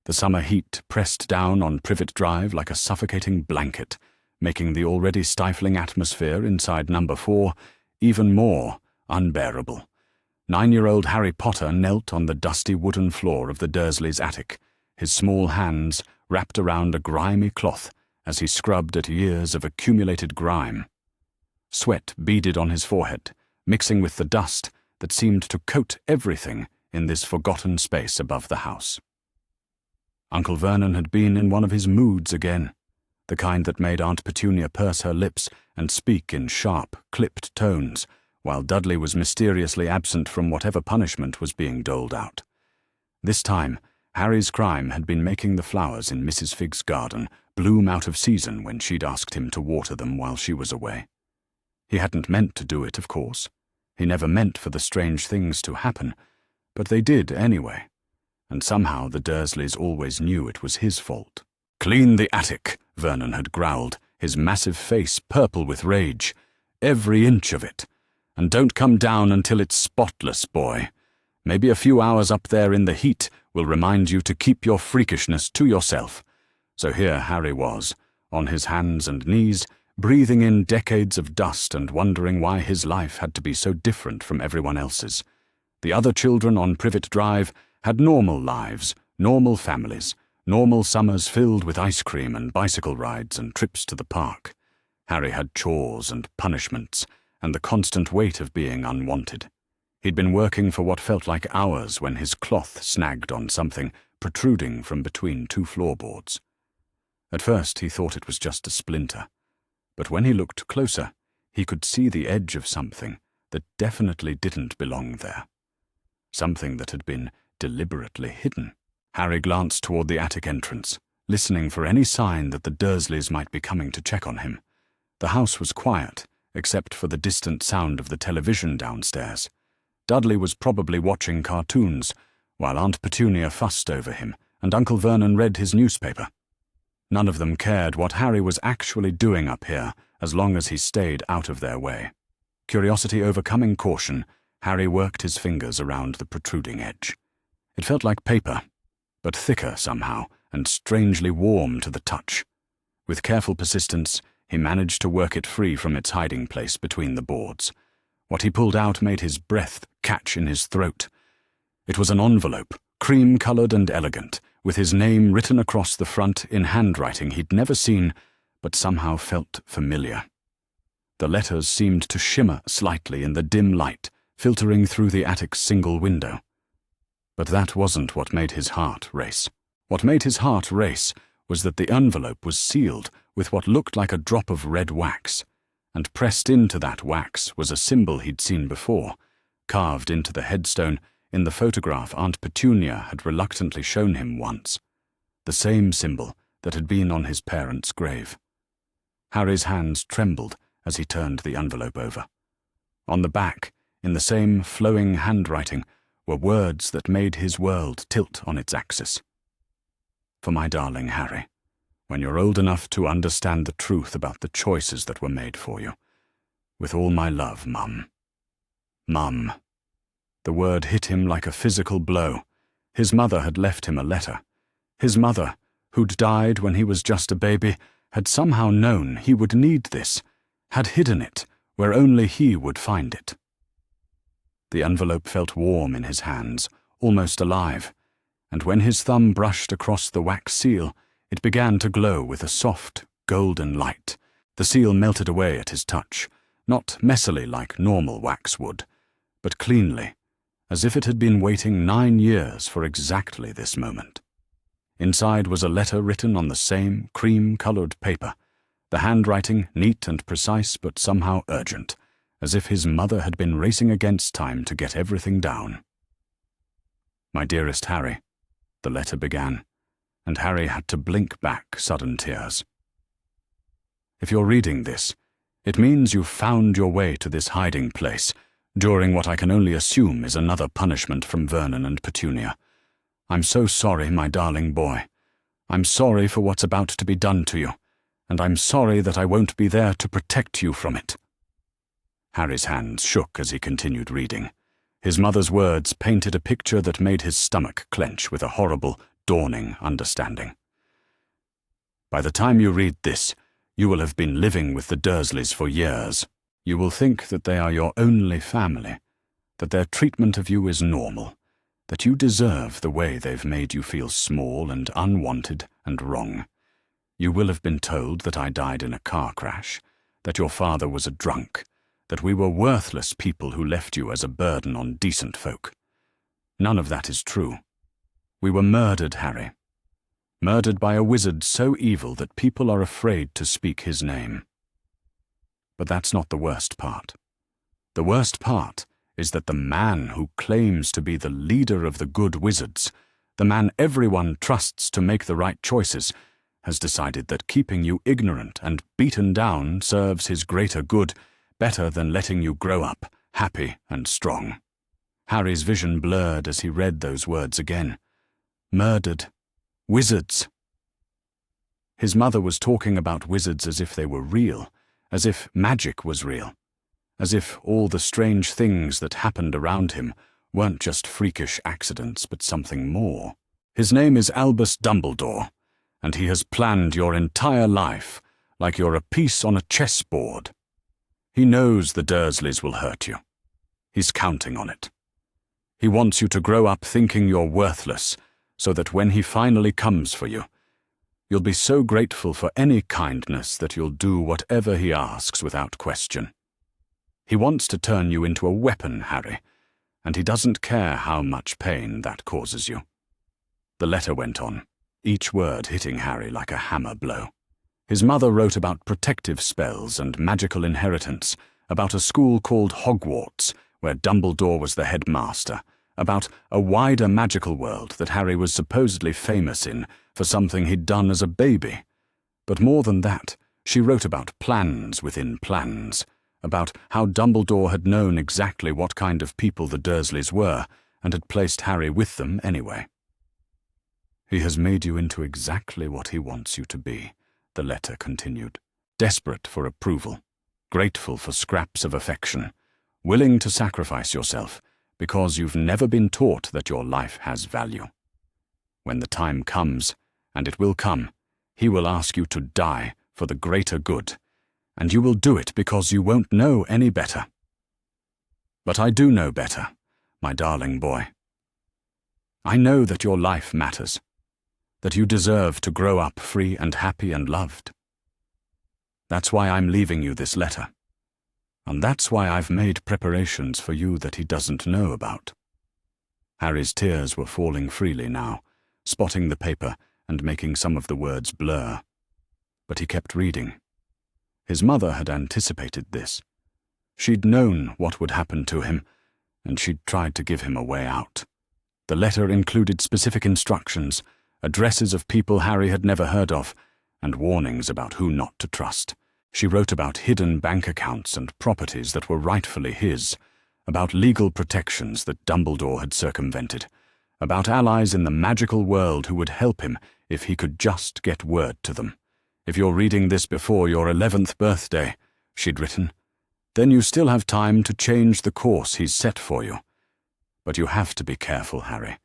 The summer heat pressed down on Privet Drive like a suffocating blanket, making the already stifling atmosphere inside number 4 even more unbearable. 9-year-old Harry Potter knelt on the dusty wooden floor of the Dursleys' attic, his small hands wrapped around a grimy cloth as he scrubbed at years of accumulated grime. Sweat beaded on his forehead, mixing with the dust that seemed to coat everything in this forgotten space above the house. Uncle Vernon had been in one of his moods again, the kind that made Aunt Petunia purse her lips and speak in sharp, clipped tones, while Dudley was mysteriously absent from whatever punishment was being doled out. This time, Harry's crime had been making the flowers in Mrs. Figg's garden bloom out of season when she'd asked him to water them while she was away. He hadn't meant to do it, of course. He never meant for the strange things to happen, but they did anyway, and somehow the Dursleys always knew it was his fault. "Clean the attic," Vernon had growled, his massive face purple with rage. "Every inch of it. And don't come down until it's spotless, boy. Maybe a few hours up there in the heat will remind you to keep your freakishness to yourself." So here Harry was, on his hands and knees, breathing in decades of dust and wondering why his life had to be so different from everyone else's. The other children on Privet Drive had normal lives, normal families, normal summers filled with ice cream and bicycle rides and trips to the park. Harry had chores and punishments, and the constant weight of being unwanted. He'd been working for what felt like hours when his cloth snagged on something protruding from between 2 floorboards. At first he thought it was just a splinter, but when he looked closer, he could see the edge of something that definitely didn't belong there. Something that had been deliberately hidden. Harry glanced toward the attic entrance, listening for any sign that the Dursleys might be coming to check on him. The house was quiet, except for the distant sound of the television downstairs. Dudley was probably watching cartoons, while Aunt Petunia fussed over him, and Uncle Vernon read his newspaper. None of them cared what Harry was actually doing up here, as long as he stayed out of their way. Curiosity overcoming caution, Harry worked his fingers around the protruding edge. It felt like paper, but thicker somehow, and strangely warm to the touch. With careful persistence, he managed to work it free from its hiding place between the boards. What he pulled out made his breath catch in his throat. It was an envelope, cream-coloured and elegant, with his name written across the front in handwriting he'd never seen, but somehow felt familiar. The letters seemed to shimmer slightly in the dim light, filtering through the attic's single window. But that wasn't what made his heart race. What made his heart race was that the envelope was sealed with what looked like a drop of red wax, and pressed into that wax was a symbol he'd seen before, carved into the headstone in the photograph Aunt Petunia had reluctantly shown him once, the same symbol that had been on his parents' grave. Harry's hands trembled as he turned the envelope over. On the back, in the same flowing handwriting, were words that made his world tilt on its axis. "For my darling Harry, when you're old enough to understand the truth about the choices that were made for you. With all my love, Mum." Mum. The word hit him like a physical blow. His mother had left him a letter. His mother, who'd died when he was just a baby, had somehow known he would need this, had hidden it where only he would find it. The envelope felt warm in his hands, almost alive, and when his thumb brushed across the wax seal, it began to glow with a soft, golden light. The seal melted away at his touch, not messily like normal wax would, but cleanly, as if it had been waiting 9 years for exactly this moment. Inside was a letter written on the same cream-coloured paper, the handwriting neat and precise but somehow urgent, as if his mother had been racing against time to get everything down. "My dearest Harry," the letter began, and Harry had to blink back sudden tears. "If you're reading this, it means you've found your way to this hiding place, during what I can only assume is another punishment from Vernon and Petunia. I'm so sorry, my darling boy. I'm sorry for what's about to be done to you, and I'm sorry that I won't be there to protect you from it." Harry's hands shook as he continued reading. His mother's words painted a picture that made his stomach clench with a horrible, dawning understanding. By the time you read this, you will have been living with the Dursleys for years. You will think that they are your only family, that their treatment of you is normal, that you deserve the way they've made you feel small and unwanted and wrong. You will have been told that I died in a car crash, that your father was a drunk, that we were worthless people who left you as a burden on decent folk. None of that is true. We were murdered, Harry. Murdered by a wizard so evil that people are afraid to speak his name. But that's not the worst part. The worst part is that the man who claims to be the leader of the good wizards, the man everyone trusts to make the right choices, has decided that keeping you ignorant and beaten down serves his greater good better than letting you grow up happy and strong. Harry's vision blurred as he read those words again. Murdered. Wizards. His mother was talking about wizards as if they were real, as if magic was real, as if all the strange things that happened around him weren't just freakish accidents but something more. His name is Albus Dumbledore, and he has planned your entire life like you're a piece on a chessboard. He knows the Dursleys will hurt you. He's counting on it. He wants you to grow up thinking you're worthless, so that when he finally comes for you, you'll be so grateful for any kindness that you'll do whatever he asks without question. He wants to turn you into a weapon, Harry, and he doesn't care how much pain that causes you. The letter went on, each word hitting Harry like a hammer blow. His mother wrote about protective spells and magical inheritance, about a school called Hogwarts, where Dumbledore was the headmaster, about a wider magical world that Harry was supposedly famous in for something he'd done as a baby. But more than that, she wrote about plans within plans, about how Dumbledore had known exactly what kind of people the Dursleys were and had placed Harry with them anyway. He has made you into exactly what he wants you to be, the letter continued, desperate for approval, grateful for scraps of affection, willing to sacrifice yourself, because you've never been taught that your life has value. When the time comes, and it will come, he will ask you to die for the greater good, and you will do it because you won't know any better. But I do know better, my darling boy. I know that your life matters, that you deserve to grow up free and happy and loved. That's why I'm leaving you this letter. And that's why I've made preparations for you that he doesn't know about. Harry's tears were falling freely now, spotting the paper and making some of the words blur. But he kept reading. His mother had anticipated this. She'd known what would happen to him, and she'd tried to give him a way out. The letter included specific instructions, addresses of people Harry had never heard of, and warnings about who not to trust. She wrote about hidden bank accounts and properties that were rightfully his, about legal protections that Dumbledore had circumvented, about allies in the magical world who would help him if he could just get word to them. If you're reading this before your 11th birthday, she'd written, then you still have time to change the course he's set for you. But you have to be careful, Harry.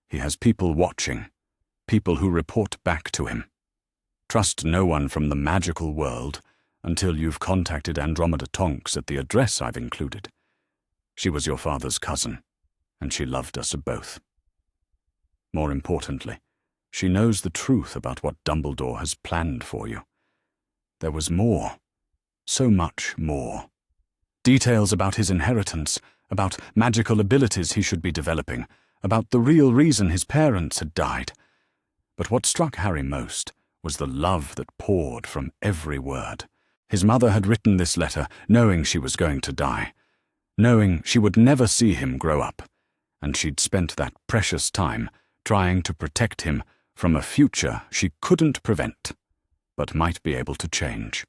He has people watching, people who report back to him. Trust no one from the magical world until you've contacted Andromeda Tonks at the address I've included. She was your father's cousin, and she loved us both. More importantly, she knows the truth about what Dumbledore has planned for you. There was more, so much more. Details about his inheritance, about magical abilities he should be developing, about the real reason his parents had died. But what struck Harry most was the love that poured from every word. His mother had written this letter knowing she was going to die, knowing she would never see him grow up, and she'd spent that precious time trying to protect him from a future she couldn't prevent, but might be able to change.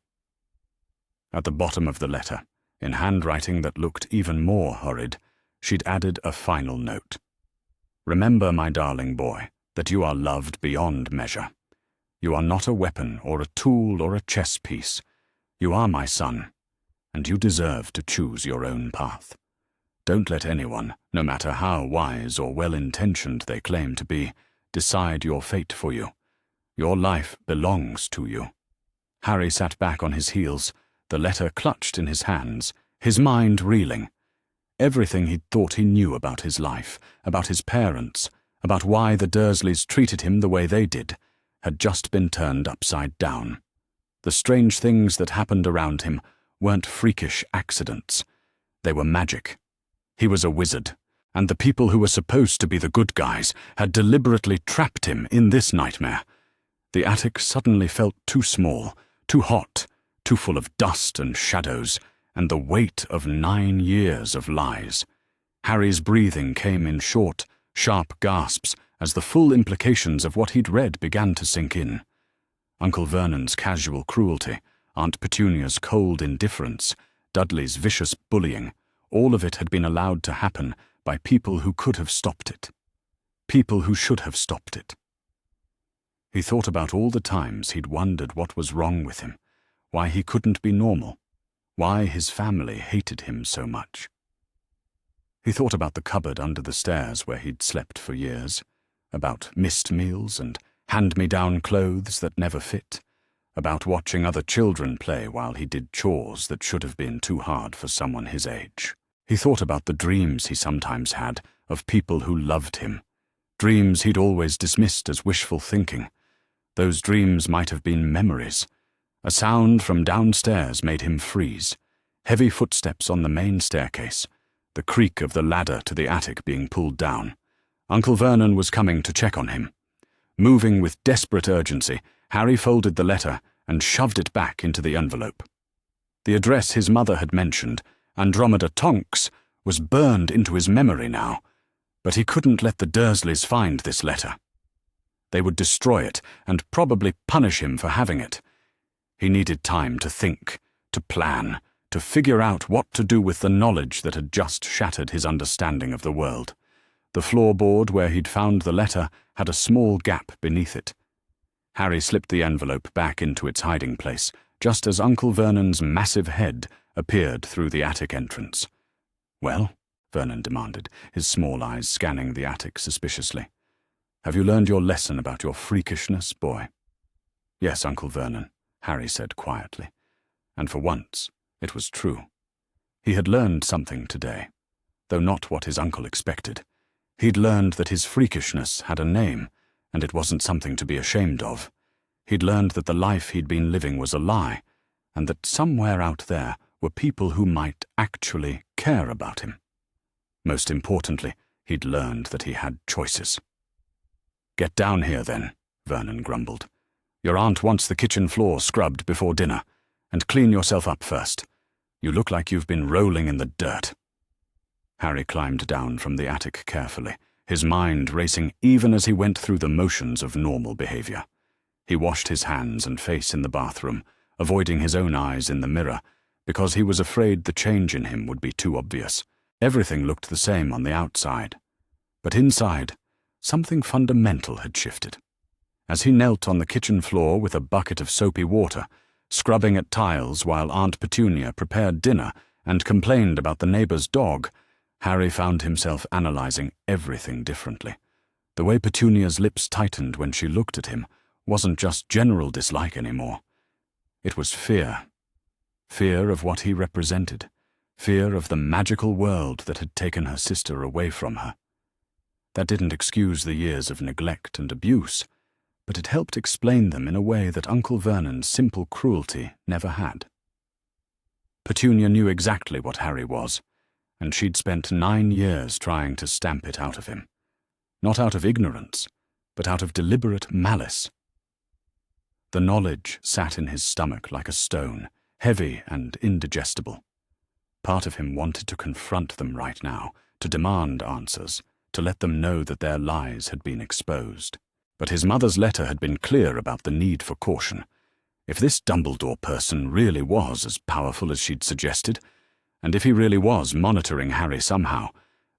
At the bottom of the letter, in handwriting that looked even more horrid, she'd added a final note. Remember, my darling boy, that you are loved beyond measure. You are not a weapon or a tool or a chess piece. You are my son, and you deserve to choose your own path. Don't let anyone, no matter how wise or well-intentioned they claim to be, decide your fate for you. Your life belongs to you. Harry sat back on his heels, the letter clutched in his hands, his mind reeling. Everything he'd thought he knew about his life, about his parents, about why the Dursleys treated him the way they did, had just been turned upside down. The strange things that happened around him weren't freakish accidents. They were magic. He was a wizard, and the people who were supposed to be the good guys had deliberately trapped him in this nightmare. The attic suddenly felt too small, too hot, too full of dust and shadows, and the weight of 9 years of lies. Harry's breathing came in short, sharp gasps as the full implications of what he'd read began to sink in. Uncle Vernon's casual cruelty, Aunt Petunia's cold indifference, Dudley's vicious bullying, all of it had been allowed to happen by people who could have stopped it. People who should have stopped it. He thought about all the times he'd wondered what was wrong with him, why he couldn't be normal, why his family hated him so much. He thought about the cupboard under the stairs where he'd slept for years, about missed meals and hand-me-down clothes that never fit, about watching other children play while he did chores that should have been too hard for someone his age. He thought about the dreams he sometimes had of people who loved him, dreams he'd always dismissed as wishful thinking. Those dreams might have been memories. A sound from downstairs made him freeze. Heavy footsteps on the main staircase, the creak of the ladder to the attic being pulled down. Uncle Vernon was coming to check on him. Moving with desperate urgency, Harry folded the letter and shoved it back into the envelope. The address his mother had mentioned, Andromeda Tonks, was burned into his memory now, but he couldn't let the Dursleys find this letter. They would destroy it and probably punish him for having it. He needed time to think, to plan, to figure out what to do with the knowledge that had just shattered his understanding of the world. The floorboard where he'd found the letter had a small gap beneath it. Harry slipped the envelope back into its hiding place, just as Uncle Vernon's massive head appeared through the attic entrance. "Well?" Vernon demanded, his small eyes scanning the attic suspiciously. "Have you learned your lesson about your freakishness, boy?" "Yes, Uncle Vernon," Harry said quietly. And for once, it was true. He had learned something today, though not what his uncle expected. He'd learned that his freakishness had a name, and it wasn't something to be ashamed of. He'd learned that the life he'd been living was a lie, and that somewhere out there were people who might actually care about him. Most importantly, he'd learned that he had choices. "Get down here, then," Vernon grumbled. "Your aunt wants the kitchen floor scrubbed before dinner, and clean yourself up first. You look like you've been rolling in the dirt." Harry climbed down from the attic carefully, his mind racing even as he went through the motions of normal behavior. He washed his hands and face in the bathroom, avoiding his own eyes in the mirror, because he was afraid the change in him would be too obvious. Everything looked the same on the outside. But inside, something fundamental had shifted. As he knelt on the kitchen floor with a bucket of soapy water, scrubbing at tiles while Aunt Petunia prepared dinner and complained about the neighbor's dog, Harry found himself analyzing everything differently. The way Petunia's lips tightened when she looked at him wasn't just general dislike anymore. It was fear. Fear of what he represented. Fear of the magical world that had taken her sister away from her. That didn't excuse the years of neglect and abuse, but it helped explain them in a way that Uncle Vernon's simple cruelty never had. Petunia knew exactly what Harry was, and she'd spent 9 years trying to stamp it out of him. Not out of ignorance, but out of deliberate malice. The knowledge sat in his stomach like a stone, heavy and indigestible. Part of him wanted to confront them right now, to demand answers, to let them know that their lies had been exposed. But his mother's letter had been clear about the need for caution. If this Dumbledore person really was as powerful as she'd suggested, and if he really was monitoring Harry somehow,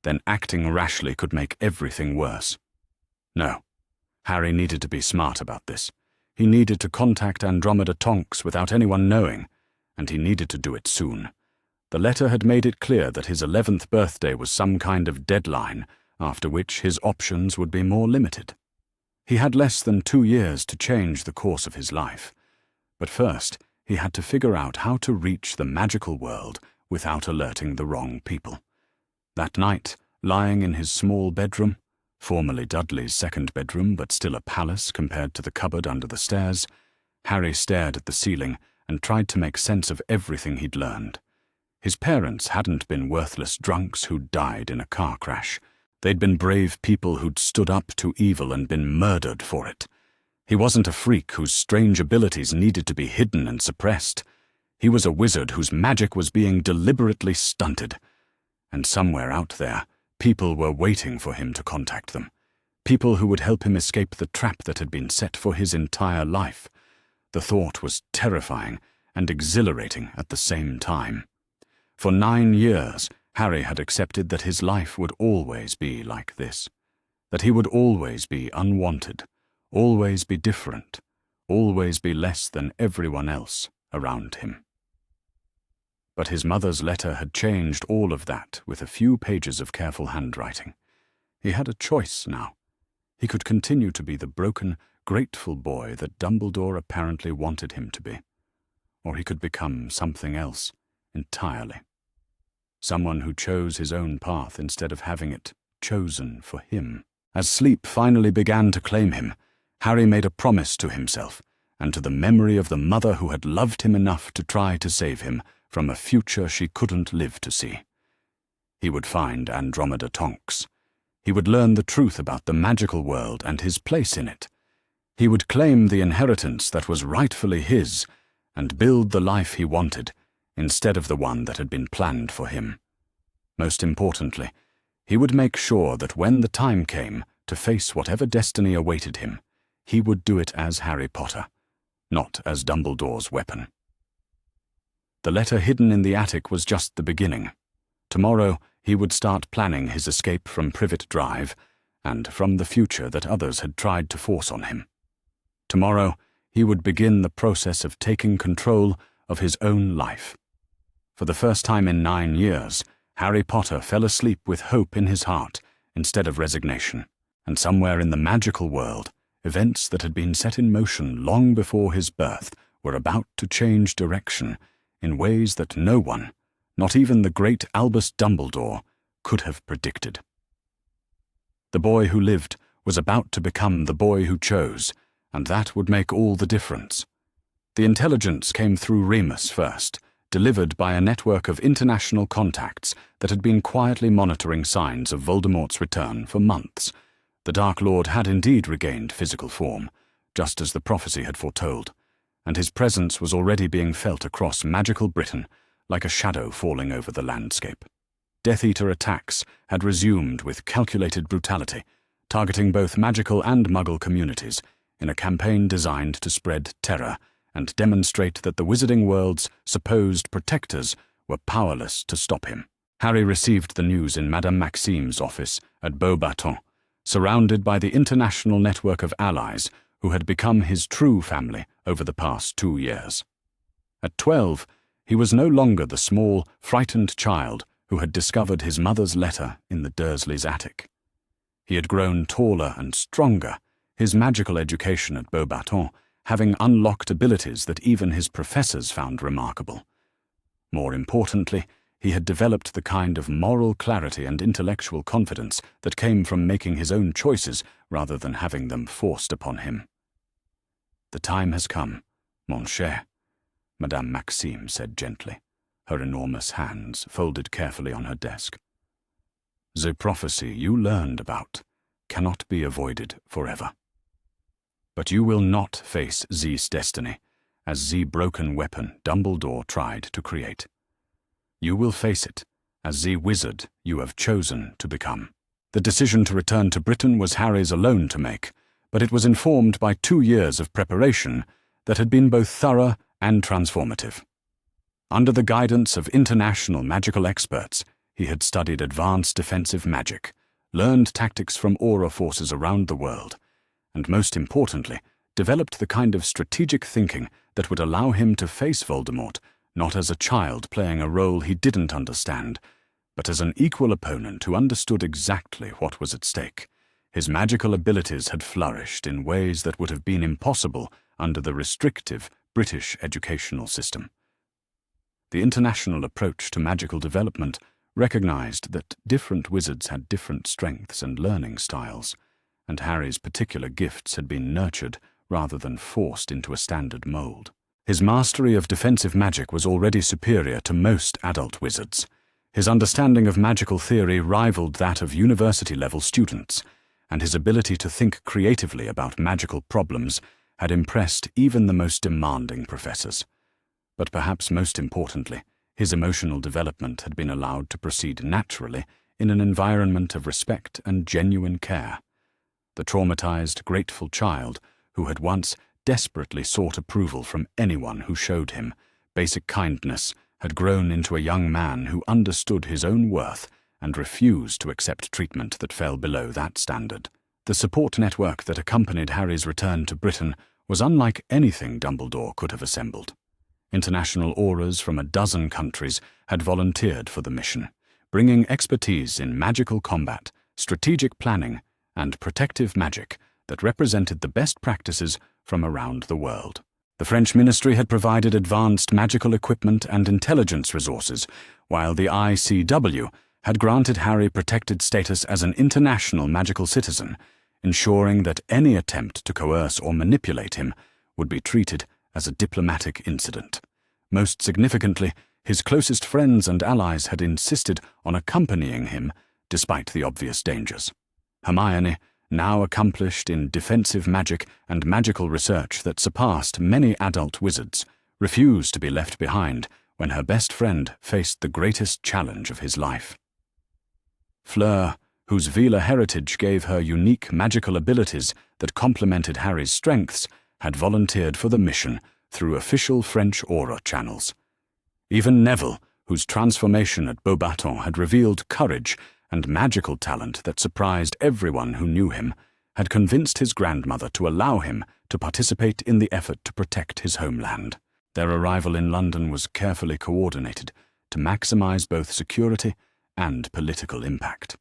then acting rashly could make everything worse. No, Harry needed to be smart about this. He needed to contact Andromeda Tonks without anyone knowing, and he needed to do it soon. The letter had made it clear that his 11th birthday was some kind of deadline, after which his options would be more limited. He had less than 2 years to change the course of his life, but first he had to figure out how to reach the magical world without alerting the wrong people. That night, lying in his small bedroom, formerly Dudley's second bedroom but still a palace compared to the cupboard under the stairs, Harry stared at the ceiling and tried to make sense of everything he'd learned. His parents hadn't been worthless drunks who'd died in a car crash. They'd been brave people who'd stood up to evil and been murdered for it. He wasn't a freak whose strange abilities needed to be hidden and suppressed. He was a wizard whose magic was being deliberately stunted. And somewhere out there, people were waiting for him to contact them. People who would help him escape the trap that had been set for his entire life. The thought was terrifying and exhilarating at the same time. For 9 years, Harry had accepted that his life would always be like this. That he would always be unwanted, always be different, always be less than everyone else around him. But his mother's letter had changed all of that with a few pages of careful handwriting. He had a choice now. He could continue to be the broken, grateful boy that Dumbledore apparently wanted him to be, or he could become something else entirely. Someone who chose his own path instead of having it chosen for him. As sleep finally began to claim him, Harry made a promise to himself and to the memory of the mother who had loved him enough to try to save him from a future she couldn't live to see. He would find Andromeda Tonks. He would learn the truth about the magical world and his place in it. He would claim the inheritance that was rightfully his and build the life he wanted instead of the one that had been planned for him. Most importantly, he would make sure that when the time came to face whatever destiny awaited him, he would do it as Harry Potter, not as Dumbledore's weapon. The letter hidden in the attic was just the beginning. Tomorrow, he would start planning his escape from Privet Drive and from the future that others had tried to force on him. Tomorrow, he would begin the process of taking control of his own life. For the first time in 9 years, Harry Potter fell asleep with hope in his heart instead of resignation, and somewhere in the magical world, events that had been set in motion long before his birth were about to change direction in ways that no one, not even the great Albus Dumbledore, could have predicted. The boy who lived was about to become the boy who chose, and that would make all the difference. The intelligence came through Remus first, delivered by a network of international contacts that had been quietly monitoring signs of Voldemort's return for months. The Dark Lord had indeed regained physical form, just as the prophecy had foretold, and his presence was already being felt across magical Britain like a shadow falling over the landscape. Death Eater attacks had resumed with calculated brutality, targeting both magical and Muggle communities in a campaign designed to spread terror and demonstrate that the Wizarding World's supposed protectors were powerless to stop him. Harry received the news in Madame Maxime's office at Beauxbatons, surrounded by the international network of allies who had become his true family over the past 2 years. At 12, he was no longer the small, frightened child who had discovered his mother's letter in the Dursleys' attic. He had grown taller and stronger, his magical education at Beauxbatons having unlocked abilities that even his professors found remarkable. More importantly, he had developed the kind of moral clarity and intellectual confidence that came from making his own choices rather than having them forced upon him. "The time has come, mon cher," Madame Maxime said gently, her enormous hands folded carefully on her desk. "The prophecy you learned about cannot be avoided forever. But you will not face Z's destiny as the broken weapon Dumbledore tried to create. You will face it as the wizard you have chosen to become." The decision to return to Britain was Harry's alone to make, but it was informed by 2 years of preparation that had been both thorough and transformative. Under the guidance of international magical experts, he had studied advanced defensive magic, learned tactics from aura forces around the world, and most importantly, developed the kind of strategic thinking that would allow him to face Voldemort not as a child playing a role he didn't understand, but as an equal opponent who understood exactly what was at stake, His magical abilities had flourished in ways that would have been impossible under the restrictive British educational system. The international approach to magical development recognized that different wizards had different strengths and learning styles, and Harry's particular gifts had been nurtured rather than forced into a standard mold. His mastery of defensive magic was already superior to most adult wizards. His understanding of magical theory rivaled that of university-level students, and his ability to think creatively about magical problems had impressed even the most demanding professors. But perhaps most importantly, his emotional development had been allowed to proceed naturally in an environment of respect and genuine care. The traumatized, grateful child who had once desperately sought approval from anyone who showed him basic kindness had grown into a young man who understood his own worth and refused to accept treatment that fell below that standard. The support network that accompanied Harry's return to Britain was unlike anything Dumbledore could have assembled. International aurors from a dozen countries had volunteered for the mission, bringing expertise in magical combat, strategic planning, and protective magic that represented the best practices from around the world. The French ministry had provided advanced magical equipment and intelligence resources, while the ICW had granted Harry protected status as an international magical citizen, ensuring that any attempt to coerce or manipulate him would be treated as a diplomatic incident. Most significantly, his closest friends and allies had insisted on accompanying him despite the obvious dangers. Hermione, now accomplished in defensive magic and magical research that surpassed many adult wizards, refused to be left behind when her best friend faced the greatest challenge of his life. Fleur, whose Vila heritage gave her unique magical abilities that complemented Harry's strengths, had volunteered for the mission through official French aura channels. Even Neville, whose transformation at Beauxbatons had revealed courage and magical talent that surprised everyone who knew him, had convinced his grandmother to allow him to participate in the effort to protect his homeland. Their arrival in London was carefully coordinated to maximize both security and political impact.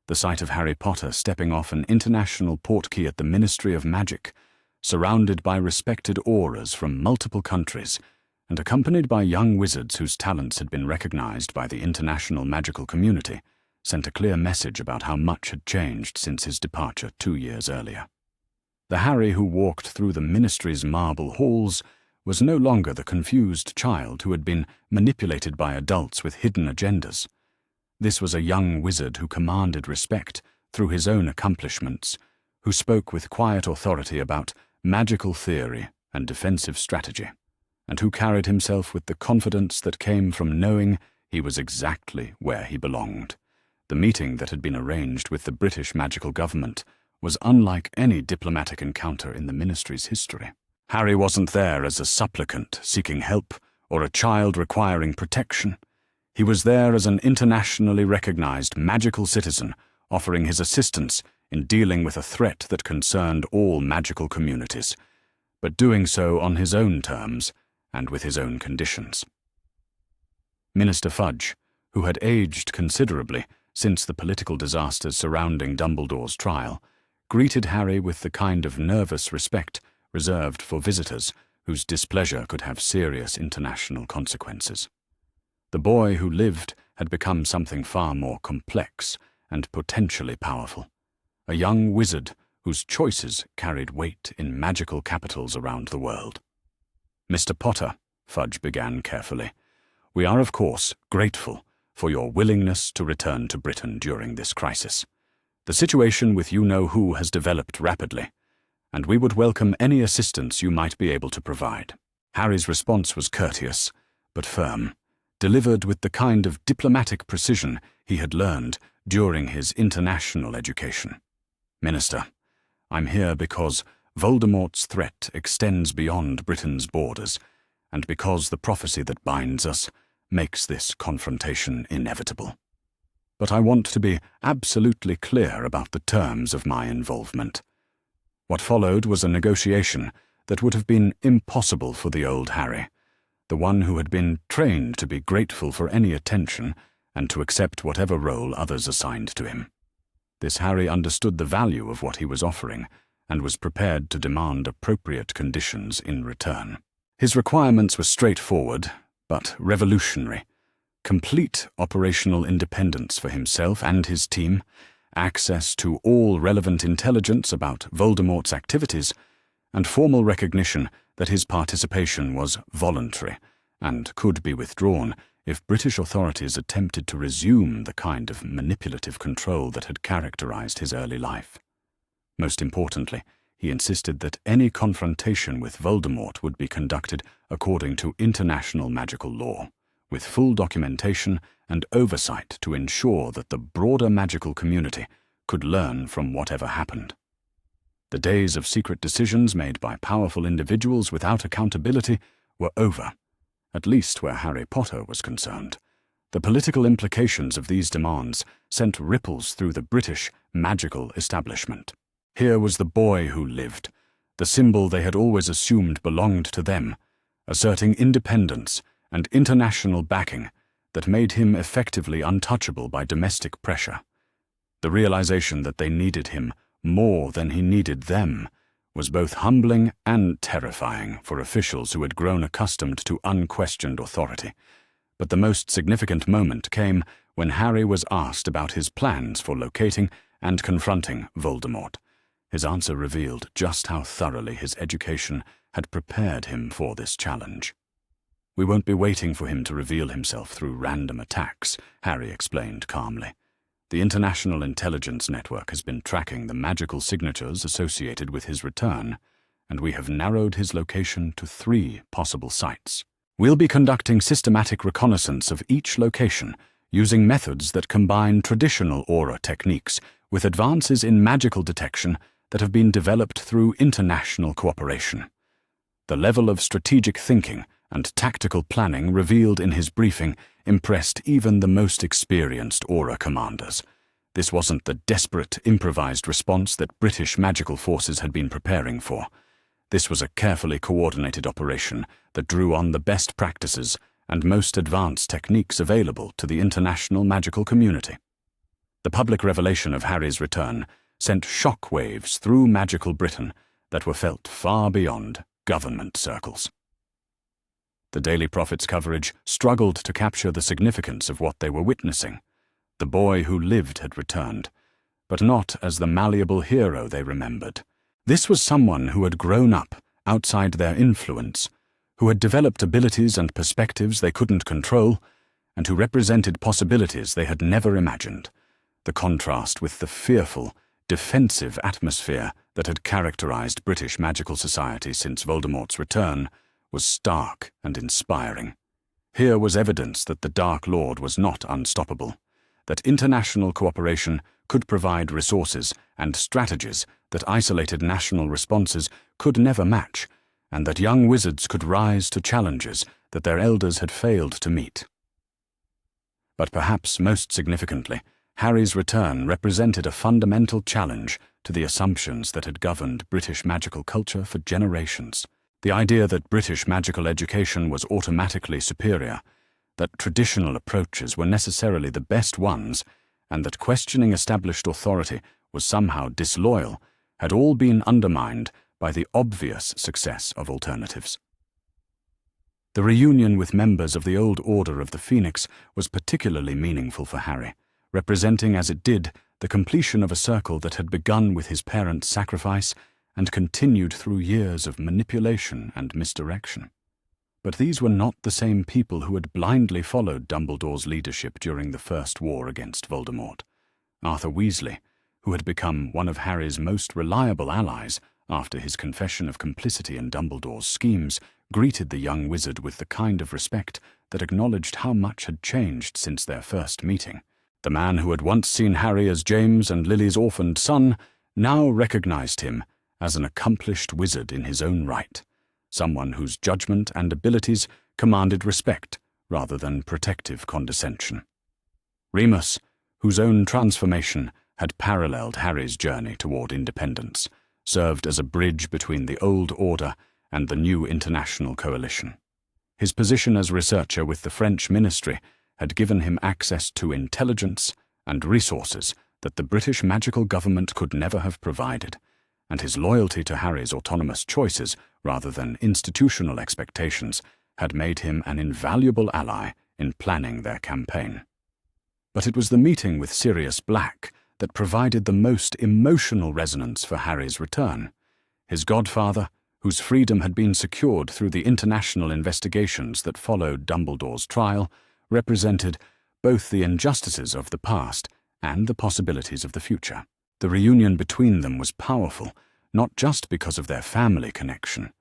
The sight of Harry Potter stepping off an international portkey at the Ministry of Magic, surrounded by respected auras from multiple countries, and accompanied by young wizards whose talents had been recognized by the international magical community, sent a clear message about how much had changed since his departure 2 years earlier. The Harry who walked through the ministry's marble halls was no longer the confused child who had been manipulated by adults with hidden agendas. This was a young wizard who commanded respect through his own accomplishments, who spoke with quiet authority about magical theory and defensive strategy, and who carried himself with the confidence that came from knowing he was exactly where he belonged. The meeting that had been arranged with the British magical government was unlike any diplomatic encounter in the ministry's history. Harry wasn't there as a supplicant seeking help or a child requiring protection. He was there as an internationally recognized magical citizen offering his assistance in dealing with a threat that concerned all magical communities, but doing so on his own terms and with his own conditions. Minister Fudge, who had aged considerably since the political disasters surrounding Dumbledore's trial, greeted Harry with the kind of nervous respect reserved for visitors whose displeasure could have serious international consequences. The boy who lived had become something far more complex and potentially powerful, a young wizard whose choices carried weight in magical capitals around the world. "Mr. Potter," Fudge began carefully, "we are of course grateful for your willingness to return to Britain during this crisis. The situation with you-know-who has developed rapidly, and we would welcome any assistance you might be able to provide." Harry's response was courteous, but firm, delivered with the kind of diplomatic precision he had learned during his international education. "Minister, I'm here because Voldemort's threat extends beyond Britain's borders, and because the prophecy that binds us makes this confrontation inevitable. But I want to be absolutely clear about the terms of my involvement." What followed was a negotiation that would have been impossible for the old Harry, the one who had been trained to be grateful for any attention and to accept whatever role others assigned to him. This Harry understood the value of what he was offering and was prepared to demand appropriate conditions in return. His requirements were straightforward, but revolutionary. Complete operational independence for himself and his team, access to all relevant intelligence about Voldemort's activities, and formal recognition that his participation was voluntary and could be withdrawn if British authorities attempted to resume the kind of manipulative control that had characterized his early life. Most importantly, he insisted that any confrontation with Voldemort would be conducted according to international magical law, with full documentation and oversight to ensure that the broader magical community could learn from whatever happened. The days of secret decisions made by powerful individuals without accountability were over, at least where Harry Potter was concerned. The political implications of these demands sent ripples through the British magical establishment. Here was the boy who lived, the symbol they had always assumed belonged to them, asserting independence and international backing that made him effectively untouchable by domestic pressure. The realization that they needed him more than he needed them was both humbling and terrifying for officials who had grown accustomed to unquestioned authority. But the most significant moment came when Harry was asked about his plans for locating and confronting Voldemort. His answer revealed just how thoroughly his education had prepared him for this challenge. "We won't be waiting for him to reveal himself through random attacks," Harry explained calmly. "The International Intelligence Network has been tracking the magical signatures associated with his return, and we have narrowed his location to 3 possible sites. We'll be conducting systematic reconnaissance of each location, using methods that combine traditional aura techniques with advances in magical detection that have been developed through international cooperation." The level of strategic thinking and tactical planning revealed in his briefing impressed even the most experienced aura commanders. This wasn't the desperate, improvised response that British magical forces had been preparing for. This was a carefully coordinated operation that drew on the best practices and most advanced techniques available to the international magical community. The public revelation of Harry's return sent shock waves through magical Britain that were felt far beyond government circles. The Daily Prophet's coverage struggled to capture the significance of what they were witnessing. The boy who lived had returned, but not as the malleable hero they remembered. This was someone who had grown up outside their influence, who had developed abilities and perspectives they couldn't control, and who represented possibilities they had never imagined. The contrast with the fearful, defensive atmosphere that had characterized British magical society since Voldemort's return was stark and inspiring. Here was evidence that the Dark Lord was not unstoppable, that international cooperation could provide resources and strategies that isolated national responses could never match, and that young wizards could rise to challenges that their elders had failed to meet. But perhaps most significantly, Harry's return represented a fundamental challenge to the assumptions that had governed British magical culture for generations. The idea that British magical education was automatically superior, that traditional approaches were necessarily the best ones, and that questioning established authority was somehow disloyal, had all been undermined by the obvious success of alternatives. The reunion with members of the old Order of the Phoenix was particularly meaningful for Harry, representing as it did the completion of a circle that had begun with his parents' sacrifice and continued through years of manipulation and misdirection. But these were not the same people who had blindly followed Dumbledore's leadership during the First War against Voldemort. Arthur Weasley, who had become one of Harry's most reliable allies after his confession of complicity in Dumbledore's schemes, greeted the young wizard with the kind of respect that acknowledged how much had changed since their first meeting. The man who had once seen Harry as James and Lily's orphaned son now recognized him as an accomplished wizard in his own right, someone whose judgment and abilities commanded respect rather than protective condescension. Remus, whose own transformation had paralleled Harry's journey toward independence, served as a bridge between the old order and the new international coalition. His position as researcher with the French ministry had given him access to intelligence and resources that the British magical government could never have provided, and his loyalty to Harry's autonomous choices rather than institutional expectations had made him an invaluable ally in planning their campaign. But it was the meeting with Sirius Black that provided the most emotional resonance for Harry's return. His godfather, whose freedom had been secured through the international investigations that followed Dumbledore's trial, represented both the injustices of the past and the possibilities of the future. The reunion between them was powerful, not just because of their family connection,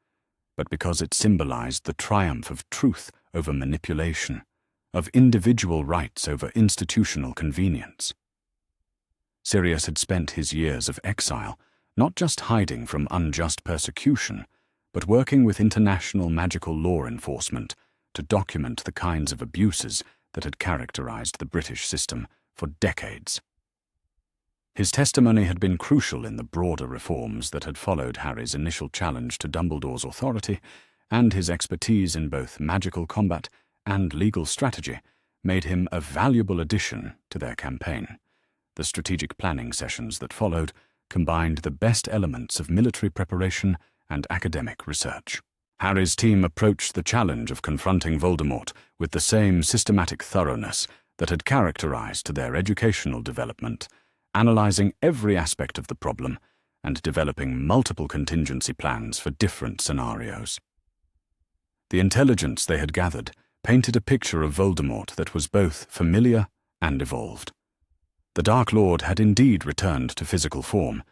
but because it symbolized the triumph of truth over manipulation, of individual rights over institutional convenience. Sirius had spent his years of exile not just hiding from unjust persecution, but working with international magical law enforcement to document the kinds of abuses that had characterized the British system for decades. His testimony had been crucial in the broader reforms that had followed Harry's initial challenge to Dumbledore's authority, and his expertise in both magical combat and legal strategy made him a valuable addition to their campaign. The strategic planning sessions that followed combined the best elements of military preparation and academic research. Harry's team approached the challenge of confronting Voldemort with the same systematic thoroughness that had characterized their educational development, analyzing every aspect of the problem and developing multiple contingency plans for different scenarios. The intelligence they had gathered painted a picture of Voldemort that was both familiar and evolved. The Dark Lord had indeed returned to physical form,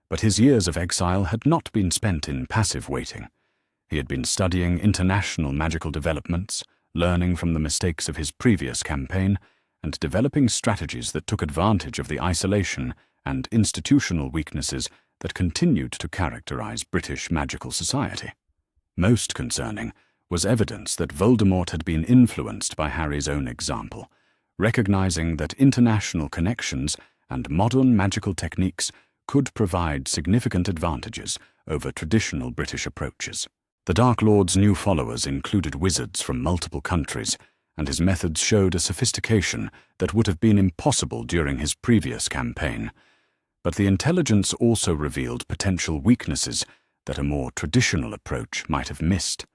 but his years of exile had not been spent in passive waiting. He had been studying international magical developments, learning from the mistakes of his previous campaign, and developing strategies that took advantage of the isolation and institutional weaknesses that continued to characterize British magical society. Most concerning was evidence that Voldemort had been influenced by Harry's own example, recognizing that international connections and modern magical techniques could provide significant advantages over traditional British approaches. The Dark Lord's new followers included wizards from multiple countries, and his methods showed a sophistication that would have been impossible during his previous campaign. But the intelligence also revealed potential weaknesses that a more traditional approach might have missed.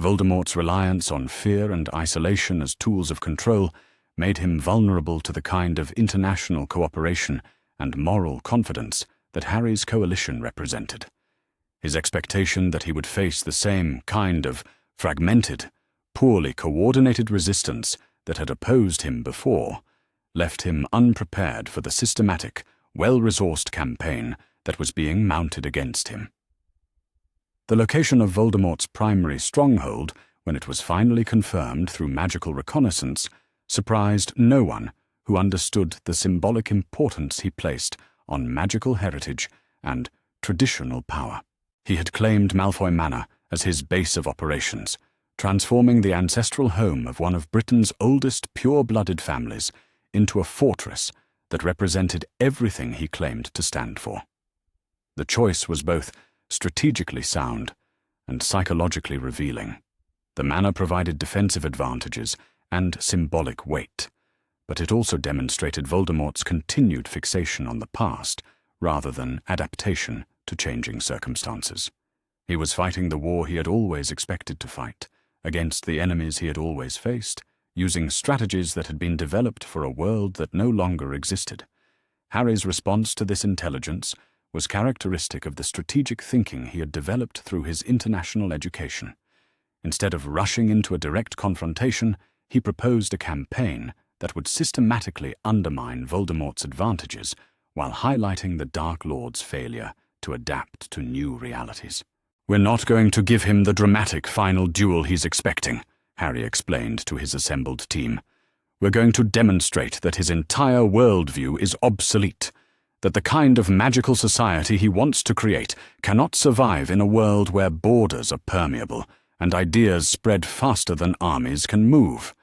Voldemort's reliance on fear and isolation as tools of control made him vulnerable to the kind of international cooperation and moral confidence that Harry's coalition represented. His expectation that he would face the same kind of fragmented, poorly coordinated resistance that had opposed him before left him unprepared for the systematic, well-resourced campaign that was being mounted against him. The location of Voldemort's primary stronghold, when it was finally confirmed through magical reconnaissance, surprised no one who understood the symbolic importance he placed on magical heritage and traditional power. He had claimed Malfoy Manor as his base of operations, transforming the ancestral home of one of Britain's oldest pure-blooded families into a fortress that represented everything he claimed to stand for. The choice was both strategically sound and psychologically revealing. The manor provided defensive advantages and symbolic weight, but it also demonstrated Voldemort's continued fixation on the past rather than adaptation to changing circumstances. He was fighting the war he had always expected to fight, against the enemies he had always faced, using strategies that had been developed for a world that no longer existed. Harry's response to this intelligence was characteristic of the strategic thinking he had developed through his international education. Instead of rushing into a direct confrontation, he proposed a campaign that would systematically undermine Voldemort's advantages while highlighting the Dark Lord's failure to adapt to new realities. "We're not going to give him the dramatic final duel he's expecting," Harry explained to his assembled team. "We're going to demonstrate that his entire worldview is obsolete, that the kind of magical society he wants to create cannot survive in a world where borders are permeable and ideas spread faster than armies can move."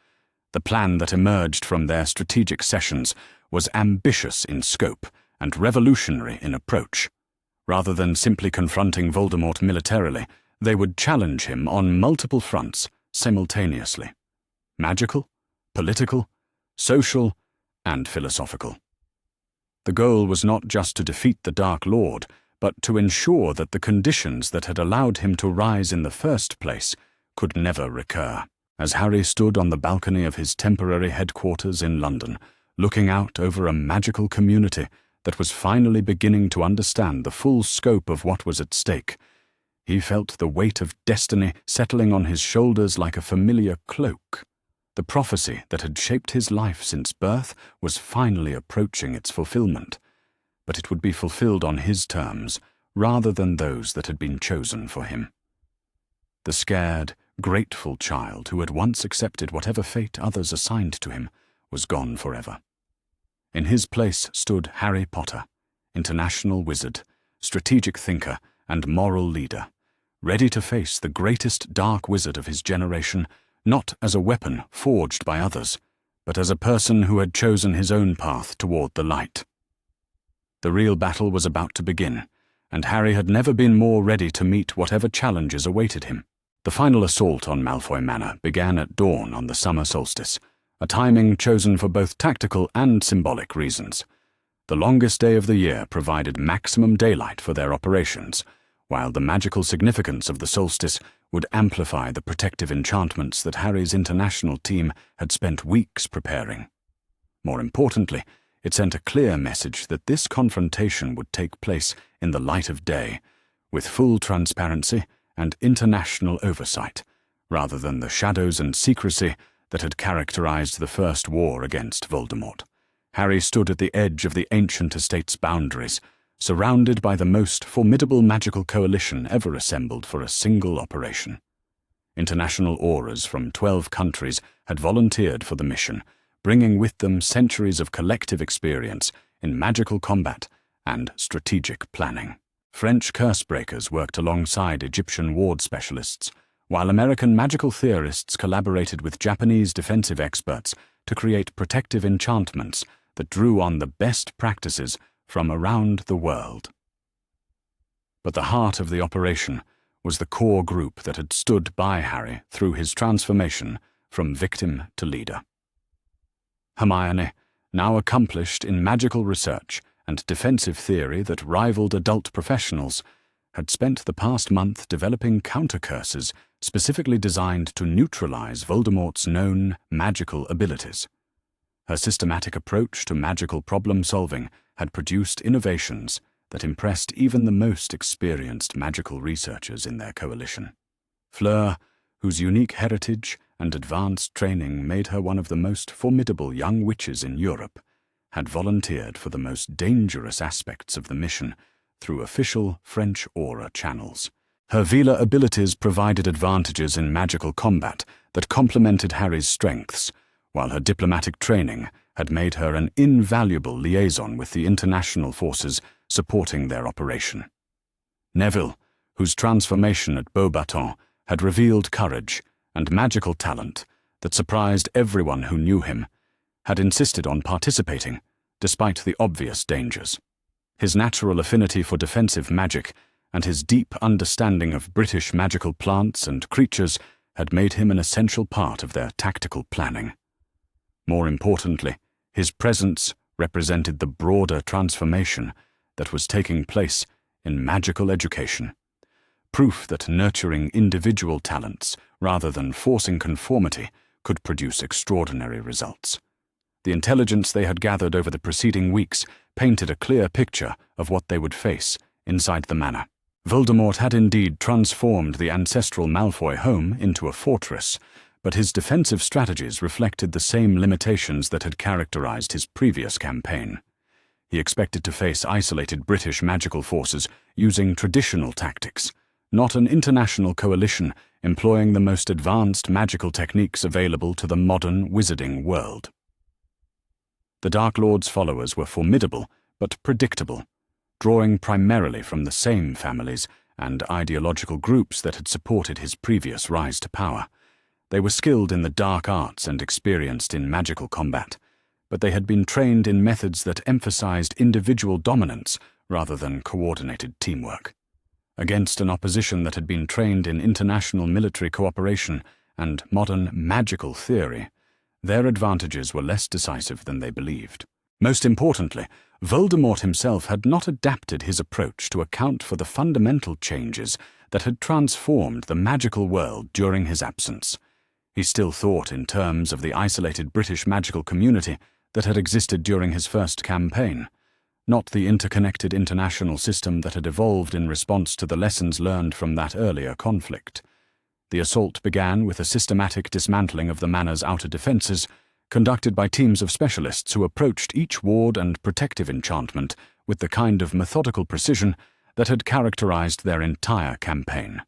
The plan that emerged from their strategic sessions was ambitious in scope and revolutionary in approach. Rather than simply confronting Voldemort militarily, they would challenge him on multiple fronts simultaneously: magical, political, social, and philosophical. The goal was not just to defeat the Dark Lord, but to ensure that the conditions that had allowed him to rise in the first place could never recur. As Harry stood on the balcony of his temporary headquarters in London, looking out over a magical community that was finally beginning to understand the full scope of what was at stake, he felt the weight of destiny settling on his shoulders like a familiar cloak. The prophecy that had shaped his life since birth was finally approaching its fulfillment, but it would be fulfilled on his terms, rather than those that had been chosen for him. The scared, grateful child who had once accepted whatever fate others assigned to him was gone forever. In his place stood Harry Potter, international wizard, strategic thinker, and moral leader, ready to face the greatest dark wizard of his generation, not as a weapon forged by others, but as a person who had chosen his own path toward the light. The real battle was about to begin, and Harry had never been more ready to meet whatever challenges awaited him. The final assault on Malfoy Manor began at dawn on the summer solstice, a timing chosen for both tactical and symbolic reasons. The longest day of the year provided maximum daylight for their operations, while the magical significance of the solstice would amplify the protective enchantments that Harry's international team had spent weeks preparing. More importantly, it sent a clear message that this confrontation would take place in the light of day, with full transparency and international oversight, rather than the shadows and secrecy that had characterized the first war against Voldemort. Harry stood at the edge of the ancient estate's boundaries, surrounded by the most formidable magical coalition ever assembled for a single operation. International aurors from 12 countries had volunteered for the mission, bringing with them centuries of collective experience in magical combat and strategic planning. French curse-breakers worked alongside Egyptian ward specialists, while American magical theorists collaborated with Japanese defensive experts to create protective enchantments that drew on the best practices from around the world. But the heart of the operation was the core group that had stood by Harry through his transformation from victim to leader. Hermione, now accomplished in magical research and defensive theory that rivaled adult professionals, had spent the past month developing counter-curses specifically designed to neutralize Voldemort's known magical abilities. Her systematic approach to magical problem-solving had produced innovations that impressed even the most experienced magical researchers in their coalition. Fleur, whose unique heritage and advanced training made her one of the most formidable young witches in Europe, had volunteered for the most dangerous aspects of the mission through official French aura channels. Her Vila abilities provided advantages in magical combat that complemented Harry's strengths, while her diplomatic training had made her an invaluable liaison with the international forces supporting their operation. Neville, whose transformation at Beauxbatons had revealed courage and magical talent that surprised everyone who knew him, had insisted on participating, despite the obvious dangers. His natural affinity for defensive magic and his deep understanding of British magical plants and creatures had made him an essential part of their tactical planning. More importantly, his presence represented the broader transformation that was taking place in magical education, proof that nurturing individual talents rather than forcing conformity could produce extraordinary results. The intelligence they had gathered over the preceding weeks painted a clear picture of what they would face inside the manor. Voldemort had indeed transformed the ancestral Malfoy home into a fortress, but his defensive strategies reflected the same limitations that had characterized his previous campaign. He expected to face isolated British magical forces using traditional tactics, not an international coalition employing the most advanced magical techniques available to the modern wizarding world. The Dark Lord's followers were formidable but predictable, drawing primarily from the same families and ideological groups that had supported his previous rise to power. They were skilled in the dark arts and experienced in magical combat, but they had been trained in methods that emphasized individual dominance rather than coordinated teamwork. Against an opposition that had been trained in international military cooperation and modern magical theory, their advantages were less decisive than they believed. Most importantly, Voldemort himself had not adapted his approach to account for the fundamental changes that had transformed the magical world during his absence. He still thought in terms of the isolated British magical community that had existed during his first campaign, not the interconnected international system that had evolved in response to the lessons learned from that earlier conflict. The assault began with a systematic dismantling of the manor's outer defences, conducted by teams of specialists who approached each ward and protective enchantment with the kind of methodical precision that had characterized their entire campaign.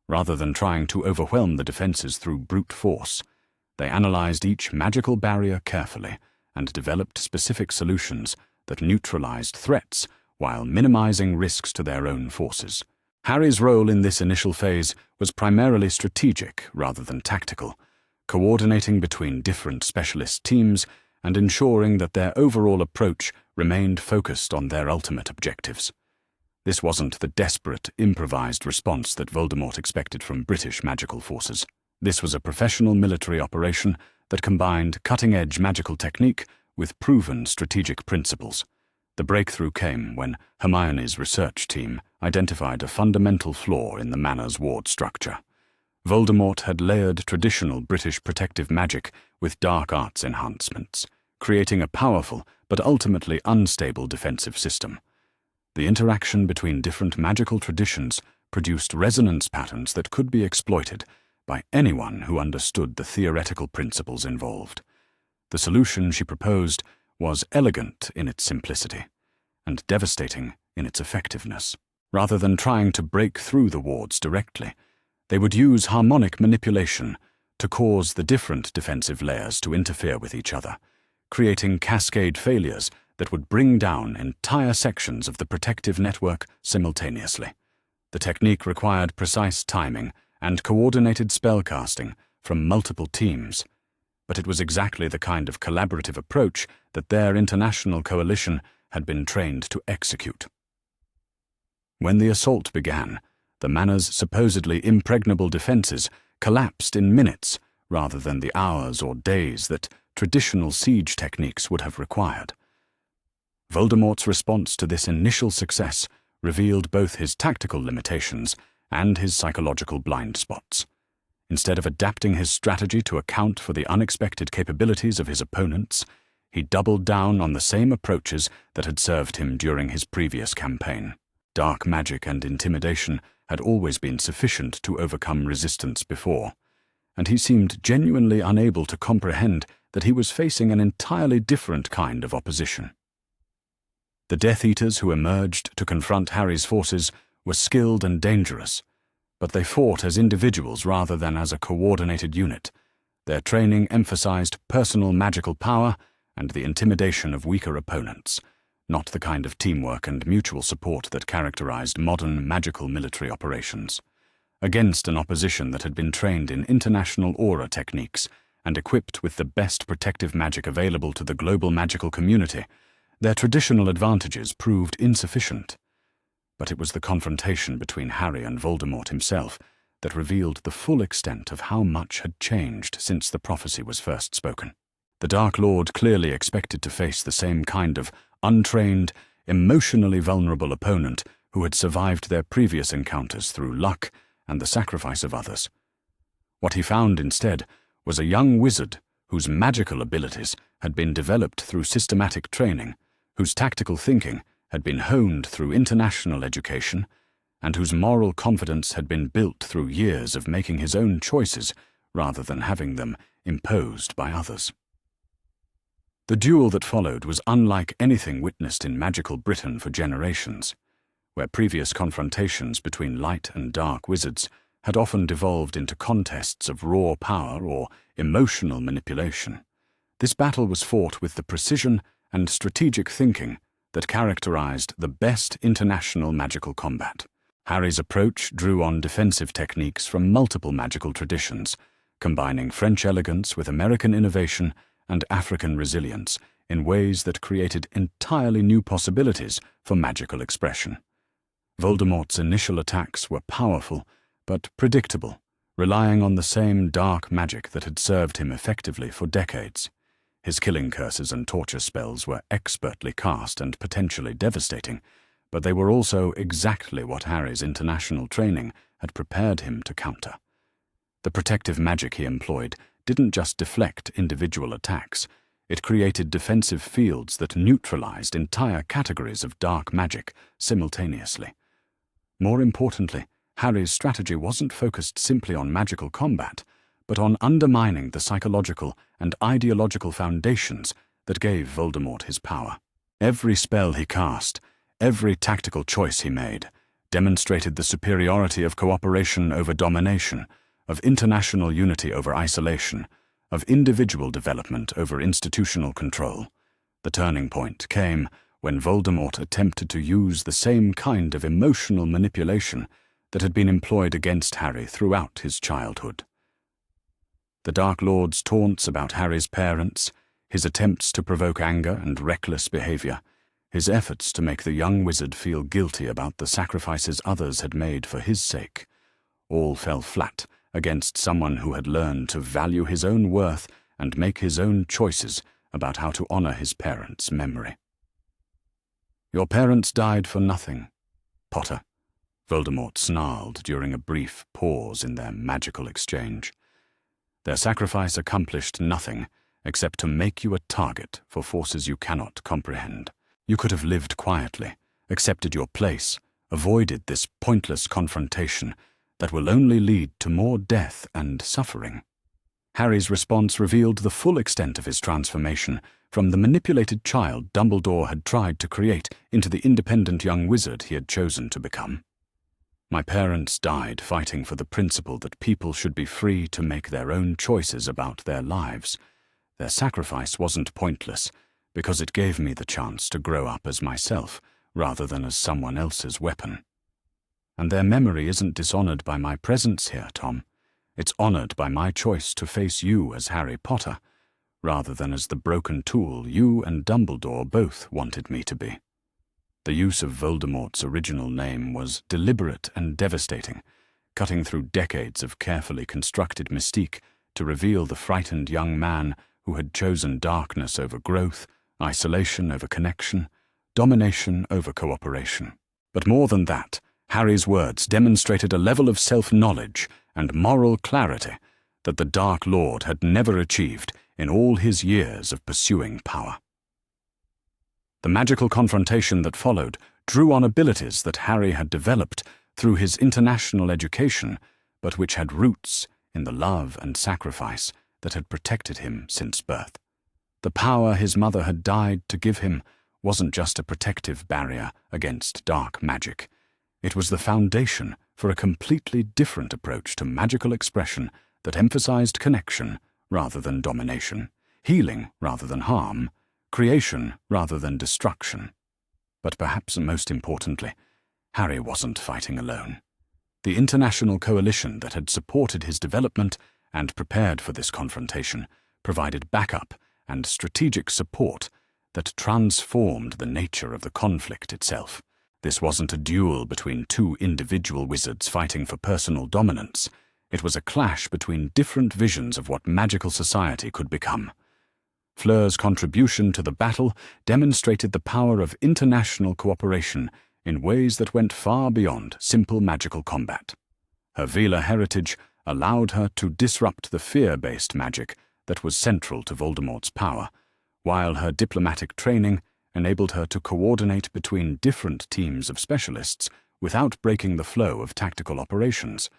Rather than trying to overwhelm the defenses through brute force, they analyzed each magical barrier carefully and developed specific solutions that neutralized threats while minimizing risks to their own forces. Harry's role in this initial phase was primarily strategic rather than tactical, coordinating between different specialist teams and ensuring that their overall approach remained focused on their ultimate objectives. This wasn't the desperate, improvised response that Voldemort expected from British magical forces. This was a professional military operation that combined cutting-edge magical technique with proven strategic principles. The breakthrough came when Hermione's research team identified a fundamental flaw in the manor's ward structure. Voldemort had layered traditional British protective magic with dark arts enhancements, creating a powerful but ultimately unstable defensive system. The interaction between different magical traditions produced resonance patterns that could be exploited by anyone who understood the theoretical principles involved. The solution she proposed was elegant in its simplicity and devastating in its effectiveness. Rather than trying to break through the wards directly, they would use harmonic manipulation to cause the different defensive layers to interfere with each other, creating cascade failures that would bring down entire sections of the protective network simultaneously. The technique required precise timing and coordinated spellcasting from multiple teams, but it was exactly the kind of collaborative approach that their international coalition had been trained to execute. When the assault began, the manor's supposedly impregnable defenses collapsed in minutes rather than the hours or days that traditional siege techniques would have required. Voldemort's response to this initial success revealed both his tactical limitations and his psychological blind spots. Instead of adapting his strategy to account for the unexpected capabilities of his opponents, he doubled down on the same approaches that had served him during his previous campaign. Dark magic and intimidation had always been sufficient to overcome resistance before, and he seemed genuinely unable to comprehend that he was facing an entirely different kind of opposition. The Death Eaters who emerged to confront Harry's forces were skilled and dangerous, but they fought as individuals rather than as a coordinated unit. Their training emphasized personal magical power and the intimidation of weaker opponents, not the kind of teamwork and mutual support that characterized modern magical military operations. Against an opposition that had been trained in international aura techniques and equipped with the best protective magic available to the global magical community, their traditional advantages proved insufficient. But it was the confrontation between Harry and Voldemort himself that revealed the full extent of how much had changed since the prophecy was first spoken. The Dark Lord clearly expected to face the same kind of untrained, emotionally vulnerable opponent who had survived their previous encounters through luck and the sacrifice of others. What he found instead was a young wizard whose magical abilities had been developed through systematic training, whose tactical thinking had been honed through international education, and whose moral confidence had been built through years of making his own choices rather than having them imposed by others. The duel that followed was unlike anything witnessed in magical Britain for generations, where previous confrontations between light and dark wizards had often devolved into contests of raw power or emotional manipulation. This battle was fought with the precision and strategic thinking that characterized the best international magical combat. Harry's approach drew on defensive techniques from multiple magical traditions, combining French elegance with American innovation and African resilience in ways that created entirely new possibilities for magical expression. Voldemort's initial attacks were powerful but predictable, relying on the same dark magic that had served him effectively for decades. His killing curses and torture spells were expertly cast and potentially devastating, but they were also exactly what Harry's international training had prepared him to counter. The protective magic he employed didn't just deflect individual attacks, it created defensive fields that neutralized entire categories of dark magic simultaneously. More importantly, Harry's strategy wasn't focused simply on magical combat, but on undermining the psychological and ideological foundations that gave Voldemort his power. Every spell he cast, every tactical choice he made, demonstrated the superiority of cooperation over domination, of international unity over isolation, of individual development over institutional control. The turning point came when Voldemort attempted to use the same kind of emotional manipulation that had been employed against Harry throughout his childhood. The Dark Lord's taunts about Harry's parents, his attempts to provoke anger and reckless behavior, his efforts to make the young wizard feel guilty about the sacrifices others had made for his sake, all fell flat against someone who had learned to value his own worth and make his own choices about how to honor his parents' memory. "Your parents died for nothing, Potter," Voldemort snarled during a brief pause in their magical exchange. "Their sacrifice accomplished nothing except to make you a target for forces you cannot comprehend. You could have lived quietly, accepted your place, avoided this pointless confrontation that will only lead to more death and suffering." Harry's response revealed the full extent of his transformation from the manipulated child Dumbledore had tried to create into the independent young wizard he had chosen to become. "My parents died fighting for the principle that people should be free to make their own choices about their lives. Their sacrifice wasn't pointless, because it gave me the chance to grow up as myself, rather than as someone else's weapon. And their memory isn't dishonored by my presence here, Tom. It's honored by my choice to face you as Harry Potter, rather than as the broken tool you and Dumbledore both wanted me to be." The use of Voldemort's original name was deliberate and devastating, cutting through decades of carefully constructed mystique to reveal the frightened young man who had chosen darkness over growth, isolation over connection, domination over cooperation. But more than that, Harry's words demonstrated a level of self-knowledge and moral clarity that the Dark Lord had never achieved in all his years of pursuing power. The magical confrontation that followed drew on abilities that Harry had developed through his international education, but which had roots in the love and sacrifice that had protected him since birth. The power his mother had died to give him wasn't just a protective barrier against dark magic. It was the foundation for a completely different approach to magical expression that emphasized connection rather than domination, healing rather than harm, creation rather than destruction. But perhaps most importantly, Harry wasn't fighting alone. The international coalition that had supported his development and prepared for this confrontation provided backup and strategic support that transformed the nature of the conflict itself. This wasn't a duel between two individual wizards fighting for personal dominance. It was a clash between different visions of what magical society could become. Fleur's contribution to the battle demonstrated the power of international cooperation in ways that went far beyond simple magical combat. Her Velar heritage allowed her to disrupt the fear-based magic that was central to Voldemort's power, while her diplomatic training enabled her to coordinate between different teams of specialists without breaking the flow of tactical operations.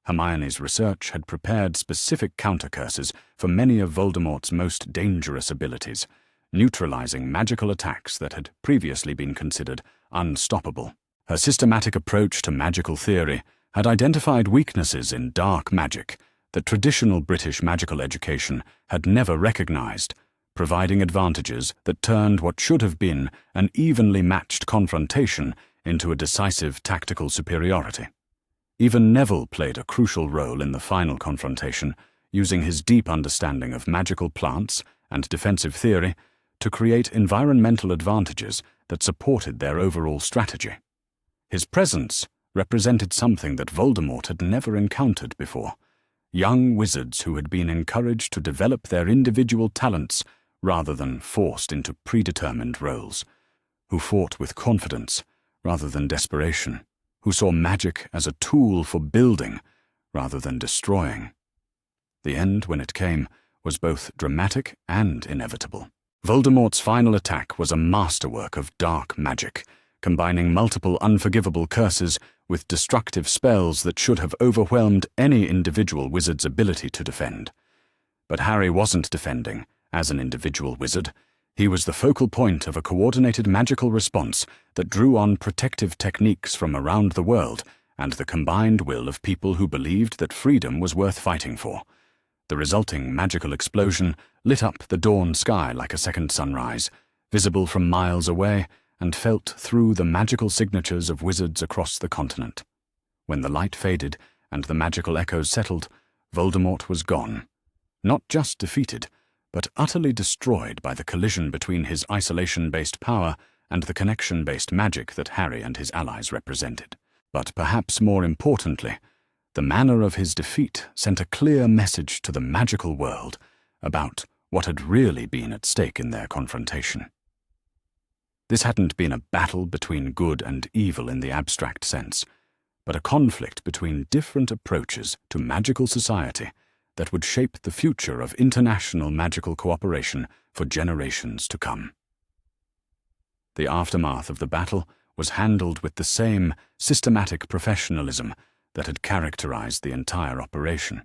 Hermione's research had prepared specific counter-curses for many of Voldemort's most dangerous abilities, neutralizing magical attacks that had previously been considered unstoppable. Her systematic approach to magical theory had identified weaknesses in dark magic that traditional British magical education had never recognized, providing advantages that turned what should have been an evenly matched confrontation into a decisive tactical superiority. Even Neville played a crucial role in the final confrontation, using his deep understanding of magical plants and defensive theory to create environmental advantages that supported their overall strategy. His presence represented something that Voldemort had never encountered before. Young wizards who had been encouraged to develop their individual talents rather than forced into predetermined roles, who fought with confidence rather than desperation, who saw magic as a tool for building rather than destroying. The end, when it came, was both dramatic and inevitable. Voldemort's final attack was a masterwork of dark magic, combining multiple unforgivable curses with destructive spells that should have overwhelmed any individual wizard's ability to defend. But Harry wasn't defending as an individual wizard. He was the focal point of a coordinated magical response that drew on protective techniques from around the world and the combined will of people who believed that freedom was worth fighting for. The resulting magical explosion lit up the dawn sky like a second sunrise, visible from miles away and felt through the magical signatures of wizards across the continent. When the light faded and the magical echoes settled, Voldemort was gone. Not just defeated, but utterly destroyed by the collision between his isolation-based power and the connection-based magic that Harry and his allies represented. But perhaps more importantly, the manner of his defeat sent a clear message to the magical world about what had really been at stake in their confrontation. This hadn't been a battle between good and evil in the abstract sense, but a conflict between different approaches to magical society that would shape the future of international magical cooperation for generations to come. The aftermath of the battle was handled with the same systematic professionalism that had characterized the entire operation.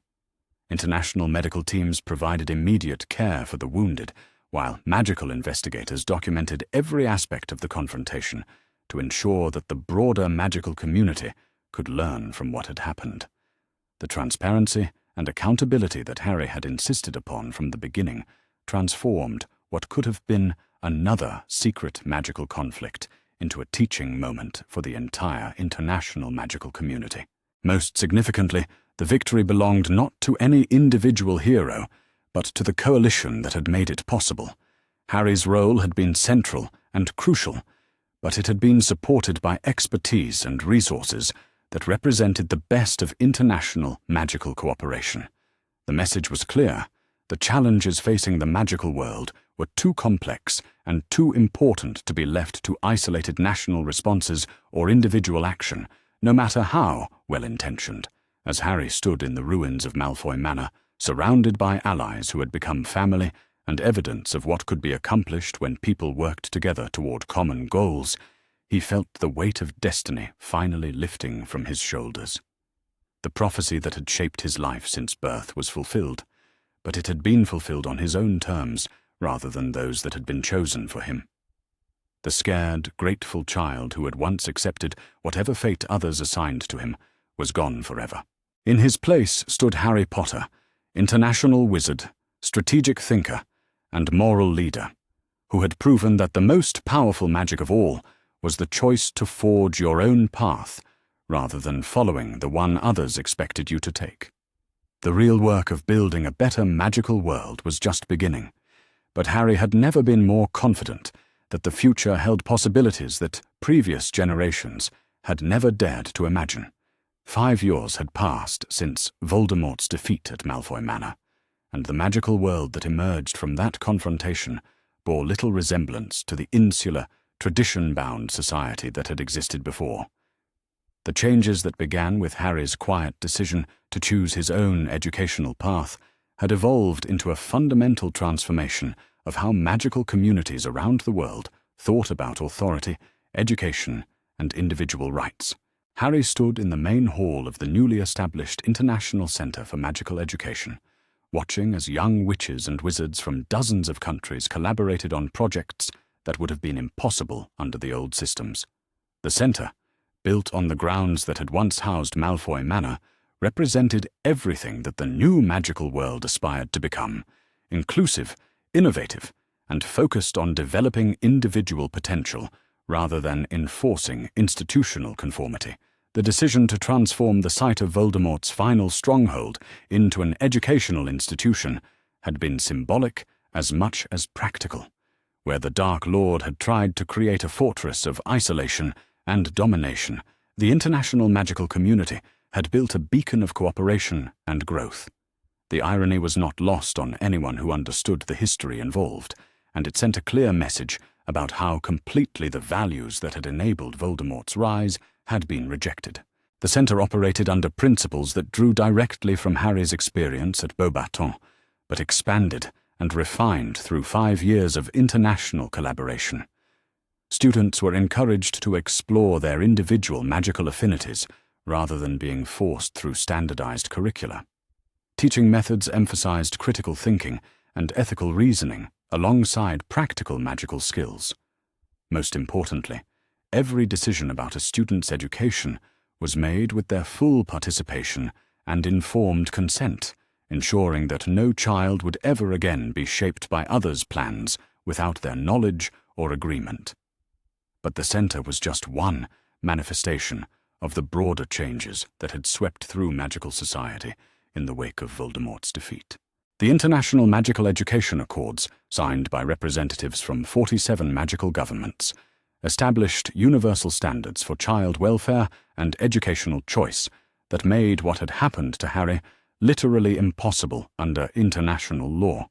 International medical teams provided immediate care for the wounded, while magical investigators documented every aspect of the confrontation to ensure that the broader magical community could learn from what had happened. The transparency and accountability that Harry had insisted upon from the beginning transformed what could have been another secret magical conflict into a teaching moment for the entire international magical community. Most significantly, the victory belonged not to any individual hero, but to the coalition that had made it possible. Harry's role had been central and crucial, but it had been supported by expertise and resources that represented the best of international magical cooperation. The message was clear. The challenges facing the magical world were too complex and too important to be left to isolated national responses or individual action, no matter how well-intentioned. As Harry stood in the ruins of Malfoy Manor, surrounded by allies who had become family and evidence of what could be accomplished when people worked together toward common goals, he felt the weight of destiny finally lifting from his shoulders. The prophecy that had shaped his life since birth was fulfilled, but it had been fulfilled on his own terms rather than those that had been chosen for him. The scared, grateful child who had once accepted whatever fate others assigned to him was gone forever. In his place stood Harry Potter, international wizard, strategic thinker, and moral leader, who had proven that the most powerful magic of all was the choice to forge your own path rather than following the one others expected you to take. The real work of building a better magical world was just beginning, but Harry had never been more confident that the future held possibilities that previous generations had never dared to imagine. 5 years had passed since Voldemort's defeat at Malfoy Manor, and the magical world that emerged from that confrontation bore little resemblance to the insular, tradition-bound society that had existed before. The changes that began with Harry's quiet decision to choose his own educational path had evolved into a fundamental transformation of how magical communities around the world thought about authority, education, and individual rights. Harry stood in the main hall of the newly established International Center for Magical Education, watching as young witches and wizards from dozens of countries collaborated on projects that would have been impossible under the old systems. The center, built on the grounds that had once housed Malfoy Manor, represented everything that the new magical world aspired to become: inclusive, innovative, and focused on developing individual potential rather than enforcing institutional conformity. The decision to transform the site of Voldemort's final stronghold into an educational institution had been symbolic as much as practical. Where the Dark Lord had tried to create a fortress of isolation and domination, the international magical community had built a beacon of cooperation and growth. The irony was not lost on anyone who understood the history involved, and it sent a clear message about how completely the values that had enabled Voldemort's rise had been rejected. The Centre operated under principles that drew directly from Harry's experience at Beauxbatons, but expanded and refined through 5 years of international collaboration. Students were encouraged to explore their individual magical affinities rather than being forced through standardized curricula. Teaching methods emphasized critical thinking and ethical reasoning alongside practical magical skills. Most importantly, every decision about a student's education was made with their full participation and informed consent, ensuring that no child would ever again be shaped by others' plans without their knowledge or agreement. But the Centre was just one manifestation of the broader changes that had swept through magical society in the wake of Voldemort's defeat. The International Magical Education Accords, signed by representatives from 47 magical governments, established universal standards for child welfare and educational choice that made what had happened to Harry literally impossible under international law.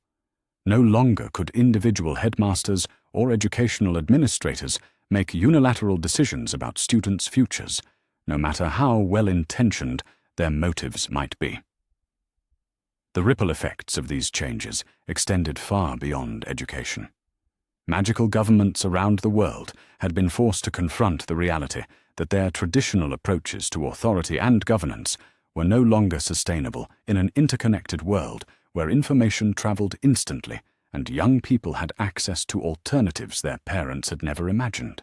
No longer could individual headmasters or educational administrators make unilateral decisions about students' futures, no matter how well-intentioned their motives might be. The ripple effects of these changes extended far beyond education. Magical governments around the world had been forced to confront the reality that their traditional approaches to authority and governance were no longer sustainable in an interconnected world where information traveled instantly and young people had access to alternatives their parents had never imagined.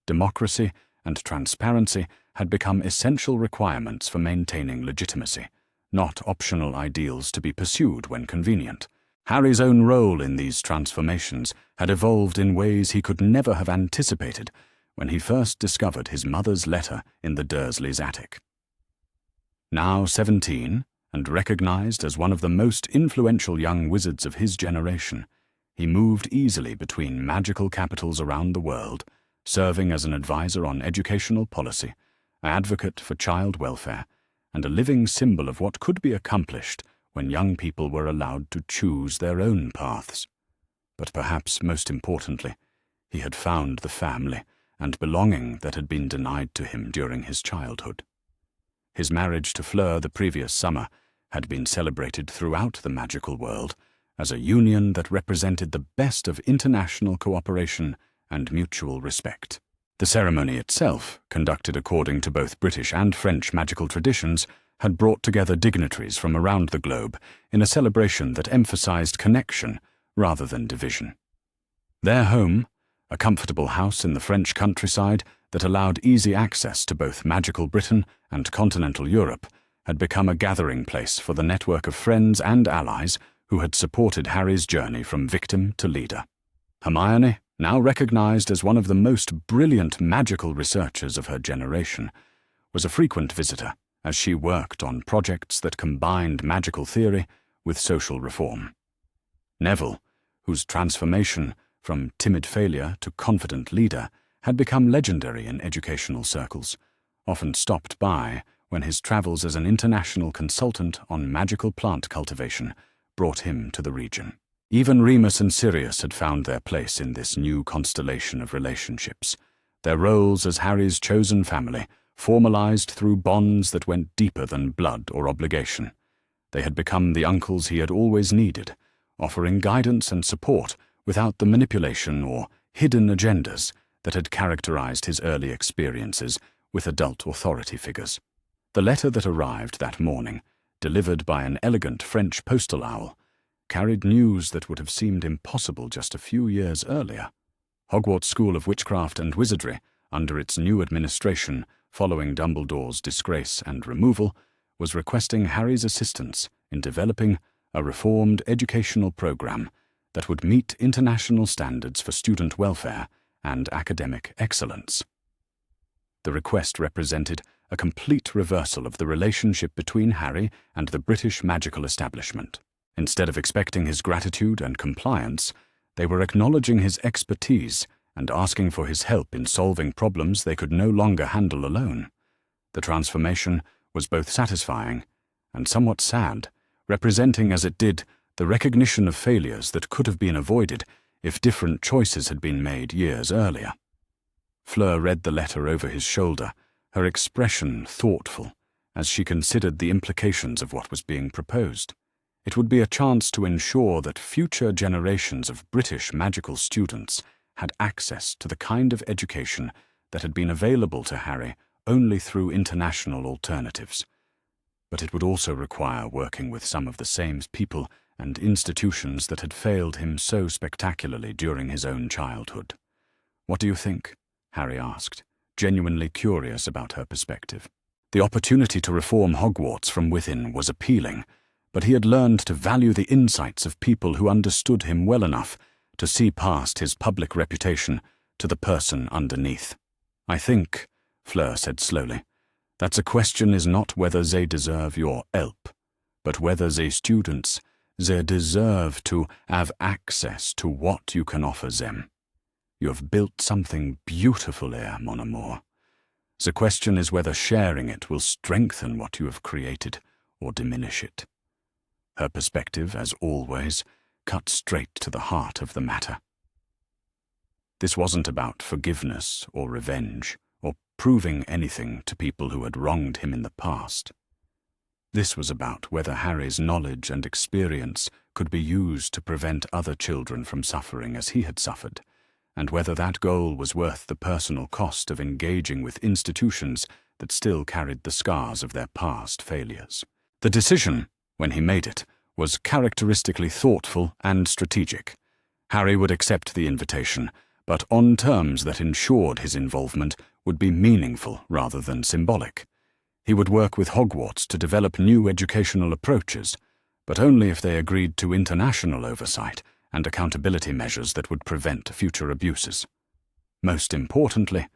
Democracy and transparency had become essential requirements for maintaining legitimacy, not optional ideals to be pursued when convenient. Harry's own role in these transformations had evolved in ways he could never have anticipated when he first discovered his mother's letter in the Dursleys' attic. Now 17, and recognized as one of the most influential young wizards of his generation, he moved easily between magical capitals around the world, serving as an advisor on educational policy, an advocate for child welfare, and a living symbol of what could be accomplished when young people were allowed to choose their own paths. But perhaps most importantly, he had found the family and belonging that had been denied to him during his childhood. His marriage to Fleur the previous summer had been celebrated throughout the magical world as a union that represented the best of international cooperation and mutual respect. The ceremony itself, conducted according to both British and French magical traditions, had brought together dignitaries from around the globe in a celebration that emphasized connection rather than division. Their home, a comfortable house in the French countryside that allowed easy access to both magical Britain and continental Europe, had become a gathering place for the network of friends and allies who had supported Harry's journey from victim to leader. Hermione, now recognized as one of the most brilliant magical researchers of her generation, was a frequent visitor as she worked on projects that combined magical theory with social reform. Neville, whose transformation from timid failure to confident leader had become legendary in educational circles, often stopped by when his travels as an international consultant on magical plant cultivation brought him to the region. Even Remus and Sirius had found their place in this new constellation of relationships, their roles as Harry's chosen family formalized through bonds that went deeper than blood or obligation. They had become the uncles he had always needed, offering guidance and support without the manipulation or hidden agendas that had characterized his early experiences with adult authority figures. The letter that arrived that morning, delivered by an elegant French postal owl, carried news that would have seemed impossible just a few years earlier. Hogwarts School of Witchcraft and Wizardry, under its new administration following Dumbledore's disgrace and removal, was requesting Harry's assistance in developing a reformed educational program that would meet international standards for student welfare and academic excellence. The request represented a complete reversal of the relationship between Harry and the British magical establishment. Instead of expecting his gratitude and compliance, they were acknowledging his expertise and asking for his help in solving problems they could no longer handle alone. The transformation was both satisfying and somewhat sad, representing as it did the recognition of failures that could have been avoided if different choices had been made years earlier. Fleur read the letter over his shoulder, her expression thoughtful, as she considered the implications of what was being proposed. It would be a chance to ensure that future generations of British magical students had access to the kind of education that had been available to Harry only through international alternatives. But it would also require working with some of the same people and institutions that had failed him so spectacularly during his own childhood. "What do you think?" Harry asked, genuinely curious about her perspective. The opportunity to reform Hogwarts from within was appealing, but he had learned to value the insights of people who understood him well enough to see past his public reputation to the person underneath. "I think," Fleur said slowly, "that the question is not whether they deserve your help, but whether they students, they deserve to have access to what you can offer them. You have built something beautiful here, mon amour. The question is whether sharing it will strengthen what you have created or diminish it." Her perspective, as always, cut straight to the heart of the matter. This wasn't about forgiveness or revenge or proving anything to people who had wronged him in the past. This was about whether Harry's knowledge and experience could be used to prevent other children from suffering as he had suffered, and whether that goal was worth the personal cost of engaging with institutions that still carried the scars of their past failures. The decision, when he made it, was characteristically thoughtful and strategic. Harry would accept the invitation, but on terms that ensured his involvement would be meaningful rather than symbolic. He would work with Hogwarts to develop new educational approaches, but only if they agreed to international oversight and accountability measures that would prevent future abuses. Most importantly,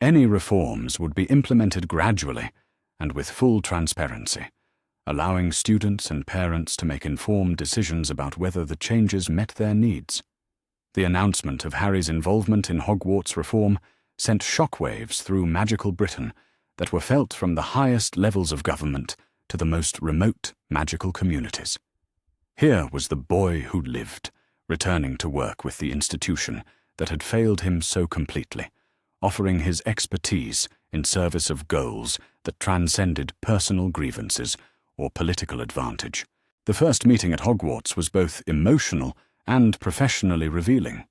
any reforms would be implemented gradually and with full transparency, allowing students and parents to make informed decisions about whether the changes met their needs. The announcement of Harry's involvement in Hogwarts reform sent shockwaves through magical Britain that were felt from the highest levels of government to the most remote magical communities. Here was the boy who lived, returning to work with the institution that had failed him so completely, offering his expertise in service of goals that transcended personal grievances or political advantage. The first meeting at Hogwarts was both emotional and professionally revealing.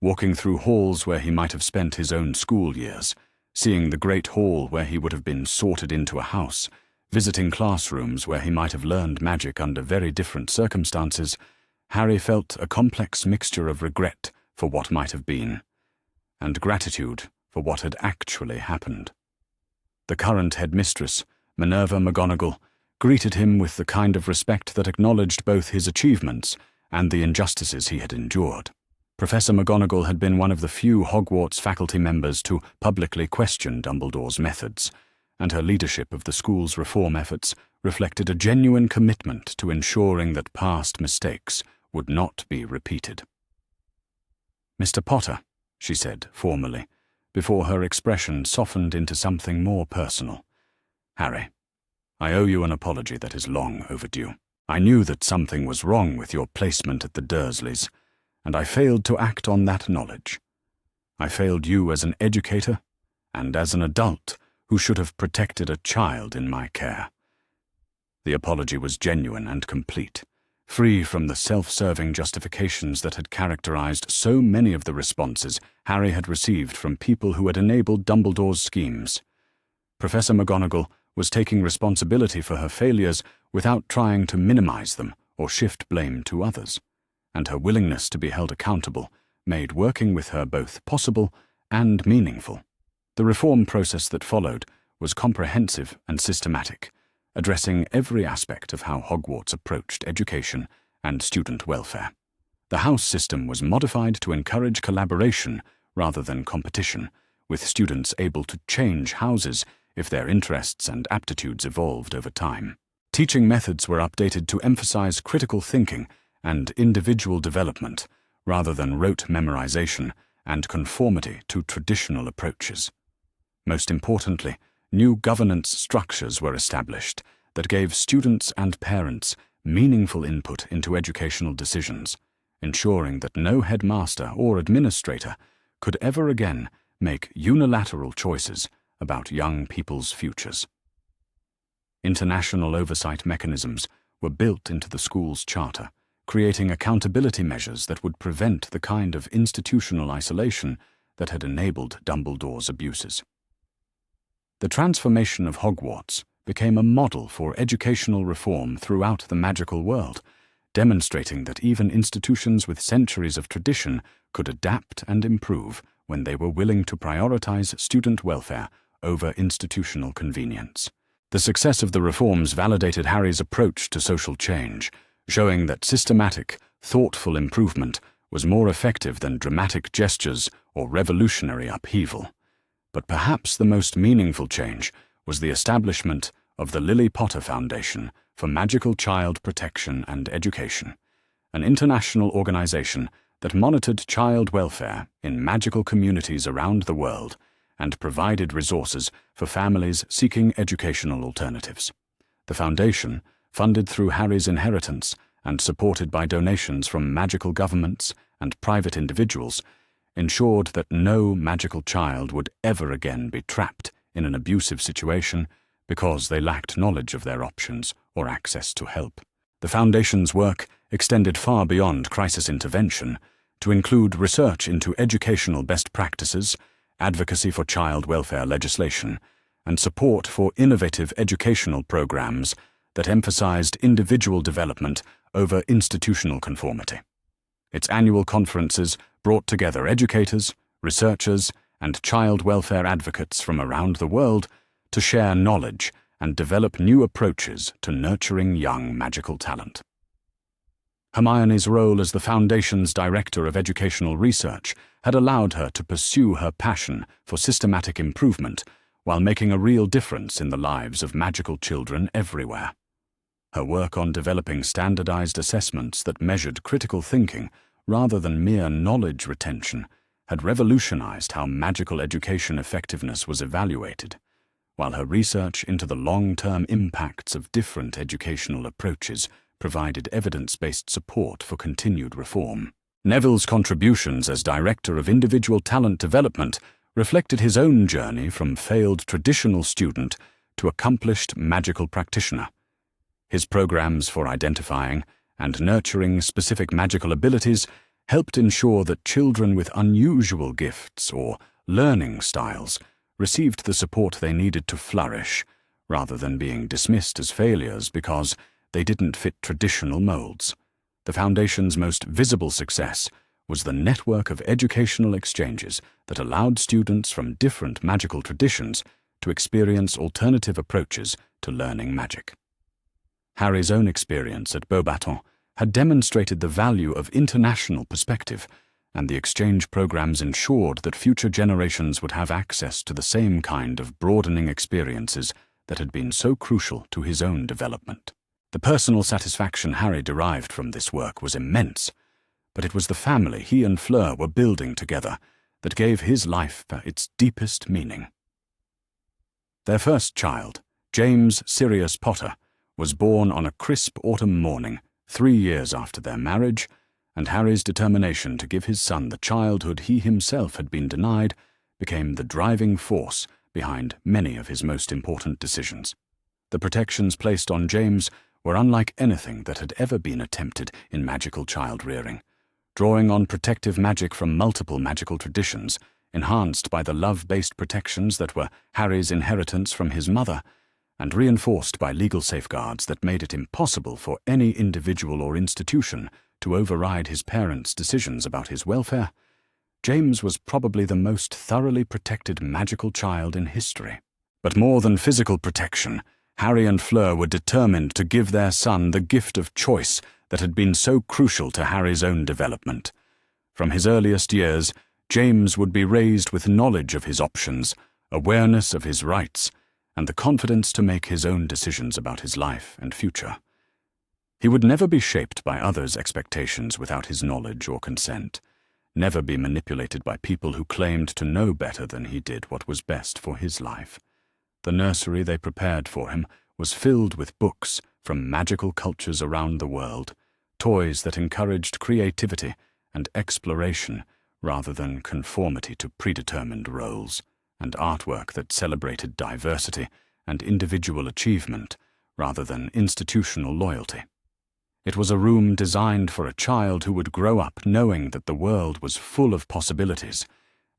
Walking through halls where he might have spent his own school years, seeing the great hall where he would have been sorted into a house, visiting classrooms where he might have learned magic under very different circumstances, Harry felt a complex mixture of regret for what might have been, and gratitude for what had actually happened. The current headmistress, Minerva McGonagall, greeted him with the kind of respect that acknowledged both his achievements and the injustices he had endured. Professor McGonagall had been one of the few Hogwarts faculty members to publicly question Dumbledore's methods, and her leadership of the school's reform efforts reflected a genuine commitment to ensuring that past mistakes would not be repeated. "Mr. Potter," she said formally, before her expression softened into something more personal. "Harry, I owe you an apology that is long overdue. I knew that something was wrong with your placement at the Dursleys, and I failed to act on that knowledge. I failed you as an educator and as an adult who should have protected a child in my care." The apology was genuine and complete, free from the self-serving justifications that had characterized so many of the responses Harry had received from people who had enabled Dumbledore's schemes. Professor McGonagall was taking responsibility for her failures without trying to minimize them or shift blame to others, and her willingness to be held accountable made working with her both possible and meaningful. The reform process that followed was comprehensive and systematic, addressing every aspect of how Hogwarts approached education and student welfare. The house system was modified to encourage collaboration rather than competition, with students able to change houses if their interests and aptitudes evolved over time. Teaching methods were updated to emphasize critical thinking and individual development, rather than rote memorization and conformity to traditional approaches. Most importantly, new governance structures were established that gave students and parents meaningful input into educational decisions, ensuring that no headmaster or administrator could ever again make unilateral choices about young people's futures. International oversight mechanisms were built into the school's charter, creating accountability measures that would prevent the kind of institutional isolation that had enabled Dumbledore's abuses. The transformation of Hogwarts became a model for educational reform throughout the magical world, demonstrating that even institutions with centuries of tradition could adapt and improve when they were willing to prioritize student welfare over institutional convenience. The success of the reforms validated Harry's approach to social change, showing that systematic, thoughtful improvement was more effective than dramatic gestures or revolutionary upheaval. But perhaps the most meaningful change was the establishment of the Lily Potter Foundation for Magical Child Protection and Education, an international organization that monitored child welfare in magical communities around the world and provided resources for families seeking educational alternatives. The foundation, funded through Harry's inheritance and supported by donations from magical governments and private individuals, ensured that no magical child would ever again be trapped in an abusive situation because they lacked knowledge of their options or access to help. The Foundation's work extended far beyond crisis intervention to include research into educational best practices, advocacy for child welfare legislation, and support for innovative educational programs that emphasized individual development over institutional conformity. Its annual conferences brought together educators, researchers, and child welfare advocates from around the world to share knowledge and develop new approaches to nurturing young magical talent. Hermione's role as the Foundation's Director of Educational Research had allowed her to pursue her passion for systematic improvement while making a real difference in the lives of magical children everywhere. Her work on developing standardized assessments that measured critical thinking rather than mere knowledge retention had revolutionized how magical education effectiveness was evaluated, while her research into the long-term impacts of different educational approaches provided evidence-based support for continued reform. Neville's contributions as Director of Individual Talent Development reflected his own journey from failed traditional student to accomplished magical practitioner. His programs for identifying and nurturing specific magical abilities helped ensure that children with unusual gifts or learning styles received the support they needed to flourish, rather than being dismissed as failures because they didn't fit traditional molds. The Foundation's most visible success was the network of educational exchanges that allowed students from different magical traditions to experience alternative approaches to learning magic. Harry's own experience at Beauxbatons had demonstrated the value of international perspective, and the exchange programs ensured that future generations would have access to the same kind of broadening experiences that had been so crucial to his own development. The personal satisfaction Harry derived from this work was immense, but it was the family he and Fleur were building together that gave his life its deepest meaning. Their first child, James Sirius Potter, was born on a crisp autumn morning 3 years after their marriage, and Harry's determination to give his son the childhood he himself had been denied became the driving force behind many of his most important decisions. The protections placed on James were unlike anything that had ever been attempted in magical child-rearing, drawing on protective magic from multiple magical traditions, enhanced by the love-based protections that were Harry's inheritance from his mother, and reinforced by legal safeguards that made it impossible for any individual or institution to override his parents' decisions about his welfare. James was probably the most thoroughly protected magical child in history. But more than physical protection, Harry and Fleur were determined to give their son the gift of choice that had been so crucial to Harry's own development. From his earliest years, James would be raised with knowledge of his options, awareness of his rights, and the confidence to make his own decisions about his life and future. He would never be shaped by others' expectations without his knowledge or consent, never be manipulated by people who claimed to know better than he did what was best for his life. The nursery they prepared for him was filled with books, from magical cultures around the world, toys that encouraged creativity and exploration rather than conformity to predetermined roles, and artwork that celebrated diversity and individual achievement rather than institutional loyalty. It was a room designed for a child who would grow up knowing that the world was full of possibilities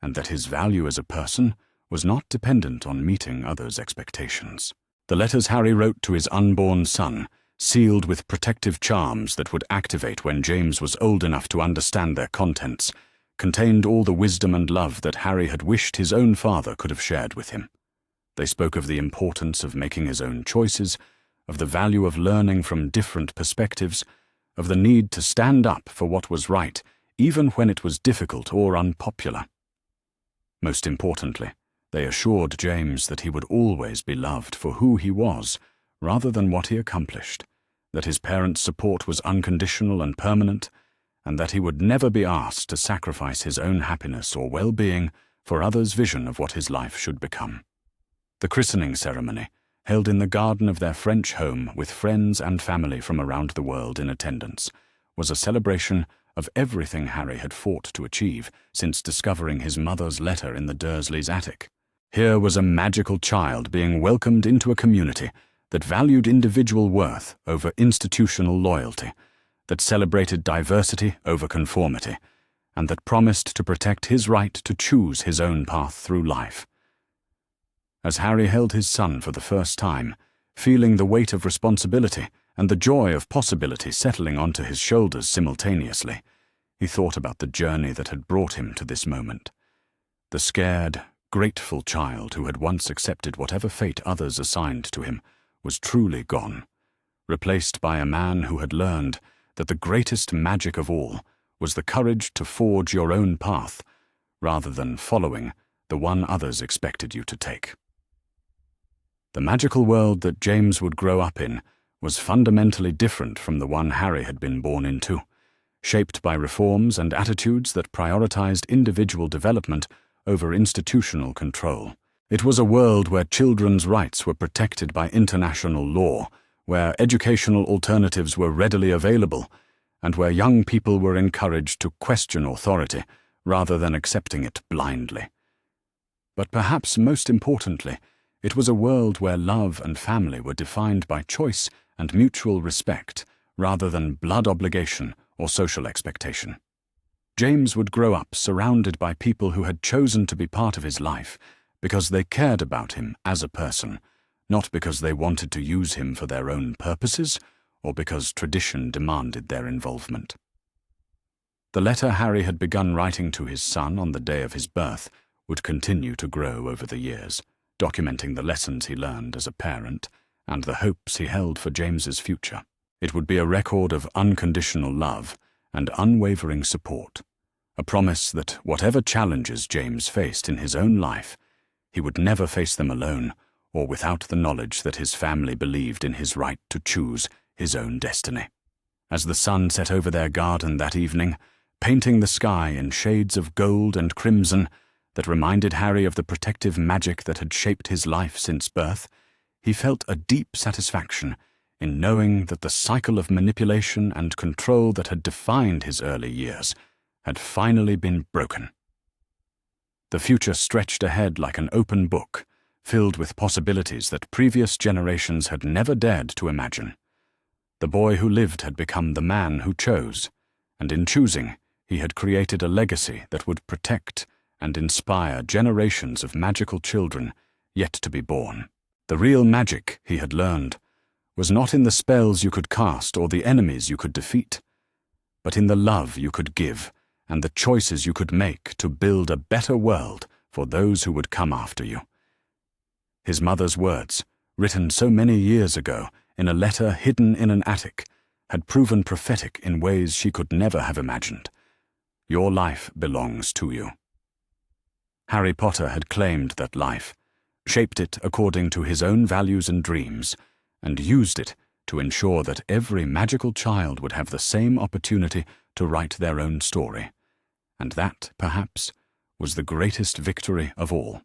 and that his value as a person was not dependent on meeting others' expectations. The letters Harry wrote to his unborn son, sealed with protective charms that would activate when James was old enough to understand their contents, contained all the wisdom and love that Harry had wished his own father could have shared with him. They spoke of the importance of making his own choices, of the value of learning from different perspectives, of the need to stand up for what was right, even when it was difficult or unpopular. Most importantly, they assured James that he would always be loved for who he was, rather than what he accomplished, that his parents' support was unconditional and permanent, and that he would never be asked to sacrifice his own happiness or well-being for others' vision of what his life should become. The christening ceremony, held in the garden of their French home with friends and family from around the world in attendance, was a celebration of everything Harry had fought to achieve since discovering his mother's letter in the Dursleys' attic. Here was a magical child being welcomed into a community that valued individual worth over institutional loyalty, that celebrated diversity over conformity, and that promised to protect his right to choose his own path through life. As Harry held his son for the first time, feeling the weight of responsibility and the joy of possibility settling onto his shoulders simultaneously, he thought about the journey that had brought him to this moment. The scared, grateful child who had once accepted whatever fate others assigned to him was truly gone, replaced by a man who had learned that the greatest magic of all was the courage to forge your own path rather than following the one others expected you to take. The magical world that James would grow up in was fundamentally different from the one Harry had been born into, shaped by reforms and attitudes that prioritized individual development over institutional control. It was a world where children's rights were protected by international law, where educational alternatives were readily available, and where young people were encouraged to question authority rather than accepting it blindly. But perhaps most importantly, it was a world where love and family were defined by choice and mutual respect rather than blood obligation or social expectation. James would grow up surrounded by people who had chosen to be part of his life because they cared about him as a person, not because they wanted to use him for their own purposes or because tradition demanded their involvement. The letter Harry had begun writing to his son on the day of his birth would continue to grow over the years, documenting the lessons he learned as a parent and the hopes he held for James's future. It would be a record of unconditional love and unwavering support, a promise that whatever challenges James faced in his own life, he would never face them alone or without the knowledge that his family believed in his right to choose his own destiny. As the sun set over their garden that evening, painting the sky in shades of gold and crimson that reminded Harry of the protective magic that had shaped his life since birth, he felt a deep satisfaction in knowing that the cycle of manipulation and control that had defined his early years had finally been broken. The future stretched ahead like an open book, filled with possibilities that previous generations had never dared to imagine. The boy who lived had become the man who chose, and in choosing, he had created a legacy that would protect and inspire generations of magical children yet to be born. The real magic, he had learned, was not in the spells you could cast or the enemies you could defeat, but in the love you could give and the choices you could make to build a better world for those who would come after you. His mother's words, written so many years ago in a letter hidden in an attic, had proven prophetic in ways she could never have imagined. Your life belongs to you. Harry Potter had claimed that life, shaped it according to his own values and dreams, and used it to ensure that every magical child would have the same opportunity to write their own story. And that, perhaps, was the greatest victory of all.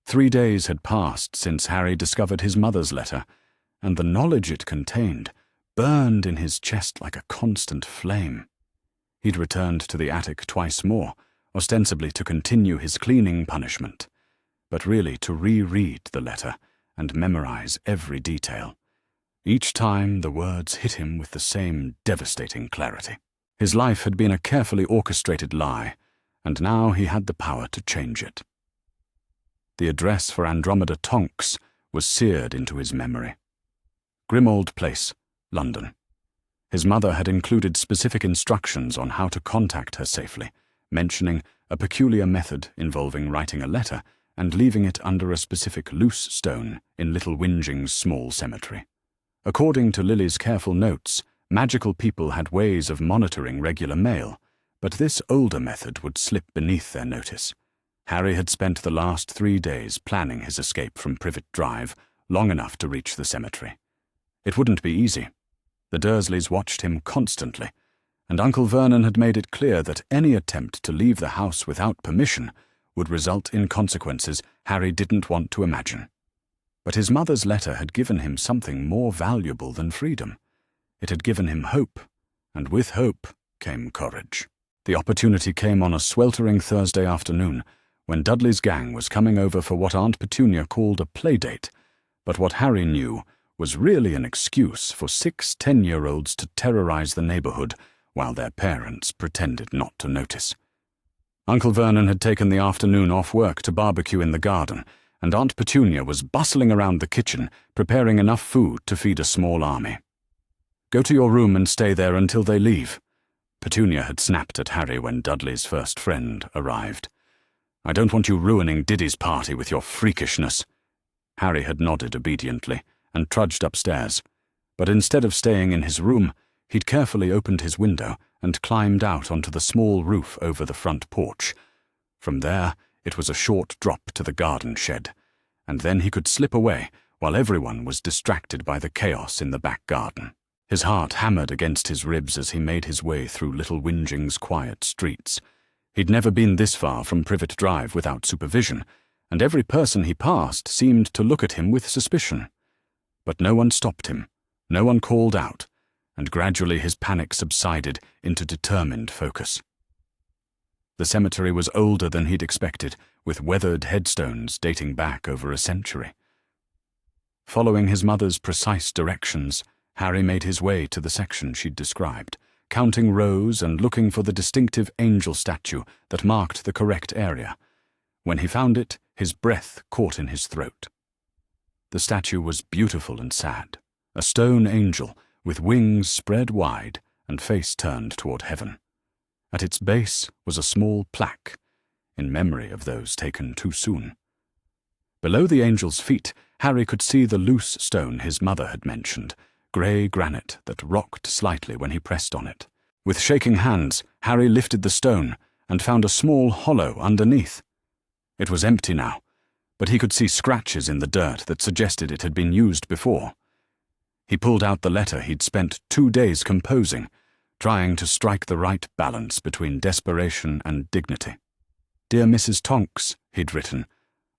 3 days had passed since Harry discovered his mother's letter, and the knowledge it contained burned in his chest like a constant flame. He'd returned to the attic twice more, ostensibly to continue his cleaning punishment, but really to reread the letter and memorize every detail. Each time the words hit him with the same devastating clarity. His life had been a carefully orchestrated lie, and now he had the power to change it. The address for Andromeda Tonks was seared into his memory. Grimold Place, London. His mother had included specific instructions on how to contact her safely, mentioning a peculiar method involving writing a letter and leaving it under a specific loose stone in Little Whinging's small cemetery. According to Lily's careful notes, magical people had ways of monitoring regular mail, but this older method would slip beneath their notice. Harry had spent the last 3 days planning his escape from Privet Drive, long enough to reach the cemetery. It wouldn't be easy. The Dursleys watched him constantly, and Uncle Vernon had made it clear that any attempt to leave the house without permission would result in consequences Harry didn't want to imagine. But his mother's letter had given him something more valuable than freedom. It had given him hope, and with hope came courage. The opportunity came on a sweltering Thursday afternoon, when Dudley's gang was coming over for what Aunt Petunia called a playdate, but what Harry knew was really an excuse for 6 10-year-olds to terrorize the neighborhood while their parents pretended not to notice. Uncle Vernon had taken the afternoon off work to barbecue in the garden, and Aunt Petunia was bustling around the kitchen, preparing enough food to feed a small army. "Go to your room and stay there until they leave," Petunia had snapped at Harry when Dudley's first friend arrived. "I don't want you ruining Diddy's party with your freakishness." Harry had nodded obediently and trudged upstairs, but instead of staying in his room, he'd carefully opened his window and climbed out onto the small roof over the front porch. From there, it was a short drop to the garden shed, and then he could slip away while everyone was distracted by the chaos in the back garden. His heart hammered against his ribs as he made his way through Little Whinging's quiet streets. He'd never been this far from Privet Drive without supervision, and every person he passed seemed to look at him with suspicion. But no one stopped him, no one called out, and gradually his panic subsided into determined focus. The cemetery was older than he'd expected, with weathered headstones dating back over a century. Following his mother's precise directions, Harry made his way to the section she'd described, counting rows and looking for the distinctive angel statue that marked the correct area. When he found it, his breath caught in his throat. The statue was beautiful and sad, a stone angel with wings spread wide and face turned toward heaven. At its base was a small plaque, in memory of those taken too soon. Below the angel's feet, Harry could see the loose stone his mother had mentioned, grey granite that rocked slightly when he pressed on it. With shaking hands, Harry lifted the stone and found a small hollow underneath. It was empty now, but he could see scratches in the dirt that suggested it had been used before. He pulled out the letter he'd spent 2 days composing, trying to strike the right balance between desperation and dignity. "Dear Mrs. Tonks," he'd written,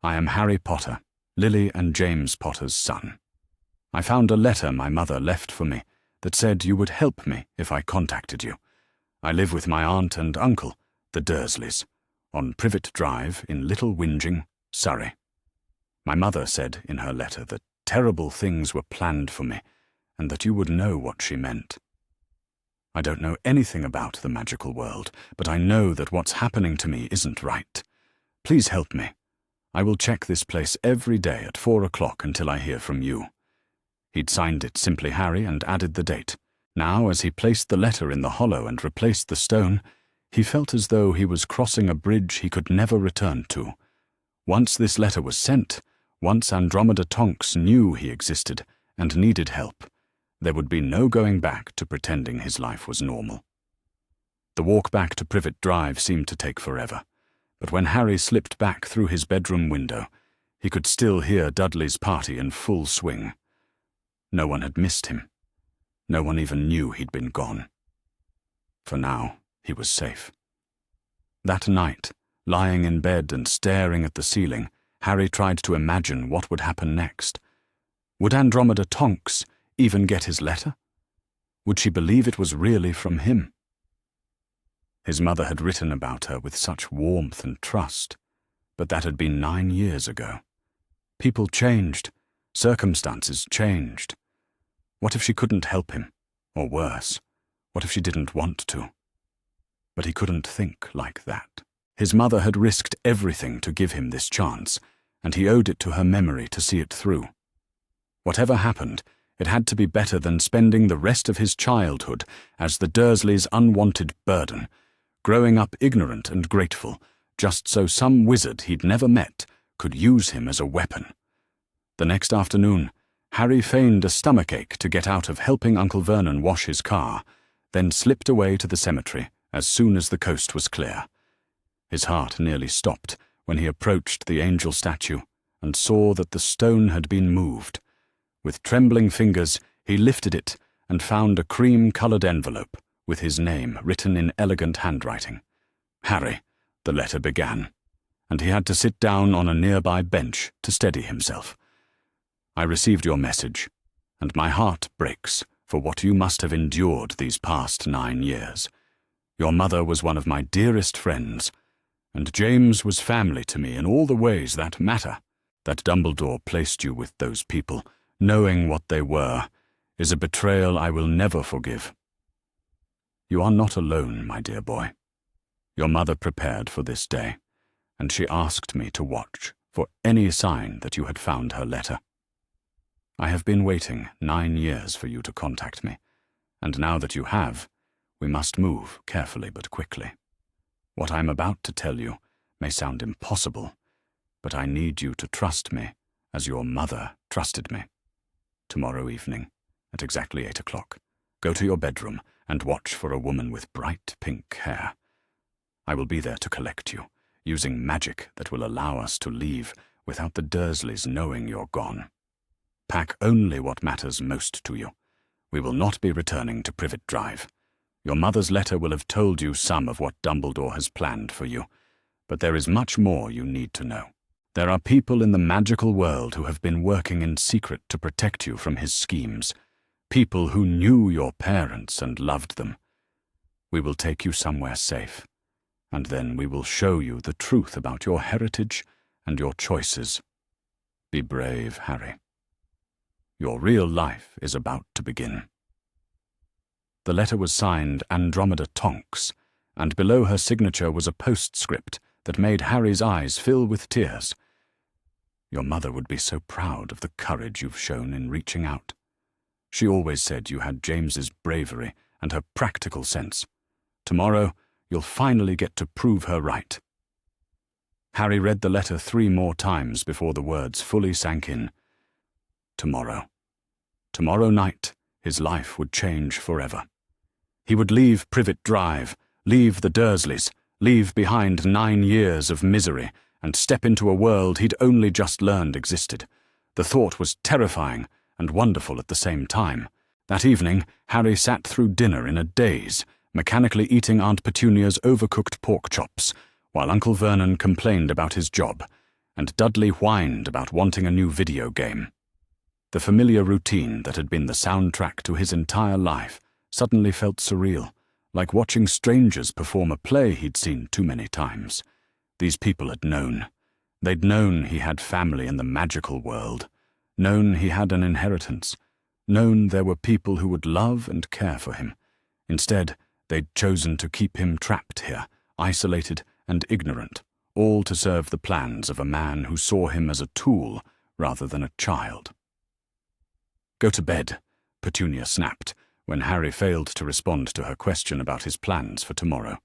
"I am Harry Potter, Lily and James Potter's son. I found a letter my mother left for me that said you would help me if I contacted you. I live with my aunt and uncle, the Dursleys, on Privet Drive in Little Whinging, Surrey. My mother said in her letter that terrible things were planned for me and that you would know what she meant. I don't know anything about the magical world, but I know that what's happening to me isn't right. Please help me. I will check this place every day at 4 o'clock until I hear from you." He'd signed it simply Harry and added the date. Now, as he placed the letter in the hollow and replaced the stone, he felt as though he was crossing a bridge he could never return to. Once this letter was sent, once Andromeda Tonks knew he existed and needed help, there would be no going back to pretending his life was normal. The walk back to Privet Drive seemed to take forever, but when Harry slipped back through his bedroom window, he could still hear Dudley's party in full swing. No one had missed him. No one even knew he'd been gone. For now, he was safe. That night, lying in bed and staring at the ceiling, Harry tried to imagine what would happen next. Would Andromeda Tonks even get his letter? Would she believe it was really from him? His mother had written about her with such warmth and trust, but that had been 9 years ago. People changed. Circumstances changed. What if she couldn't help him? Or worse, what if she didn't want to? But he couldn't think like that. His mother had risked everything to give him this chance, and he owed it to her memory to see it through. Whatever happened, it had to be better than spending the rest of his childhood as the Dursleys' unwanted burden, growing up ignorant and grateful, just so some wizard he'd never met could use him as a weapon. The next afternoon, Harry feigned a stomachache to get out of helping Uncle Vernon wash his car, then slipped away to the cemetery as soon as the coast was clear. His heart nearly stopped when he approached the angel statue and saw that the stone had been moved. With trembling fingers, he lifted it and found a cream-colored envelope with his name written in elegant handwriting. Harry, the letter began, and he had to sit down on a nearby bench to steady himself. I received your message, and my heart breaks for what you must have endured these past 9 years. Your mother was one of my dearest friends, and James was family to me in all the ways that matter. That Dumbledore placed you with those people, knowing what they were, is a betrayal I will never forgive. You are not alone, my dear boy. Your mother prepared for this day, and she asked me to watch for any sign that you had found her letter. I have been waiting 9 years for you to contact me, and now that you have, we must move carefully but quickly. What I'm about to tell you may sound impossible, but I need you to trust me as your mother trusted me. Tomorrow evening, at exactly 8 o'clock, go to your bedroom and watch for a woman with bright pink hair. I will be there to collect you, using magic that will allow us to leave without the Dursleys knowing you're gone. Pack only what matters most to you. We will not be returning to Privet Drive. Your mother's letter will have told you some of what Dumbledore has planned for you, but there is much more you need to know. There are people in the magical world who have been working in secret to protect you from his schemes, people who knew your parents and loved them. We will take you somewhere safe, and then we will show you the truth about your heritage and your choices. Be brave, Harry. Your real life is about to begin. The letter was signed Andromeda Tonks, and below her signature was a postscript that made Harry's eyes fill with tears. Your mother would be so proud of the courage you've shown in reaching out. She always said you had James's bravery and her practical sense. Tomorrow, you'll finally get to prove her right. Harry read the letter 3 more times before the words fully sank in. Tomorrow. Tomorrow night, his life would change forever. He would leave Privet Drive, leave the Dursleys, leave behind 9 years of misery, and step into a world he'd only just learned existed. The thought was terrifying and wonderful at the same time. That evening, Harry sat through dinner in a daze, mechanically eating Aunt Petunia's overcooked pork chops, while Uncle Vernon complained about his job, and Dudley whined about wanting a new video game. The familiar routine that had been the soundtrack to his entire life suddenly felt surreal, like watching strangers perform a play he'd seen too many times. These people had known. They'd known he had family in the magical world, known he had an inheritance, known there were people who would love and care for him. Instead, they'd chosen to keep him trapped here, isolated and ignorant, all to serve the plans of a man who saw him as a tool rather than a child. Go to bed, Petunia snapped, when Harry failed to respond to her question about his plans for tomorrow.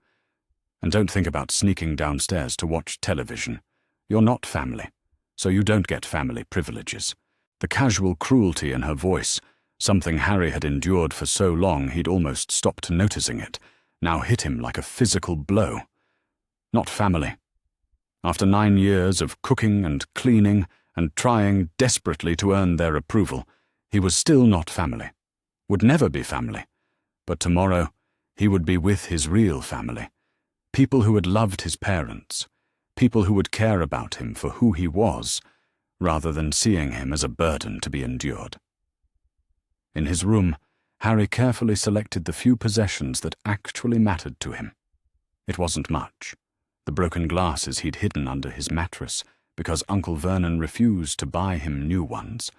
And don't think about sneaking downstairs to watch television. You're not family, so you don't get family privileges. The casual cruelty in her voice, something Harry had endured for so long he'd almost stopped noticing it, now hit him like a physical blow. Not family. After 9 years of cooking and cleaning and trying desperately to earn their approval, he was still not family. Would never be family. But tomorrow, he would be with his real family. People who had loved his parents. People who would care about him for who he was, rather than seeing him as a burden to be endured. In his room, Harry carefully selected the few possessions that actually mattered to him. It wasn't much. The broken glasses he'd hidden under his mattress because Uncle Vernon refused to buy him new ones,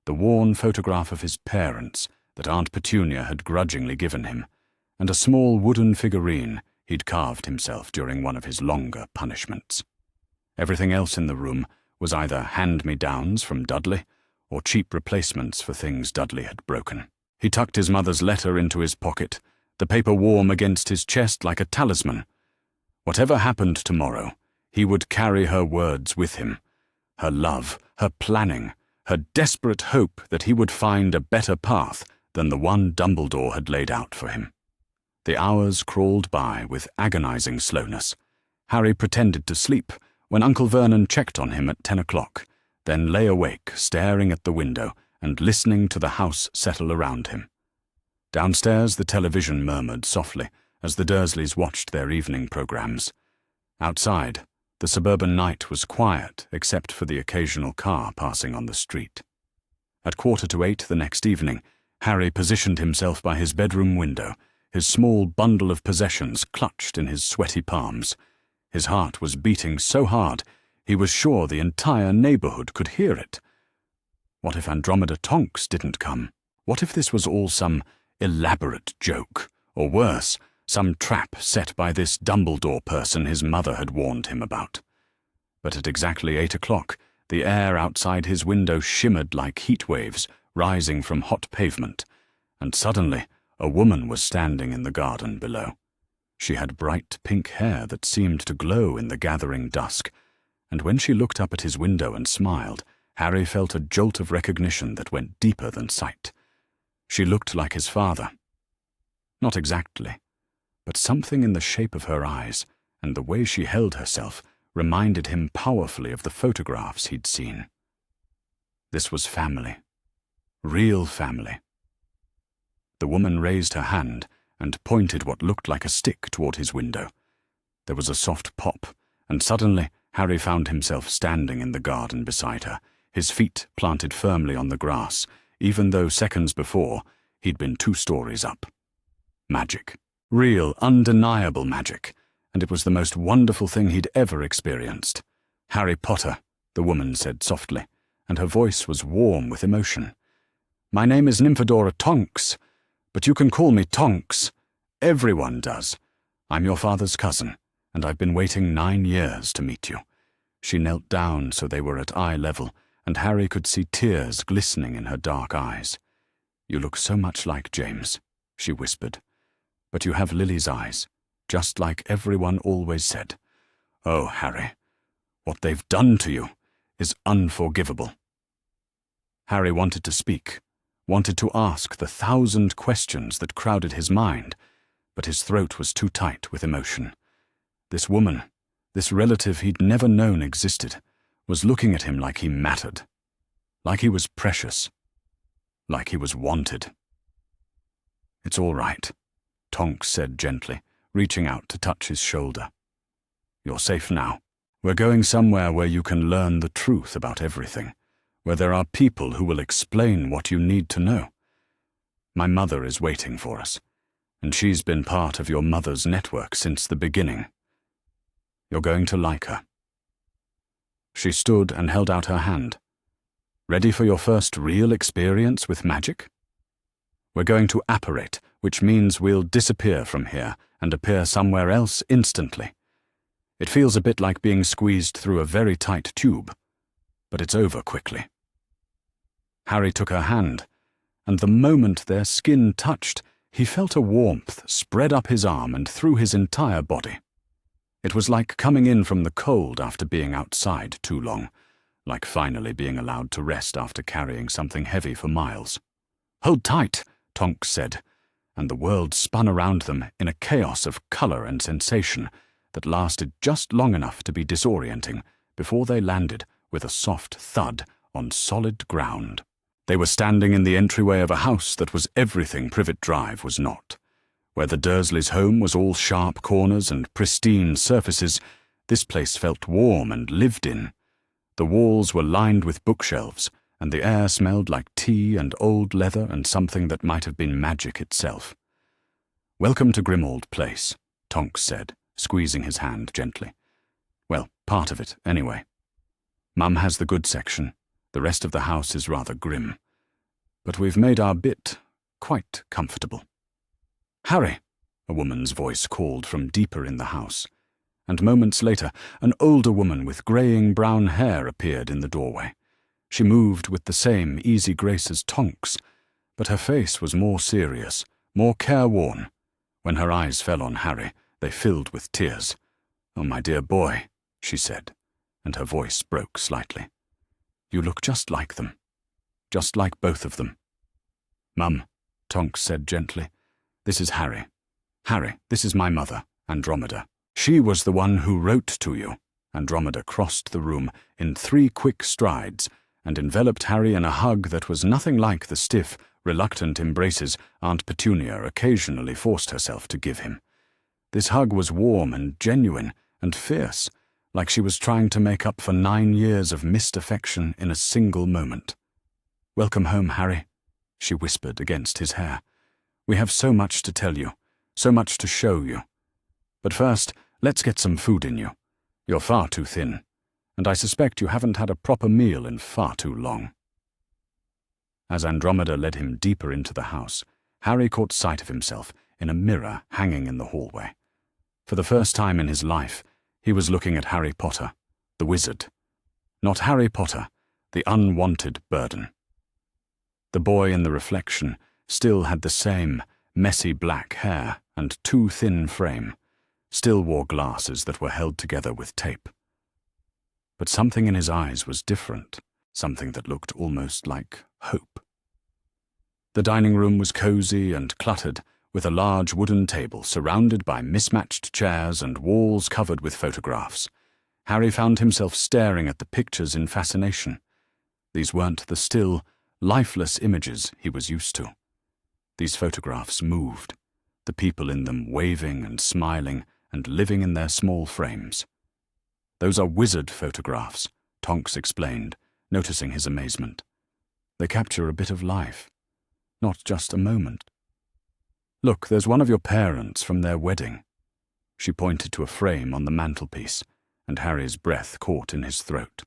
the worn photograph of his parents that Aunt Petunia had grudgingly given him, and a small wooden figurine he'd carved himself during one of his longer punishments. Everything else in the room was either hand-me-downs from Dudley or cheap replacements for things Dudley had broken. He tucked his mother's letter into his pocket, the paper warm against his chest like a talisman. Whatever happened tomorrow, he would carry her words with him, her love, her planning, her desperate hope that he would find a better path than the one Dumbledore had laid out for him. The hours crawled by with agonizing slowness. Harry pretended to sleep when Uncle Vernon checked on him at 10 o'clock, then lay awake, staring at the window and listening to the house settle around him. Downstairs, the television murmured softly as the Dursleys watched their evening programs. Outside, the suburban night was quiet except for the occasional car passing on the street. At 7:45 the next evening, Harry positioned himself by his bedroom window, his small bundle of possessions clutched in his sweaty palms. His heart was beating so hard, he was sure the entire neighborhood could hear it. What if Andromeda Tonks didn't come? What if this was all some elaborate joke, or worse, some trap set by this Dumbledore person his mother had warned him about? But at exactly 8 o'clock, the air outside his window shimmered like heat waves rising from hot pavement, and suddenly a woman was standing in the garden below. She had bright pink hair that seemed to glow in the gathering dusk, and when she looked up at his window and smiled, Harry felt a jolt of recognition that went deeper than sight. She looked like his father. Not exactly, but something in the shape of her eyes and the way she held herself reminded him powerfully of the photographs he'd seen. This was family. Real family. The woman raised her hand and pointed what looked like a stick toward his window. There was a soft pop, and suddenly Harry found himself standing in the garden beside her, his feet planted firmly on the grass, even though seconds before he'd been 2 stories up. Magic. Real, undeniable magic, and it was the most wonderful thing he'd ever experienced. "Harry Potter," the woman said softly, and her voice was warm with emotion. "My name is Nymphadora Tonks, but you can call me Tonks. Everyone does. I'm your father's cousin, and I've been waiting 9 years to meet you." She knelt down so they were at eye level, and Harry could see tears glistening in her dark eyes. "You look so much like James," she whispered. "But you have Lily's eyes, just like everyone always said. Oh, Harry, what they've done to you is unforgivable." Harry wanted to speak, wanted to ask the 1,000 questions that crowded his mind, but his throat was too tight with emotion. This woman, this relative he'd never known existed, was looking at him like he mattered, like he was precious, like he was wanted. "It's all right," Tonks said gently, reaching out to touch his shoulder. "You're safe now. We're going somewhere where you can learn the truth about everything, where there are people who will explain what you need to know. My mother is waiting for us, and she's been part of your mother's network since the beginning. You're going to like her." She stood and held out her hand. "Ready for your first real experience with magic? We're going to apparate, which means we'll disappear from here and appear somewhere else instantly. It feels a bit like being squeezed through a very tight tube, but it's over quickly." Harry took her hand, and the moment their skin touched, he felt a warmth spread up his arm and through his entire body. It was like coming in from the cold after being outside too long, like finally being allowed to rest after carrying something heavy for miles. "Hold tight," Tonks said, and the world spun around them in a chaos of color and sensation that lasted just long enough to be disorienting before they landed with a soft thud on solid ground. They were standing in the entryway of a house that was everything Privet Drive was not. Where the Dursleys' home was all sharp corners and pristine surfaces, this place felt warm and lived in. The walls were lined with bookshelves, and the air smelled like tea and old leather and something that might have been magic itself. "Welcome to Grimmauld Place," Tonks said, squeezing his hand gently. "Well, part of it, anyway. Mum has the good section. The rest of the house is rather grim. But we've made our bit quite comfortable." "Harry!" a woman's voice called from deeper in the house, and moments later an older woman with greying brown hair appeared in the doorway. She moved with the same easy grace as Tonks, but her face was more serious, more careworn. When her eyes fell on Harry, they filled with tears. "Oh, my dear boy," she said, and her voice broke slightly. "You look just like them. Just like both of them." "Mum," Tonks said gently, "this is Harry. Harry, this is my mother, Andromeda. She was the one who wrote to you." Andromeda crossed the room in 3 quick strides and enveloped Harry in a hug that was nothing like the stiff, reluctant embraces Aunt Petunia occasionally forced herself to give him. This hug was warm and genuine and fierce, like she was trying to make up for 9 years of missed affection in a single moment. "Welcome home, Harry," she whispered against his hair. "We have so much to tell you, so much to show you. But first, let's get some food in you. You're far too thin, and I suspect you haven't had a proper meal in far too long." As Andromeda led him deeper into the house, Harry caught sight of himself in a mirror hanging in the hallway. For the first time in his life, he was looking at Harry Potter, the wizard. Not Harry Potter, the unwanted burden. The boy in the reflection still had the same messy black hair and too thin frame, still wore glasses that were held together with tape. But something in his eyes was different, something that looked almost like hope. The dining room was cozy and cluttered, with a large wooden table surrounded by mismatched chairs and walls covered with photographs. Harry found himself staring at the pictures in fascination. These weren't the still, lifeless images he was used to. These photographs moved, the people in them waving and smiling and living in their small frames. "Those are wizard photographs," Tonks explained, noticing his amazement. "They capture a bit of life, not just a moment. Look, there's one of your parents from their wedding." She pointed to a frame on the mantelpiece, and Harry's breath caught in his throat.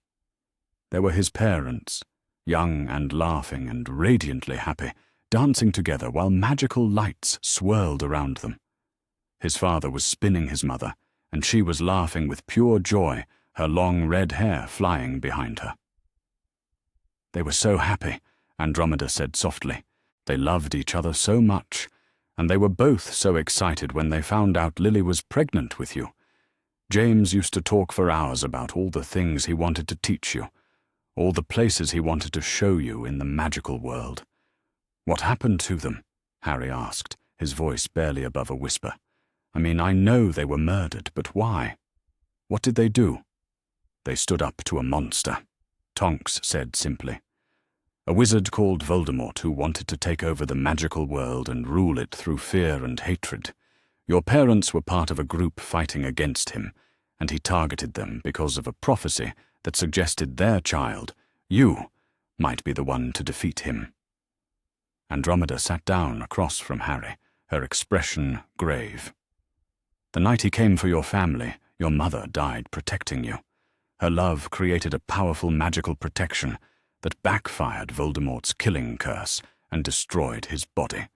There were his parents, young and laughing and radiantly happy, dancing together while magical lights swirled around them. His father was spinning his mother, and she was laughing with pure joy, her long red hair flying behind her. "They were so happy," Andromeda said softly. "They loved each other so much, and they were both so excited when they found out Lily was pregnant with you. James used to talk for hours about all the things he wanted to teach you, all the places he wanted to show you in the magical world." "What happened to them?" Harry asked, his voice barely above a whisper. "I mean, I know they were murdered, but why? What did they do?" "They stood up to a monster," Tonks said simply. "A wizard called Voldemort who wanted to take over the magical world and rule it through fear and hatred. Your parents were part of a group fighting against him, and he targeted them because of a prophecy that suggested their child, you, might be the one to defeat him." Andromeda sat down across from Harry, her expression grave. "The night he came for your family, your mother died protecting you. Her love created a powerful magical protection that backfired Voldemort's killing curse and destroyed his body.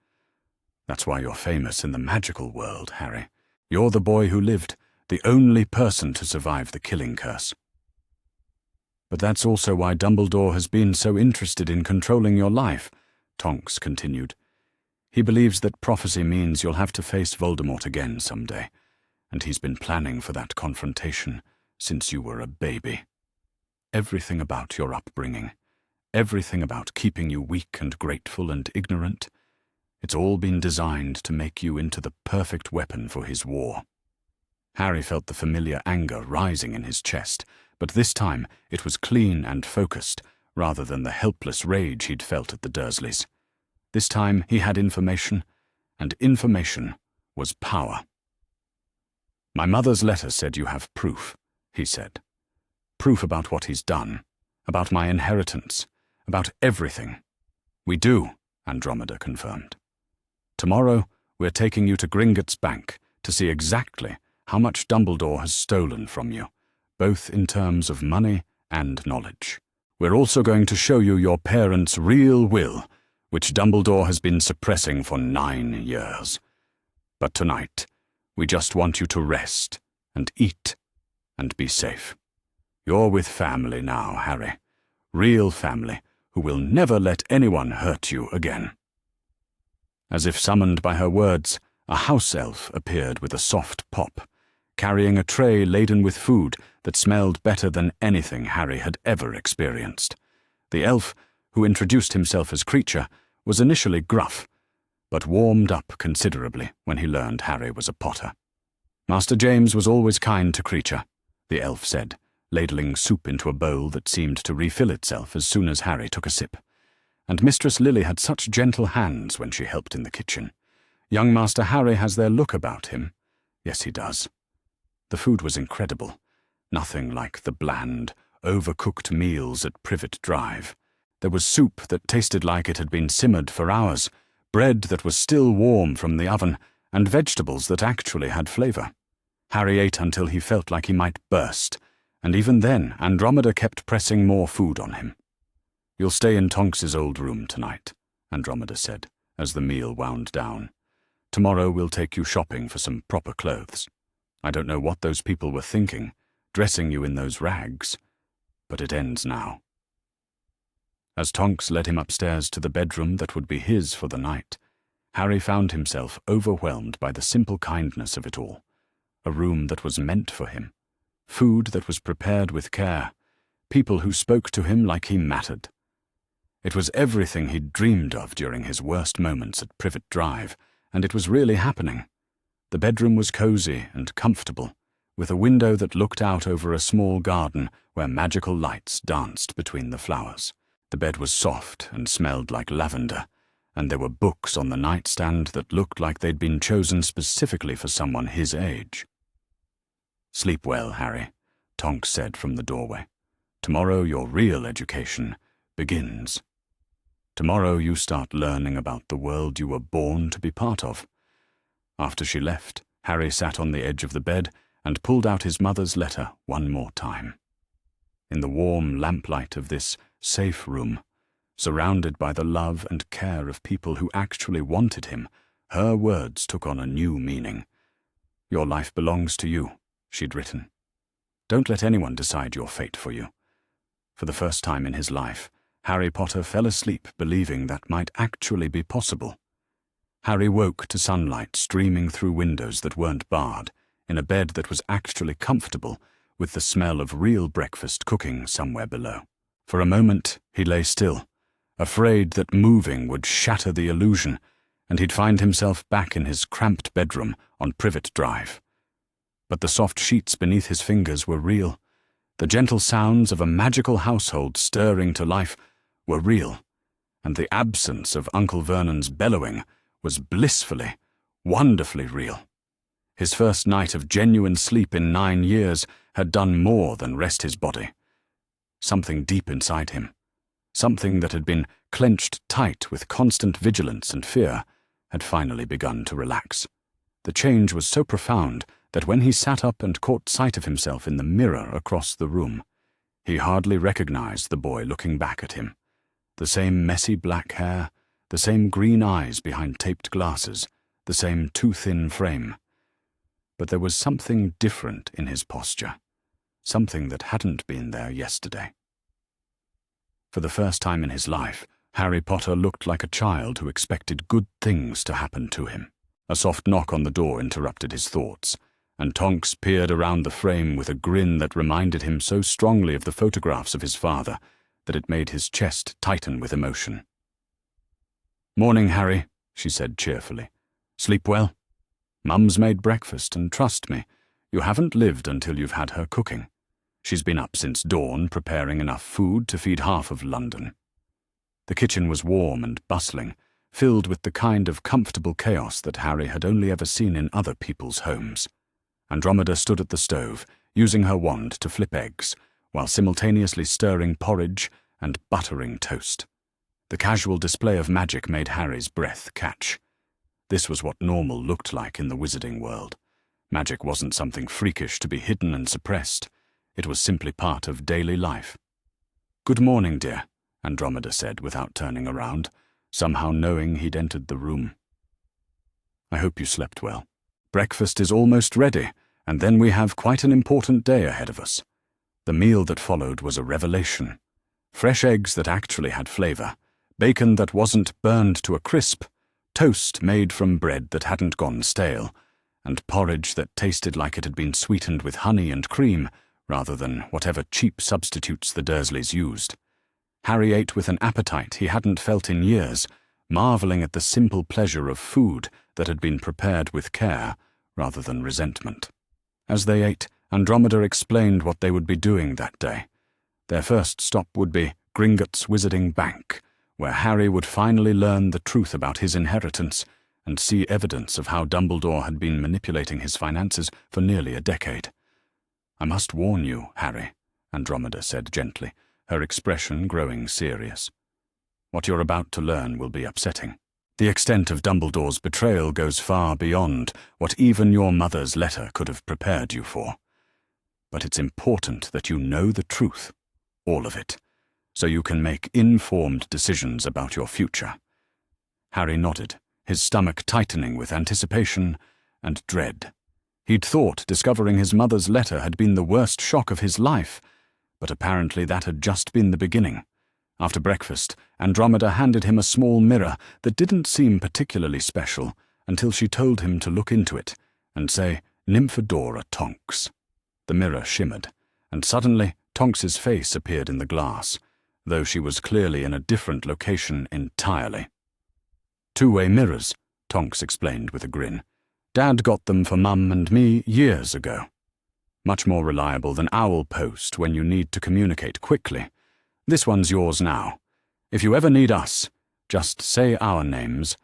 That's why you're famous in the magical world, Harry. You're the boy who lived, the only person to survive the killing curse. But that's also why Dumbledore has been so interested in controlling your life," Tonks continued. "He believes that prophecy means you'll have to face Voldemort again someday, and he's been planning for that confrontation since you were a baby. Everything about your upbringing, everything about keeping you weak and grateful and ignorant, it's all been designed to make you into the perfect weapon for his war." Harry felt the familiar anger rising in his chest, but this time it was clean and focused, rather than the helpless rage he'd felt at the Dursleys. This time he had information, and information was power. "My mother's letter said you have proof," he said. proof about what he's done, about my inheritance, about everything. We do, Andromeda confirmed. Tomorrow, we're taking you to Gringotts Bank to see exactly how much Dumbledore has stolen from you, both in terms of money and knowledge. We're also going to show you your parents' real will, which Dumbledore has been suppressing for 9 years. But tonight, we just want you to rest and eat and be safe. You're with family now, Harry. Real family, who will never let anyone hurt you again. As if summoned by her words, a house elf appeared with a soft pop, carrying a tray laden with food that smelled better than anything Harry had ever experienced. The elf, who introduced himself as Creature, was initially gruff, but warmed up considerably when he learned Harry was a Potter. Master James was always kind to Creature, the elf said, ladling soup into a bowl that seemed to refill itself as soon as Harry took a sip. And Mistress Lily had such gentle hands when she helped in the kitchen. Young Master Harry has their look about him. Yes, he does. The food was incredible. Nothing like the bland, overcooked meals at Privet Drive. There was soup that tasted like it had been simmered for hours, bread that was still warm from the oven, and vegetables that actually had flavour. Harry ate until he felt like he might burst, and even then Andromeda kept pressing more food on him. "You'll stay in Tonks's old room tonight," Andromeda said, as the meal wound down. "Tomorrow we'll take you shopping for some proper clothes. I don't know what those people were thinking, dressing you in those rags, but it ends now." As Tonks led him upstairs to the bedroom that would be his for the night, Harry found himself overwhelmed by the simple kindness of it all. A room that was meant for him, food that was prepared with care, people who spoke to him like he mattered. It was everything he'd dreamed of during his worst moments at Privet Drive, and it was really happening. The bedroom was cozy and comfortable, with a window that looked out over a small garden where magical lights danced between the flowers. The bed was soft and smelled like lavender, and there were books on the nightstand that looked like they'd been chosen specifically for someone his age. "Sleep well, Harry," Tonks said from the doorway. "Tomorrow your real education begins. Tomorrow you start learning about the world you were born to be part of." After she left, Harry sat on the edge of the bed and pulled out his mother's letter one more time. In the warm lamplight of this safe room, surrounded by the love and care of people who actually wanted him, her words took on a new meaning. "Your life belongs to you," she'd written. "Don't let anyone decide your fate for you." For the first time in his life, Harry Potter fell asleep believing that might actually be possible. Harry woke to sunlight streaming through windows that weren't barred, in a bed that was actually comfortable, with the smell of real breakfast cooking somewhere below. For a moment, he lay still, afraid that moving would shatter the illusion, and he'd find himself back in his cramped bedroom on Privet Drive. But the soft sheets beneath his fingers were real. The gentle sounds of a magical household stirring to life were real, and the absence of Uncle Vernon's bellowing was blissfully, wonderfully real. His first night of genuine sleep in 9 years had done more than rest his body. Something deep inside him, something that had been clenched tight with constant vigilance and fear, had finally begun to relax. The change was so profound that when he sat up and caught sight of himself in the mirror across the room, he hardly recognized the boy looking back at him. The same messy black hair, the same green eyes behind taped glasses, the same too-thin frame. But there was something different in his posture, something that hadn't been there yesterday. For the first time in his life, Harry Potter looked like a child who expected good things to happen to him. A soft knock on the door interrupted his thoughts, and Tonks peered around the frame with a grin that reminded him so strongly of the photographs of his father that it made his chest tighten with emotion. "Morning, Harry," she said cheerfully. "Sleep well? Mum's made breakfast, and trust me, you haven't lived until you've had her cooking. She's been up since dawn preparing enough food to feed half of London." The kitchen was warm and bustling, filled with the kind of comfortable chaos that Harry had only ever seen in other people's homes. Andromeda stood at the stove, using her wand to flip eggs, while simultaneously stirring porridge and buttering toast. The casual display of magic made Harry's breath catch. This was what normal looked like in the wizarding world. Magic wasn't something freakish to be hidden and suppressed. It was simply part of daily life. "Good morning, dear," Andromeda said without turning around, somehow knowing he'd entered the room. "I hope you slept well. Breakfast is almost ready, and then we have quite an important day ahead of us." The meal that followed was a revelation. Fresh eggs that actually had flavor, bacon that wasn't burned to a crisp, toast made from bread that hadn't gone stale, and porridge that tasted like it had been sweetened with honey and cream rather than whatever cheap substitutes the Dursleys used. Harry ate with an appetite he hadn't felt in years, marveling at the simple pleasure of food that had been prepared with care rather than resentment. As they ate, Andromeda explained what they would be doing that day. Their first stop would be Gringotts Wizarding Bank, where Harry would finally learn the truth about his inheritance and see evidence of how Dumbledore had been manipulating his finances for nearly a decade. "I must warn you, Harry," Andromeda said gently, her expression growing serious. "What you're about to learn will be upsetting. The extent of Dumbledore's betrayal goes far beyond what even your mother's letter could have prepared you for. But it's important that you know the truth, all of it, so you can make informed decisions about your future." Harry nodded, his stomach tightening with anticipation and dread. He'd thought discovering his mother's letter had been the worst shock of his life, but apparently that had just been the beginning. After breakfast, Andromeda handed him a small mirror that didn't seem particularly special until she told him to look into it and say, "Nymphadora Tonks." The mirror shimmered, and suddenly Tonks's face appeared in the glass, though she was clearly in a different location entirely. "Two-way mirrors," Tonks explained with a grin. "Dad got them for Mum and me years ago. Much more reliable than Owl Post when you need to communicate quickly. This one's yours now. If you ever need us, just say our names,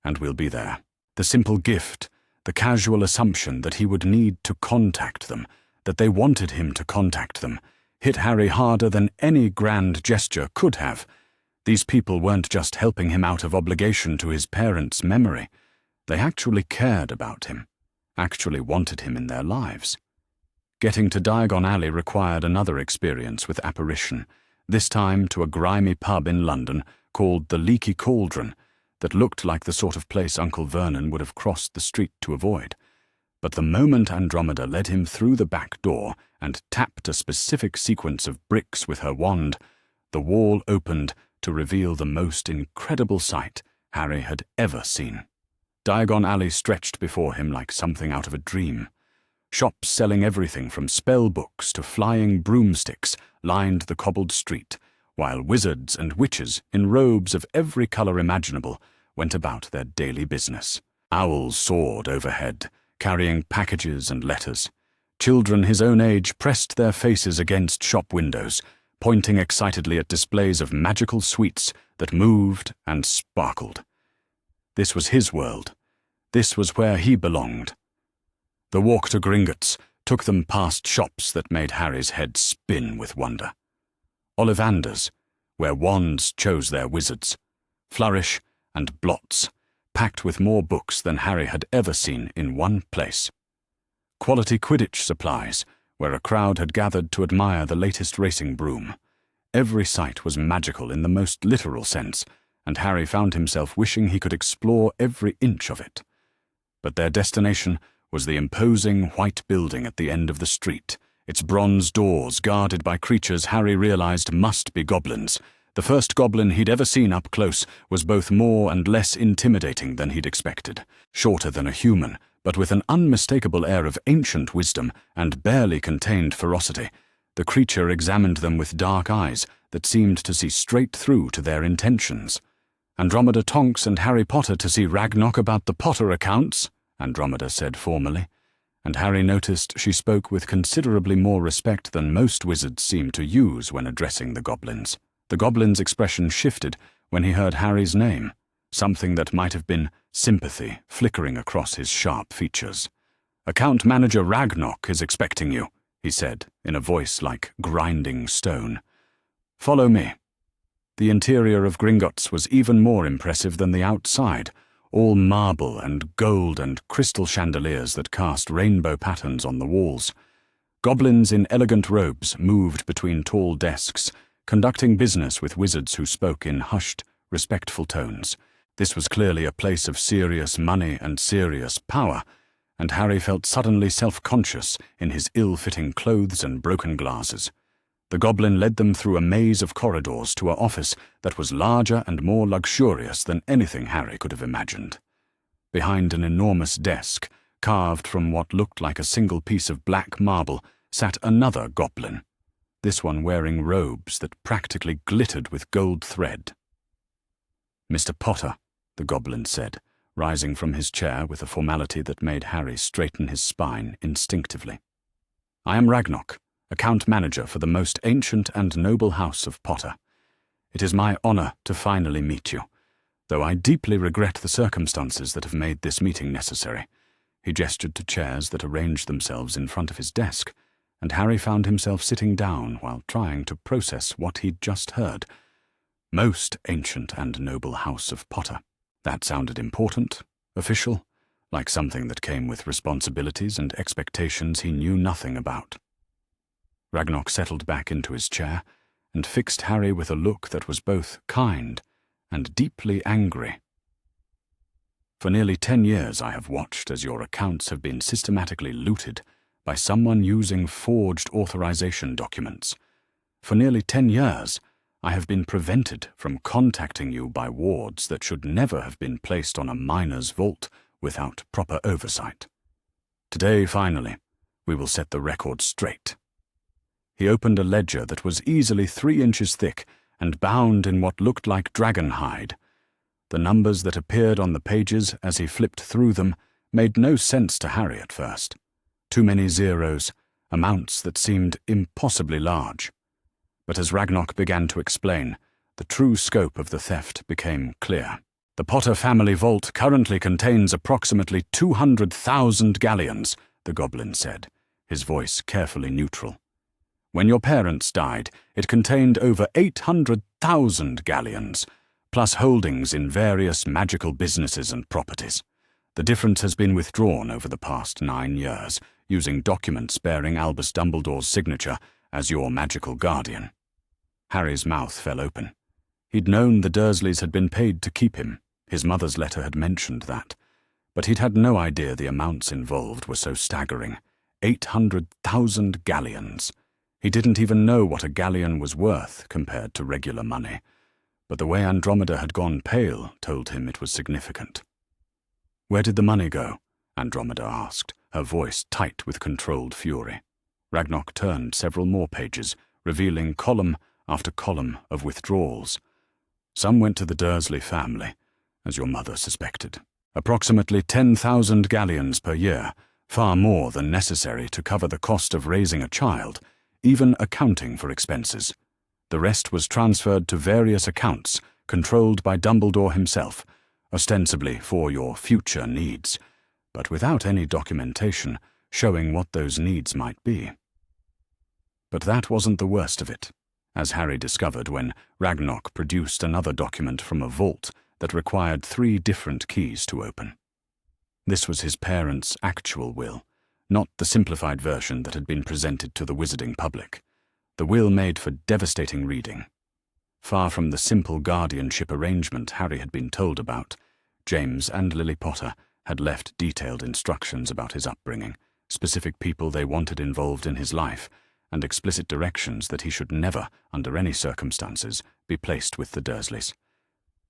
and we'll be there." The simple gift, the casual assumption that he would need to contact them, that they wanted him to contact them, hit Harry harder than any grand gesture could have. These people weren't just helping him out of obligation to his parents' memory. They actually cared about him, actually wanted him in their lives. Getting to Diagon Alley required another experience with apparition, this time to a grimy pub in London called the Leaky Cauldron that looked like the sort of place Uncle Vernon would have crossed the street to avoid. But the moment Andromeda led him through the back door and tapped a specific sequence of bricks with her wand, the wall opened to reveal the most incredible sight Harry had ever seen. Diagon Alley stretched before him like something out of a dream. Shops selling everything from spell books to flying broomsticks lined the cobbled street, while wizards and witches in robes of every color imaginable went about their daily business. Owls soared overhead, carrying packages and letters. Children his own age pressed their faces against shop windows, pointing excitedly at displays of magical sweets that moved and sparkled. This was his world. This was where he belonged. The walk to Gringotts took them past shops that made Harry's head spin with wonder. Ollivanders, where wands chose their wizards. Flourish and Blots, packed with more books than Harry had ever seen in one place. Quality Quidditch supplies, where a crowd had gathered to admire the latest racing broom. Every sight was magical in the most literal sense, and Harry found himself wishing he could explore every inch of it. But their destination was the imposing white building at the end of the street, its bronze doors guarded by creatures Harry realized must be goblins. The first goblin he'd ever seen up close was both more and less intimidating than he'd expected. Shorter than a human, but with an unmistakable air of ancient wisdom and barely contained ferocity, the creature examined them with dark eyes that seemed to see straight through to their intentions. "Andromeda Tonks and Harry Potter to see Ragnarok about the Potter accounts," Andromeda said formally, and Harry noticed she spoke with considerably more respect than most wizards seemed to use when addressing the goblins. The goblin's expression shifted when he heard Harry's name, something that might have been sympathy flickering across his sharp features. "Account Manager Ragnarok is expecting you," he said, in a voice like grinding stone. "Follow me." The interior of Gringotts was even more impressive than the outside, all marble and gold and crystal chandeliers that cast rainbow patterns on the walls. Goblins in elegant robes moved between tall desks, conducting business with wizards who spoke in hushed, respectful tones. This was clearly a place of serious money and serious power, and Harry felt suddenly self-conscious in his ill-fitting clothes and broken glasses. The goblin led them through a maze of corridors to an office that was larger and more luxurious than anything Harry could have imagined. Behind an enormous desk, carved from what looked like a single piece of black marble, sat another goblin, this one wearing robes that practically glittered with gold thread. "Mr. Potter," the goblin said, rising from his chair with a formality that made Harry straighten his spine instinctively. "I am Ragnok, account manager for the most ancient and noble house of Potter. It is my honor to finally meet you, though I deeply regret the circumstances that have made this meeting necessary." He gestured to chairs that arranged themselves in front of his desk, and Harry found himself sitting down while trying to process what he'd just heard. Most ancient and noble house of Potter. That sounded important, official, like something that came with responsibilities and expectations he knew nothing about. Ragnok settled back into his chair and fixed Harry with a look that was both kind and deeply angry. "For nearly 10 years I have watched as your accounts have been systematically looted by someone using forged authorization documents. For nearly 10 years, I have been prevented from contacting you by wards that should never have been placed on a miner's vault without proper oversight. Today, finally, we will set the record straight." He opened a ledger that was easily 3 inches thick and bound in what looked like dragon hide. The numbers that appeared on the pages as he flipped through them made no sense to Harry at first. Too many zeros, amounts that seemed impossibly large. But as Ragnok began to explain, the true scope of the theft became clear. "The Potter family vault currently contains approximately 200,000 galleons, the goblin said, his voice carefully neutral. "When your parents died, it contained over 800,000 galleons, plus holdings in various magical businesses and properties. The difference has been withdrawn over the past 9 years, using documents bearing Albus Dumbledore's signature as your magical guardian." Harry's mouth fell open. He'd known the Dursleys had been paid to keep him. His mother's letter had mentioned that. But he'd had no idea the amounts involved were so staggering. 800,000 galleons. He didn't even know what a galleon was worth compared to regular money. But the way Andromeda had gone pale told him it was significant. "Where did the money go?" Andromeda asked, her voice tight with controlled fury. Ragnok turned several more pages, revealing column after column of withdrawals. "Some went to the Dursley family, as your mother suspected. Approximately 10,000 galleons per year, far more than necessary to cover the cost of raising a child, even accounting for expenses. The rest was transferred to various accounts controlled by Dumbledore himself, ostensibly for your future needs, but without any documentation showing what those needs might be." But that wasn't the worst of it, as Harry discovered when Ragnok produced another document from a vault that required 3 different keys to open. This was his parents' actual will, not the simplified version that had been presented to the wizarding public. The will made for devastating reading. Far from the simple guardianship arrangement Harry had been told about, James and Lily Potter had left detailed instructions about his upbringing, specific people they wanted involved in his life, and explicit directions that he should never, under any circumstances, be placed with the Dursleys.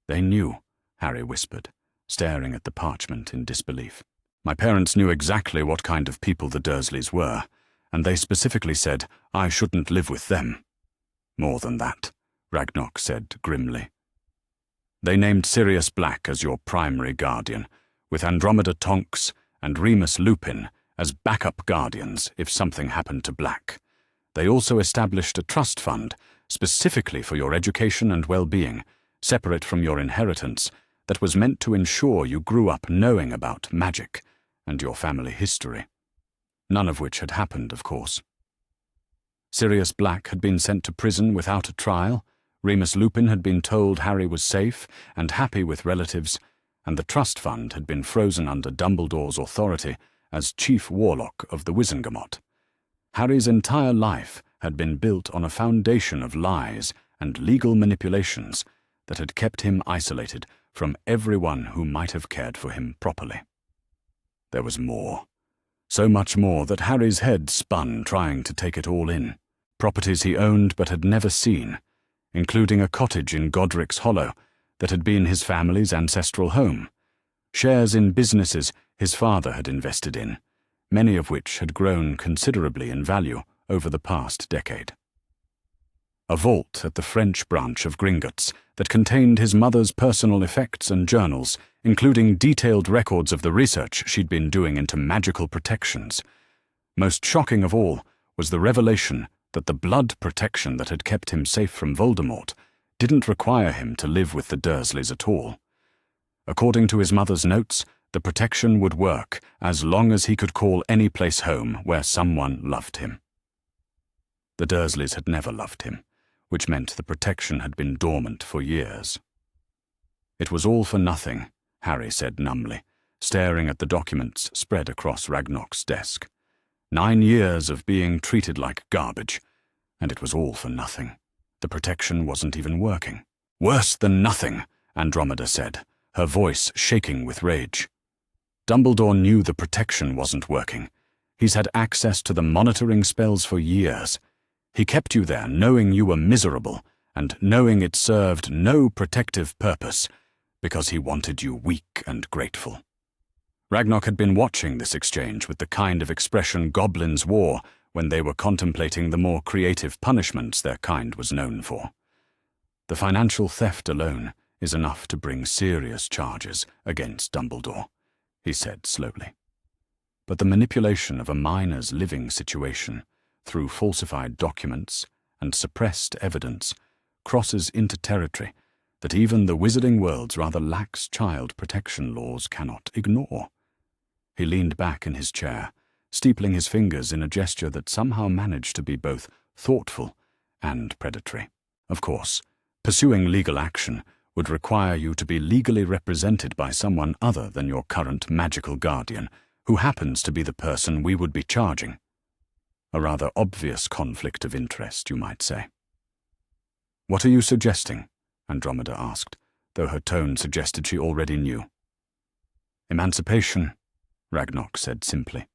"They knew," Harry whispered, staring at the parchment in disbelief. "My parents knew exactly what kind of people the Dursleys were, and they specifically said I shouldn't live with them. More than that," Ragnok said grimly. "They named Sirius Black as your primary guardian, with Andromeda Tonks and Remus Lupin as backup guardians if something happened to Black. They also established a trust fund specifically for your education and well-being, separate from your inheritance, that was meant to ensure you grew up knowing about magic and your family history. None of which had happened, of course. Sirius Black had been sent to prison without a trial, Remus Lupin had been told Harry was safe and happy with relatives, and the trust fund had been frozen under Dumbledore's authority as chief warlock of the Wizengamot. Harry's entire life had been built on a foundation of lies and legal manipulations that had kept him isolated from everyone who might have cared for him properly. There was more. So much more that Harry's head spun trying to take it all in. Properties he owned but had never seen, including a cottage in Godric's Hollow that had been his family's ancestral home, shares in businesses his father had invested in, many of which had grown considerably in value over the past decade. A vault at the French branch of Gringotts that contained his mother's personal effects and journals, including detailed records of the research she'd been doing into magical protections. Most shocking of all was the revelation that the blood protection that had kept him safe from Voldemort didn't require him to live with the Dursleys at all. According to his mother's notes, the protection would work as long as he could call any place home where someone loved him. The Dursleys had never loved him, which meant the protection had been dormant for years. It was all for nothing, Harry said numbly, staring at the documents spread across Ragnarok's desk. 9 years of being treated like garbage, and it was all for nothing. The protection wasn't even working. Worse than nothing, Andromeda said, her voice shaking with rage. Dumbledore knew the protection wasn't working. He's had access to the monitoring spells for years. He kept you there knowing you were miserable and knowing it served no protective purpose because he wanted you weak and grateful. Ragnarok had been watching this exchange with the kind of expression goblins wore when they were contemplating the more creative punishments their kind was known for. The financial theft alone is enough to bring serious charges against Dumbledore, he said slowly. But the manipulation of a minor's living situation through falsified documents and suppressed evidence crosses into territory that even the wizarding world's rather lax child protection laws cannot ignore. He leaned back in his chair, steepling his fingers in a gesture that somehow managed to be both thoughtful and predatory. Of course, pursuing legal action would require you to be legally represented by someone other than your current magical guardian, who happens to be the person we would be charging. A rather obvious conflict of interest, you might say. "What are you suggesting?" Andromeda asked, though her tone suggested she already knew. "Emancipation," Ragnarok said simply.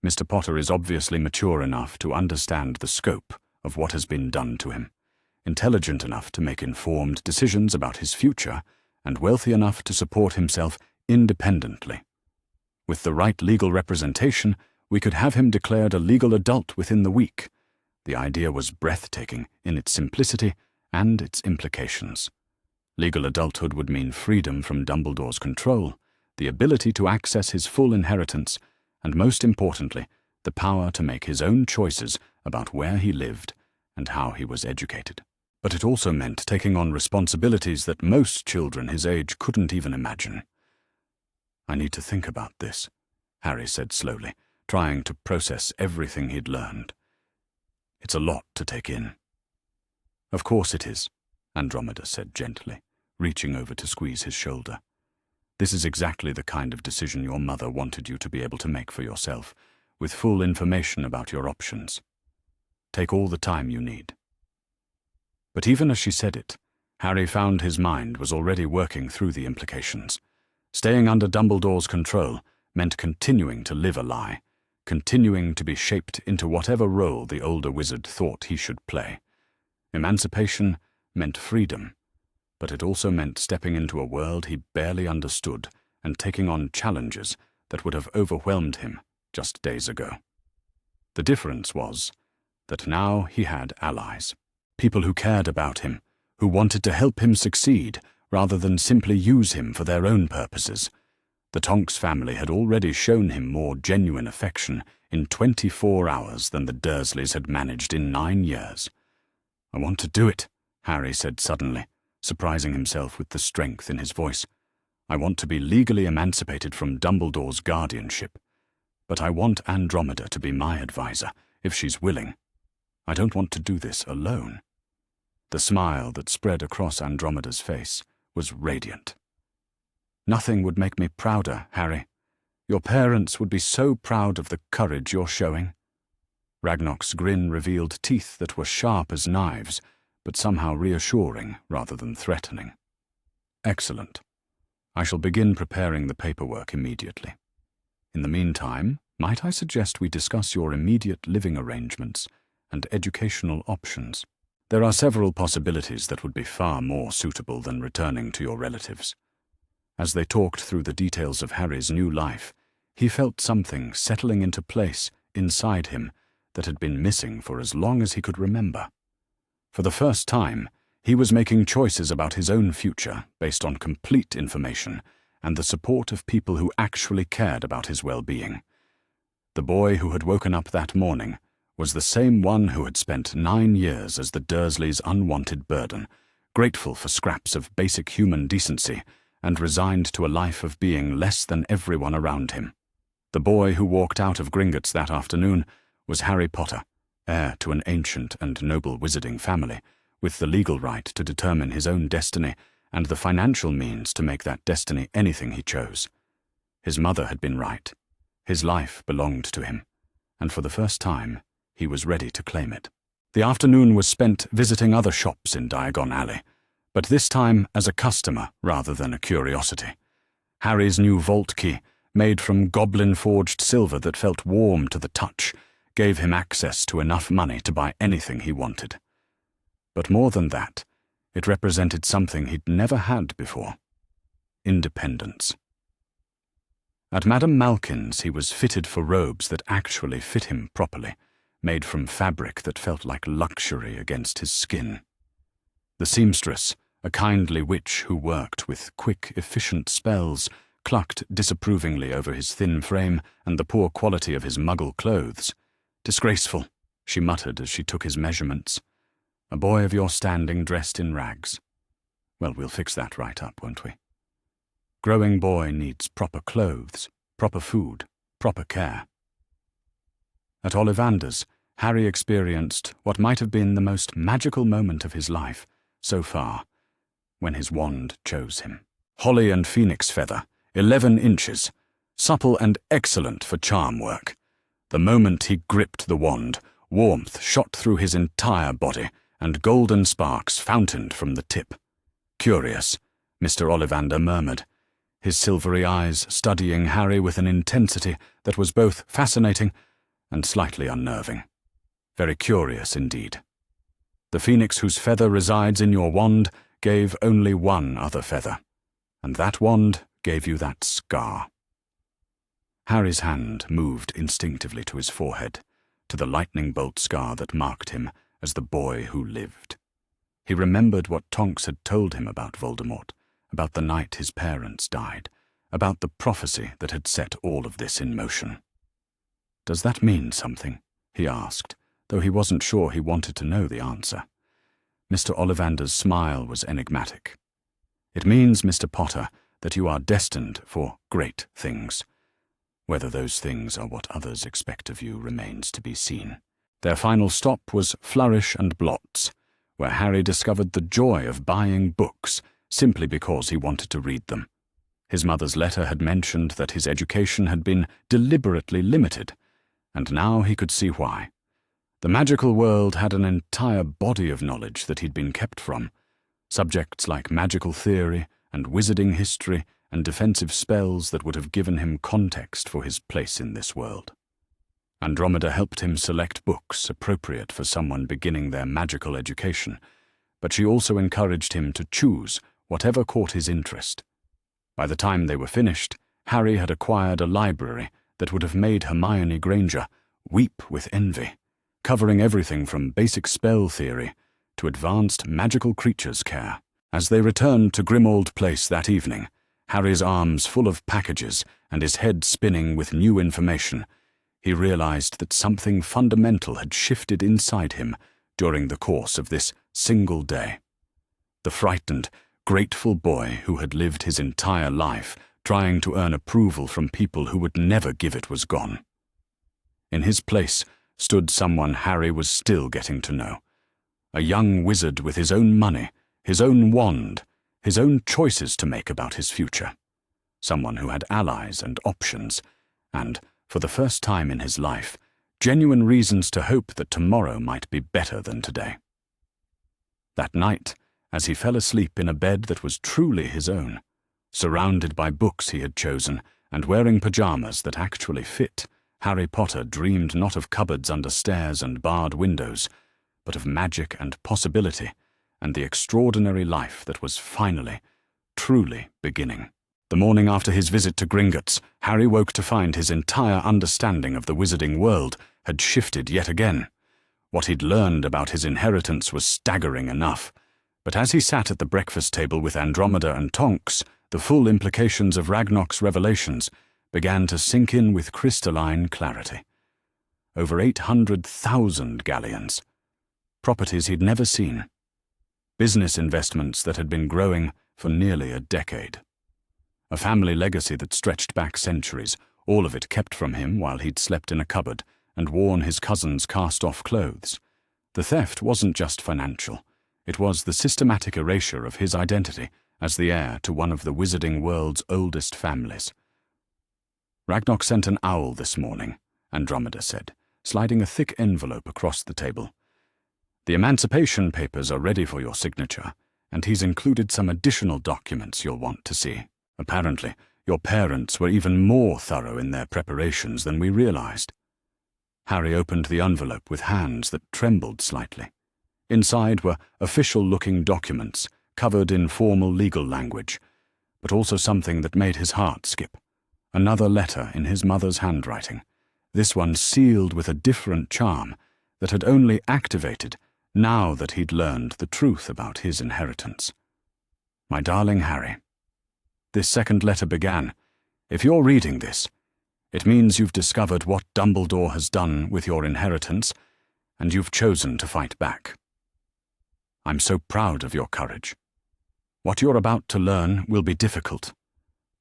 "Mr. Potter is obviously mature enough to understand the scope of what has been done to him, intelligent enough to make informed decisions about his future, and wealthy enough to support himself independently. With the right legal representation, we could have him declared a legal adult within the week." The idea was breathtaking in its simplicity and its implications. Legal adulthood would mean freedom from Dumbledore's control, the ability to access his full inheritance, and most importantly, the power to make his own choices about where he lived and how he was educated. But it also meant taking on responsibilities that most children his age couldn't even imagine. "I need to think about this," Harry said slowly, trying to process everything he'd learned. "It's a lot to take in." "Of course it is," Andromeda said gently, reaching over to squeeze his shoulder. "This is exactly the kind of decision your mother wanted you to be able to make for yourself, with full information about your options. Take all the time you need." But even as she said it, Harry found his mind was already working through the implications. Staying under Dumbledore's control meant continuing to live a lie, continuing to be shaped into whatever role the older wizard thought he should play. Emancipation meant freedom, but it also meant stepping into a world he barely understood and taking on challenges that would have overwhelmed him just days ago. The difference was that now he had allies, people who cared about him, who wanted to help him succeed rather than simply use him for their own purposes. The Tonks family had already shown him more genuine affection in 24 hours than the Dursleys had managed in 9 years. "I want to do it," Harry said suddenly, surprising himself with the strength in his voice. "I want to be legally emancipated from Dumbledore's guardianship. But I want Andromeda to be my advisor, if she's willing. I don't want to do this alone." The smile that spread across Andromeda's face was radiant. "Nothing would make me prouder, Harry. Your parents would be so proud of the courage you're showing." Ragnok's grin revealed teeth that were sharp as knives, but somehow reassuring rather than threatening. "Excellent. I shall begin preparing the paperwork immediately. In the meantime, might I suggest we discuss your immediate living arrangements and educational options? There are several possibilities that would be far more suitable than returning to your relatives." As they talked through the details of Harry's new life, he felt something settling into place inside him that had been missing for as long as he could remember. For the first time, he was making choices about his own future based on complete information and the support of people who actually cared about his well-being. The boy who had woken up that morning was the same one who had spent 9 years as the Dursleys' unwanted burden, grateful for scraps of basic human decency and resigned to a life of being less than everyone around him. The boy who walked out of Gringotts that afternoon was Harry Potter, heir to an ancient and noble wizarding family, with the legal right to determine his own destiny and the financial means to make that destiny anything he chose. His mother had been right. His life belonged to him, and for the first time, he was ready to claim it. The afternoon was spent visiting other shops in Diagon Alley, but this time as a customer rather than a curiosity. Harry's new vault key, made from goblin-forged silver that felt warm to the touch, gave him access to enough money to buy anything he wanted. But more than that, it represented something he'd never had before: independence. At Madame Malkin's he was fitted for robes that actually fit him properly, made from fabric that felt like luxury against his skin. The seamstress, a kindly witch who worked with quick, efficient spells, clucked disapprovingly over his thin frame and the poor quality of his muggle clothes. "Disgraceful," she muttered as she took his measurements. "A boy of your standing dressed in rags. Well, we'll fix that right up, won't we? Growing boy needs proper clothes, proper food, proper care." At Ollivander's, Harry experienced what might have been the most magical moment of his life so far, when his wand chose him. Holly and phoenix feather, 11 inches, supple and excellent for charm work. The moment he gripped the wand, warmth shot through his entire body, and golden sparks fountained from the tip. "Curious," Mr. Ollivander murmured, his silvery eyes studying Harry with an intensity that was both fascinating and slightly unnerving. "Very curious indeed. The phoenix whose feather resides in your wand gave only one other feather, and that wand gave you that scar." Harry's hand moved instinctively to his forehead, to the lightning bolt scar that marked him as the boy who lived. He remembered what Tonks had told him about Voldemort, about the night his parents died, about the prophecy that had set all of this in motion. "Does that mean something?" he asked, though he wasn't sure he wanted to know the answer. Mr. Ollivander's smile was enigmatic. "It means, Mr. Potter, that you are destined for great things. Whether those things are what others expect of you remains to be seen." Their final stop was Flourish and Blots, where Harry discovered the joy of buying books simply because he wanted to read them. His mother's letter had mentioned that his education had been deliberately limited, and now he could see why. The magical world had an entire body of knowledge that he'd been kept from, subjects like magical theory and wizarding history and defensive spells that would have given him context for his place in this world. Andromeda helped him select books appropriate for someone beginning their magical education, but she also encouraged him to choose whatever caught his interest. By the time they were finished, Harry had acquired a library that would have made Hermione Granger weep with envy, covering everything from basic spell theory to advanced magical creatures care. As they returned to Grimmauld Place that evening, Harry's arms full of packages and his head spinning with new information, he realized that something fundamental had shifted inside him during the course of this single day. The frightened, grateful boy who had lived his entire life trying to earn approval from people who would never give it was gone. In his place stood someone Harry was still getting to know. A young wizard with his own money, his own wand, his own choices to make about his future. Someone who had allies and options, and, for the first time in his life, genuine reasons to hope that tomorrow might be better than today. That night, as he fell asleep in a bed that was truly his own, surrounded by books he had chosen and wearing pajamas that actually fit, Harry Potter dreamed not of cupboards under stairs and barred windows, but of magic and possibility and the extraordinary life that was finally, truly beginning. The morning after his visit to Gringotts, Harry woke to find his entire understanding of the wizarding world had shifted yet again. What he'd learned about his inheritance was staggering enough, but as he sat at the breakfast table with Andromeda and Tonks, the full implications of Ragnarok's revelations began to sink in with crystalline clarity. Over 800,000 galleons. Properties he'd never seen. Business investments that had been growing for nearly a decade. A family legacy that stretched back centuries, all of it kept from him while he'd slept in a cupboard and worn his cousin's cast-off clothes. The theft wasn't just financial. It was the systematic erasure of his identity as the heir to one of the wizarding world's oldest families. Ragnarok sent an owl this morning, Andromeda said, sliding a thick envelope across the table. The Emancipation Papers are ready for your signature, and he's included some additional documents you'll want to see. Apparently, your parents were even more thorough in their preparations than we realized. Harry opened the envelope with hands that trembled slightly. Inside were official-looking documents, covered in formal legal language, but also something that made his heart skip. Another letter in his mother's handwriting, this one sealed with a different charm that had only activated now that he'd learned the truth about his inheritance. My darling Harry, this second letter began, if you're reading this, it means you've discovered what Dumbledore has done with your inheritance, and you've chosen to fight back. I'm so proud of your courage. What you're about to learn will be difficult,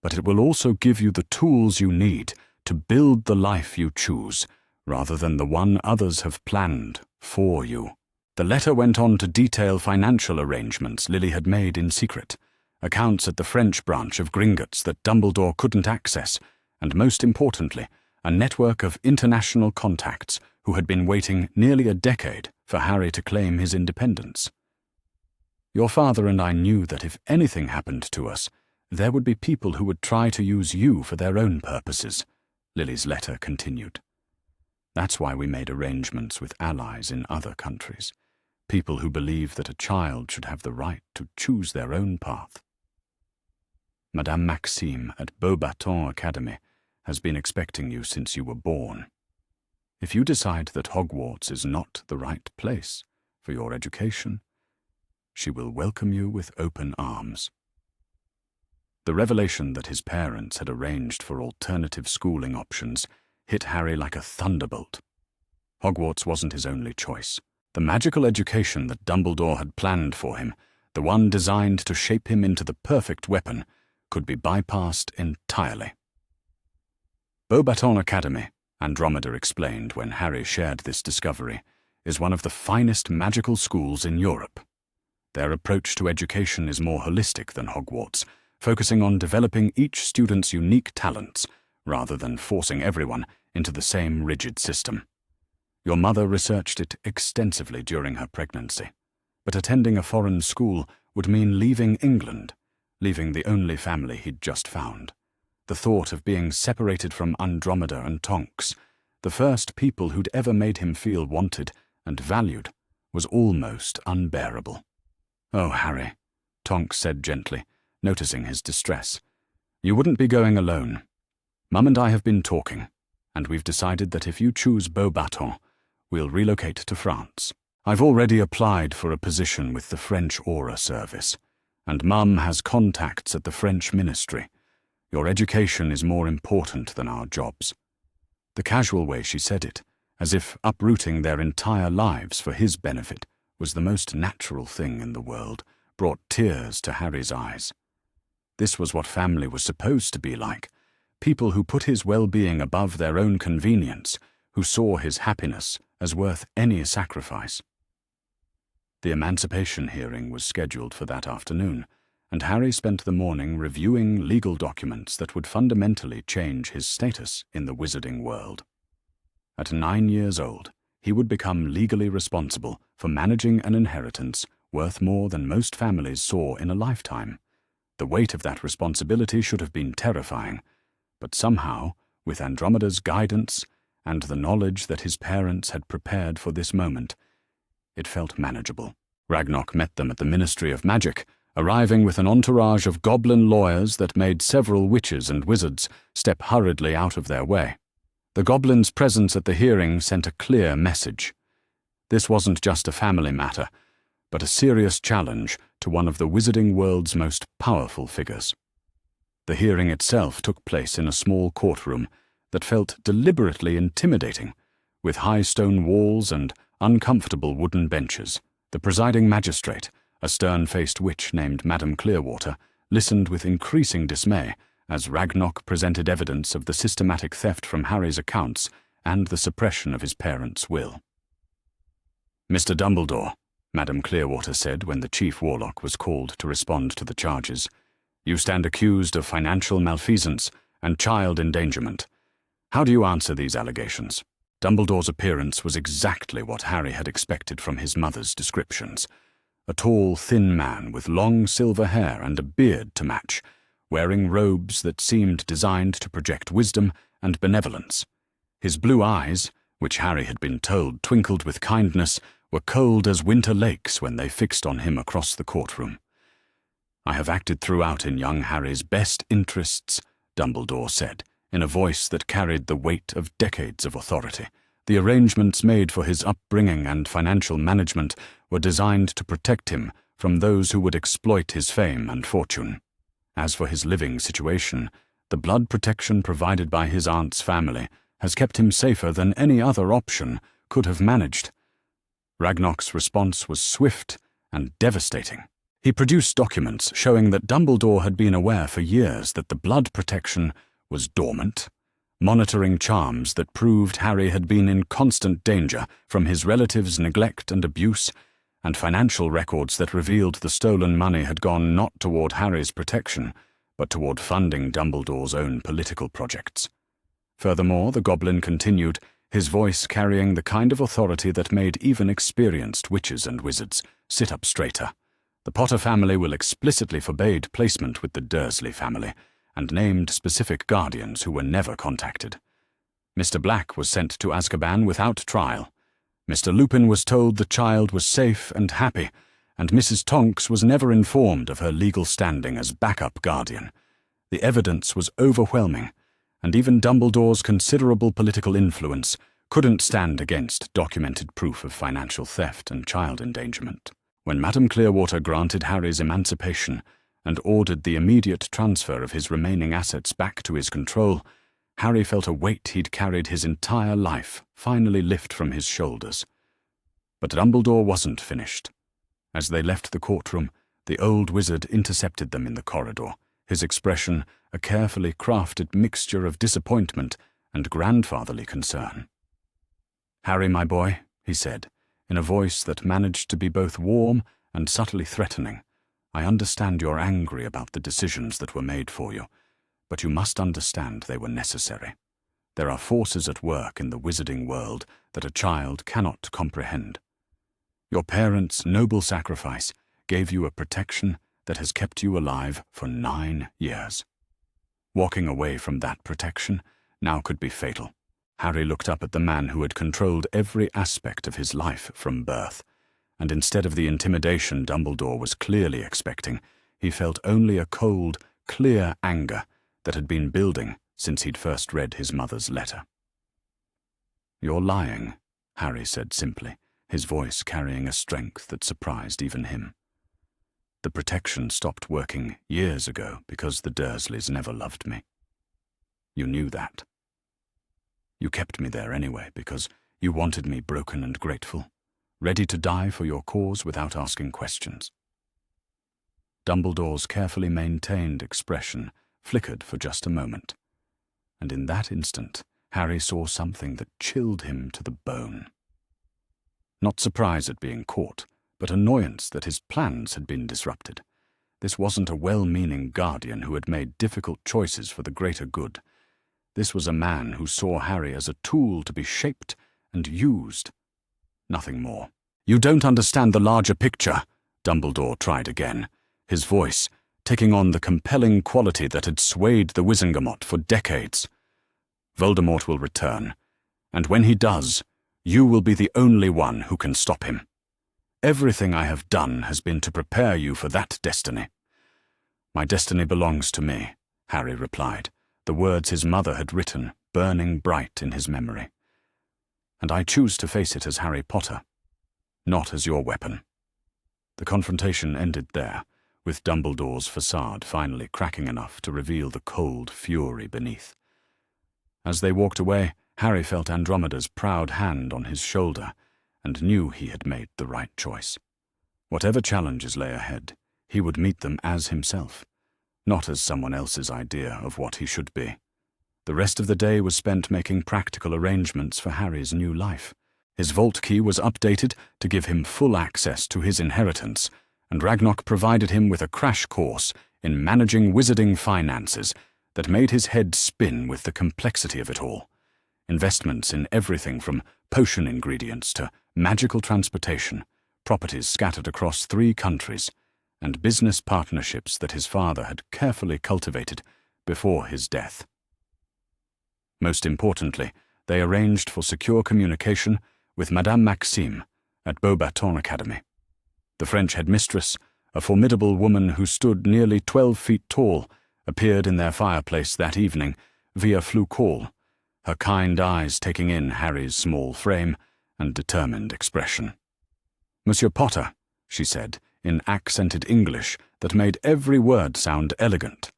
but it will also give you the tools you need to build the life you choose, rather than the one others have planned for you. The letter went on to detail financial arrangements Lily had made in secret, accounts at the French branch of Gringotts that Dumbledore couldn't access, and most importantly, a network of international contacts who had been waiting nearly a decade for Harry to claim his independence. Your father and I knew that if anything happened to us, there would be people who would try to use you for their own purposes, Lily's letter continued. That's why we made arrangements with allies in other countries, people who believe that a child should have the right to choose their own path. Madame Maxime at Beauxbatons Academy has been expecting you since you were born. If you decide that Hogwarts is not the right place for your education, she will welcome you with open arms. The revelation that his parents had arranged for alternative schooling options hit Harry like a thunderbolt. Hogwarts wasn't his only choice. The magical education that Dumbledore had planned for him, the one designed to shape him into the perfect weapon, could be bypassed entirely. Beauxbatons Academy, Andromeda explained when Harry shared this discovery, is one of the finest magical schools in Europe. Their approach to education is more holistic than Hogwarts, focusing on developing each student's unique talents, rather than forcing everyone into the same rigid system. Your mother researched it extensively during her pregnancy, but attending a foreign school would mean leaving England, leaving the only family he'd just found. The thought of being separated from Andromeda and Tonks, the first people who'd ever made him feel wanted and valued, was almost unbearable. Oh, Harry, Tonks said gently, noticing his distress. You wouldn't be going alone. Mum and I have been talking, and we've decided that if you choose Beauxbatons, we'll relocate to France. I've already applied for a position with the French Aura Service, and Mum has contacts at the French Ministry. Your education is more important than our jobs. The casual way she said it, as if uprooting their entire lives for his benefit was the most natural thing in the world, brought tears to Harry's eyes. This was what family was supposed to be like, people who put his well-being above their own convenience, who saw his happiness as worth any sacrifice. The emancipation hearing was scheduled for that afternoon, and Harry spent the morning reviewing legal documents that would fundamentally change his status in the wizarding world. At 9 years old, he would become legally responsible for managing an inheritance worth more than most families saw in a lifetime. The weight of that responsibility should have been terrifying, but somehow, with Andromeda's guidance and the knowledge that his parents had prepared for this moment, it felt manageable. Ragnok met them at the Ministry of Magic, arriving with an entourage of goblin lawyers that made several witches and wizards step hurriedly out of their way. The goblins' presence at the hearing sent a clear message. This wasn't just a family matter, but a serious challenge to one of the wizarding world's most powerful figures. The hearing itself took place in a small courtroom that felt deliberately intimidating, with high stone walls and uncomfortable wooden benches. The presiding magistrate, a stern-faced witch named Madame Clearwater, listened with increasing dismay as Ragnok presented evidence of the systematic theft from Harry's accounts and the suppression of his parents' will. "Mr. Dumbledore," Madame Clearwater said when the chief warlock was called to respond to the charges, "you stand accused of financial malfeasance and child endangerment. How do you answer these allegations?" Dumbledore's appearance was exactly what Harry had expected from his mother's descriptions. A tall, thin man with long silver hair and a beard to match, wearing robes that seemed designed to project wisdom and benevolence. His blue eyes, which Harry had been told twinkled with kindness, were cold as winter lakes when they fixed on him across the courtroom. "I have acted throughout in young Harry's best interests," Dumbledore said, in a voice that carried the weight of decades of authority. "The arrangements made for his upbringing and financial management were designed to protect him from those who would exploit his fame and fortune. As for his living situation, the blood protection provided by his aunt's family has kept him safer than any other option could have managed." Ragnok's response was swift and devastating. He produced documents showing that Dumbledore had been aware for years that the blood protection was dormant, monitoring charms that proved Harry had been in constant danger from his relatives' neglect and abuse, and financial records that revealed the stolen money had gone not toward Harry's protection, but toward funding Dumbledore's own political projects. Furthermore, the goblin continued, his voice carrying the kind of authority that made even experienced witches and wizards sit up straighter. "The Potter family will explicitly forbade placement with the Dursley family, and named specific guardians who were never contacted. Mr. Black was sent to Azkaban without trial. Mr. Lupin was told the child was safe and happy, and Mrs. Tonks was never informed of her legal standing as backup guardian. The evidence was overwhelming, and even Dumbledore's considerable political influence couldn't stand against documented proof of financial theft and child endangerment. When Madame Clearwater granted Harry's emancipation and ordered the immediate transfer of his remaining assets back to his control, Harry felt a weight he'd carried his entire life finally lift from his shoulders. But Dumbledore wasn't finished. As they left the courtroom, the old wizard intercepted them in the corridor, his expression a carefully crafted mixture of disappointment and grandfatherly concern. "Harry, my boy," he said, in a voice that managed to be both warm and subtly threatening, "I understand you're angry about the decisions that were made for you, but you must understand they were necessary. There are forces at work in the wizarding world that a child cannot comprehend. Your parents' noble sacrifice gave you a protection that has kept you alive for 9 years. Walking away from that protection now could be fatal." Harry looked up at the man who had controlled every aspect of his life from birth, and instead of the intimidation Dumbledore was clearly expecting, he felt only a cold, clear anger that had been building since he'd first read his mother's letter. "You're lying," Harry said simply, his voice carrying a strength that surprised even him. "The protection stopped working years ago because the Dursleys never loved me. You knew that. You kept me there anyway because you wanted me broken and grateful, ready to die for your cause without asking questions." Dumbledore's carefully maintained expression flickered for just a moment, and in that instant, Harry saw something that chilled him to the bone. Not surprise at being caught, but annoyance that his plans had been disrupted. This wasn't a well-meaning guardian who had made difficult choices for the greater good. This was a man who saw Harry as a tool to be shaped and used. Nothing more. "You don't understand the larger picture," Dumbledore tried again, his voice taking on the compelling quality that had swayed the Wizengamot for decades. "Voldemort will return, and when he does, you will be the only one who can stop him. Everything I have done has been to prepare you for that destiny." "My destiny belongs to me," Harry replied, the words his mother had written burning bright in his memory. "And I choose to face it as Harry Potter, not as your weapon." The confrontation ended there, with Dumbledore's facade finally cracking enough to reveal the cold fury beneath. As they walked away, Harry felt Andromeda's proud hand on his shoulder and knew he had made the right choice. Whatever challenges lay ahead, he would meet them as himself, not as someone else's idea of what he should be. The rest of the day was spent making practical arrangements for Harry's new life. His vault key was updated to give him full access to his inheritance, and Ragnarok provided him with a crash course in managing wizarding finances that made his head spin with the complexity of it all. Investments in everything from potion ingredients to magical transportation, properties scattered across 3 countries, and business partnerships that his father had carefully cultivated before his death. Most importantly, they arranged for secure communication with Madame Maxime at Beauxbatons Academy. The French headmistress, a formidable woman who stood nearly 12 feet tall, appeared in their fireplace that evening via flue call, her kind eyes taking in Harry's small frame and determined expression. "Monsieur Potter," she said, in accented English that made every word sound elegant,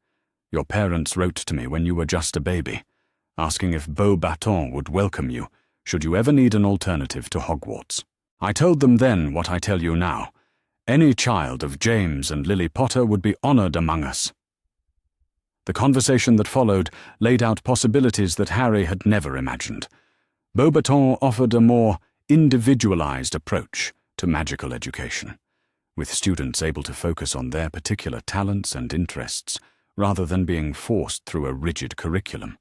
"your parents wrote to me when you were just a baby, asking if Beauxbatons would welcome you should you ever need an alternative to Hogwarts. I told them then what I tell you now. Any child of James and Lily Potter would be honored among us." The conversation that followed laid out possibilities that Harry had never imagined. Beauxbatons offered a more individualized approach to magical education, with students able to focus on their particular talents and interests rather than being forced through a rigid curriculum.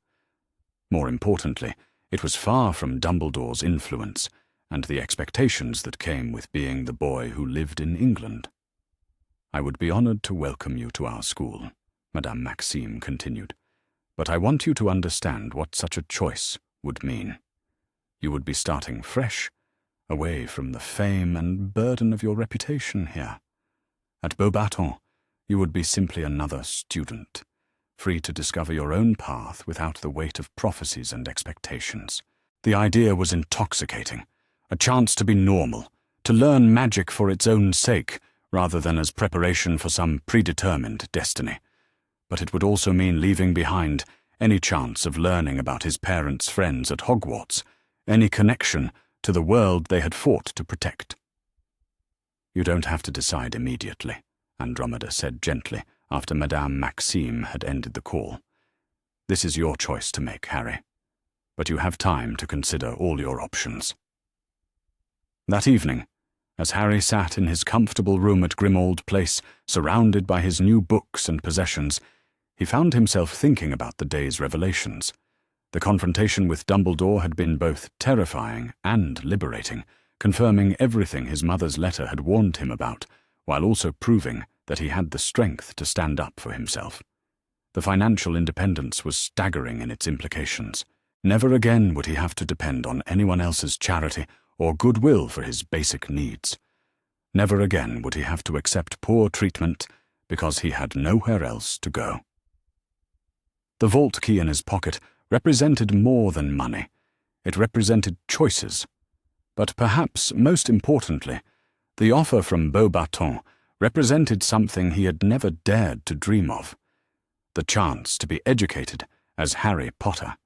More importantly, it was far from Dumbledore's influence and the expectations that came with being the boy who lived in England. "I would be honored to welcome you to our school," Madame Maxime continued, "but I want you to understand what such a choice would mean. You would be starting fresh, away from the fame and burden of your reputation here. At Beauxbatons, you would be simply another student, free to discover your own path without the weight of prophecies and expectations." The idea was intoxicating, a chance to be normal, to learn magic for its own sake rather than as preparation for some predetermined destiny. But it would also mean leaving behind any chance of learning about his parents' friends at Hogwarts, any connection to the world they had fought to protect. "You don't have to decide immediately," Andromeda said gently after Madame Maxime had ended the call. "This is your choice to make, Harry, but you have time to consider all your options." That evening, as Harry sat in his comfortable room at Grimmauld Place, surrounded by his new books and possessions, he found himself thinking about the day's revelations. The confrontation with Dumbledore had been both terrifying and liberating, confirming everything his mother's letter had warned him about, while also proving that he had the strength to stand up for himself. The financial independence was staggering in its implications. Never again would he have to depend on anyone else's charity or goodwill for his basic needs. Never again would he have to accept poor treatment because he had nowhere else to go. The vault key in his pocket represented more than money. It represented choices. But perhaps most importantly, the offer from Beauxbatons represented something he had never dared to dream of: the chance to be educated as Harry Potter,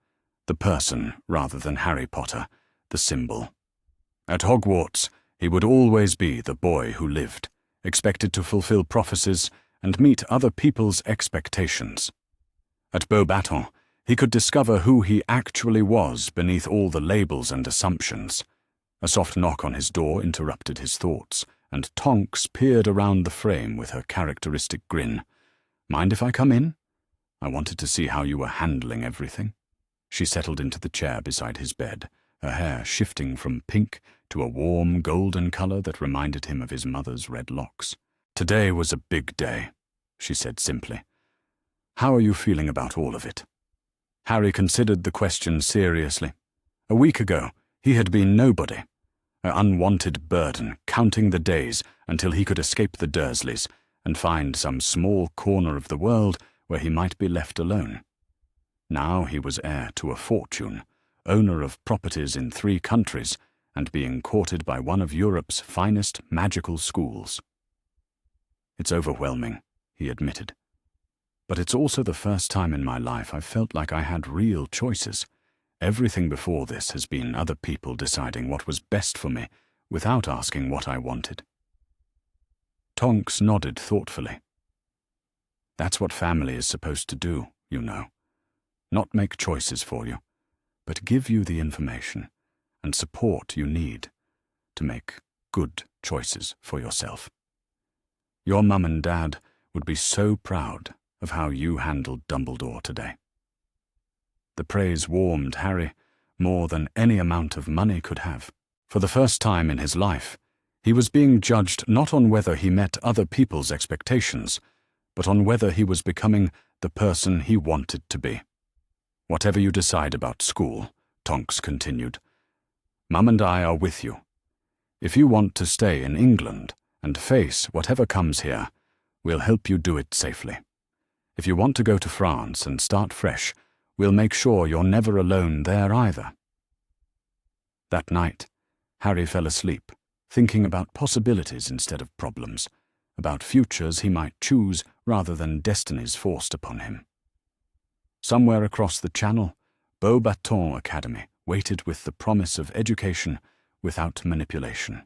the person rather than Harry Potter, the symbol. At Hogwarts, he would always be the boy who lived, expected to fulfill prophecies and meet other people's expectations. At Beauxbatons, He could discover who he actually was beneath all the labels and assumptions. A soft knock on his door interrupted his thoughts, and Tonks peered around the frame with her characteristic grin. "Mind if I come in? I wanted to see how you were handling everything." She settled into the chair beside his bed, her hair shifting from pink to a warm golden color that reminded him of his mother's red locks. "Today was a big day," she said simply. "How are you feeling about all of it?" Harry considered the question seriously. A week ago, he had been nobody, an unwanted burden, counting the days until he could escape the Dursleys and find some small corner of the world where he might be left alone. Now he was heir to a fortune, owner of properties in 3 countries, and being courted by one of Europe's finest magical schools. "It's overwhelming," he admitted. "But it's also the first time in my life I've felt like I had real choices. Everything before this has been other people deciding what was best for me without asking what I wanted." Tonks nodded thoughtfully. "That's what family is supposed to do, you know. Not make choices for you, but give you the information and support you need to make good choices for yourself. Your mum and dad would be so proud of how you handled Dumbledore today." The praise warmed Harry more than any amount of money could have. For the first time in his life, he was being judged not on whether he met other people's expectations, but on whether he was becoming the person he wanted to be. "Whatever you decide about school," Tonks continued, "Mum and I are with you. If you want to stay in England and face whatever comes here, we'll help you do it safely. If you want to go to France and start fresh, we'll make sure you're never alone there either." That night, Harry fell asleep, thinking about possibilities instead of problems, about futures he might choose rather than destinies forced upon him. Somewhere across the Channel, Beauxbatons Academy waited with the promise of education without manipulation,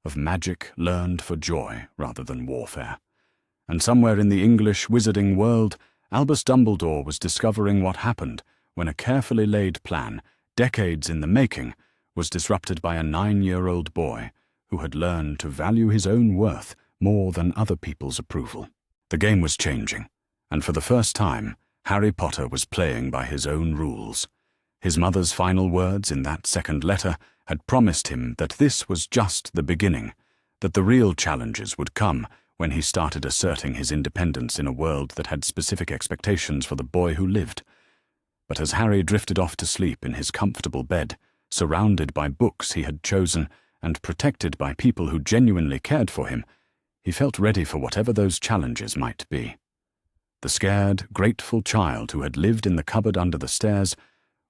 of magic learned for joy rather than warfare. And somewhere in the English wizarding world, Albus Dumbledore was discovering what happened when a carefully laid plan, decades in the making, was disrupted by a 9-year-old boy who had learned to value his own worth more than other people's approval. The game was changing, and for the first time, Harry Potter was playing by his own rules. His mother's final words in that second letter had promised him that this was just the beginning, that the real challenges would come when he started asserting his independence in a world that had specific expectations for the boy who lived. But as Harry drifted off to sleep in his comfortable bed, surrounded by books he had chosen and protected by people who genuinely cared for him, he felt ready for whatever those challenges might be. The scared, grateful child who had lived in the cupboard under the stairs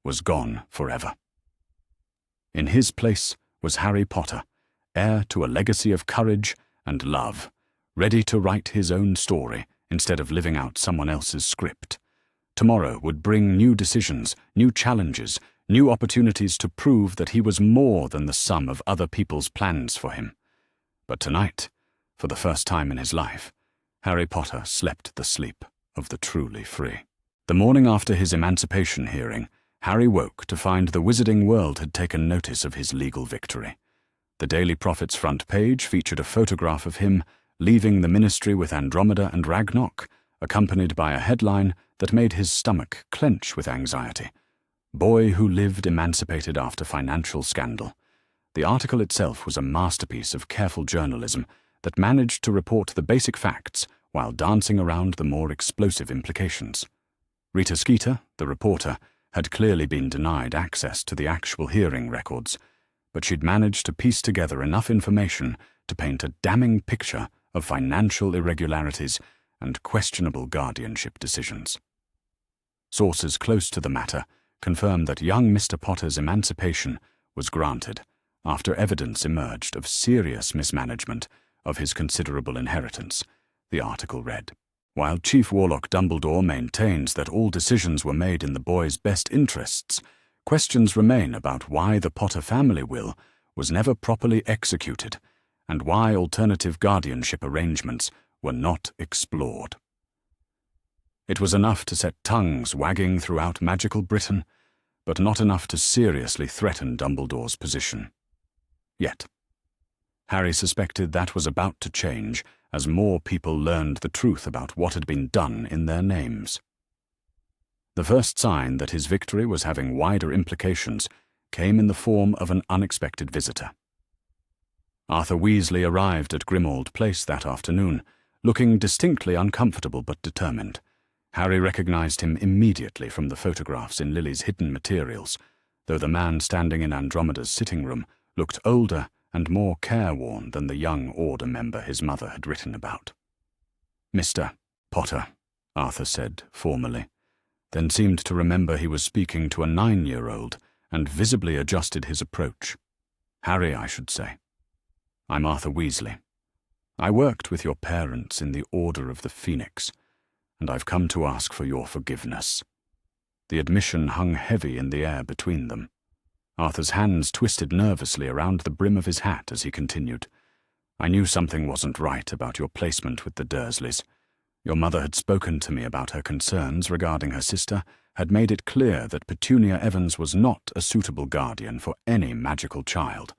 was gone forever. In his place was Harry Potter, heir to a legacy of courage and love, ready to write his own story instead of living out someone else's script. Tomorrow would bring new decisions, new challenges, new opportunities to prove that he was more than the sum of other people's plans for him. But tonight, for the first time in his life, Harry Potter slept the sleep of the truly free. The morning after his emancipation hearing, Harry woke to find the wizarding world had taken notice of his legal victory. The Daily Prophet's front page featured a photograph of him leaving the ministry with Andromeda and Ragnarok, accompanied by a headline that made his stomach clench with anxiety. "Boy who lived emancipated after financial scandal." The article itself was a masterpiece of careful journalism that managed to report the basic facts while dancing around the more explosive implications. Rita Skeeter, the reporter, had clearly been denied access to the actual hearing records, but she'd managed to piece together enough information to paint a damning picture of financial irregularities and questionable guardianship decisions. Sources close to the matter confirmed that young Mr. Potter's emancipation was granted after evidence emerged of serious mismanagement of his considerable inheritance, the article read. While Chief Warlock Dumbledore maintains that all decisions were made in the boy's best interests, questions remain about why the Potter family will was never properly executed and why alternative guardianship arrangements were not explored. It was enough to set tongues wagging throughout magical Britain, but not enough to seriously threaten Dumbledore's position. Yet. Harry suspected that was about to change as more people learned the truth about what had been done in their names. The first sign that his victory was having wider implications came in the form of an unexpected visitor. Arthur Weasley arrived at Grimmauld Place that afternoon, looking distinctly uncomfortable but determined. Harry recognized him immediately from the photographs in Lily's hidden materials, though the man standing in Andromeda's sitting room looked older and more careworn than the young Order member his mother had written about. "Mr. Potter," Arthur said formally, then seemed to remember he was speaking to a 9-year-old and visibly adjusted his approach. "Harry, I should say. I'm Arthur Weasley. I worked with your parents in the Order of the Phoenix, and I've come to ask for your forgiveness." The admission hung heavy in the air between them. Arthur's hands twisted nervously around the brim of his hat as he continued. "I knew something wasn't right about your placement with the Dursleys. Your mother had spoken to me about her concerns regarding her sister, had made it clear that Petunia Evans was not a suitable guardian for any magical child.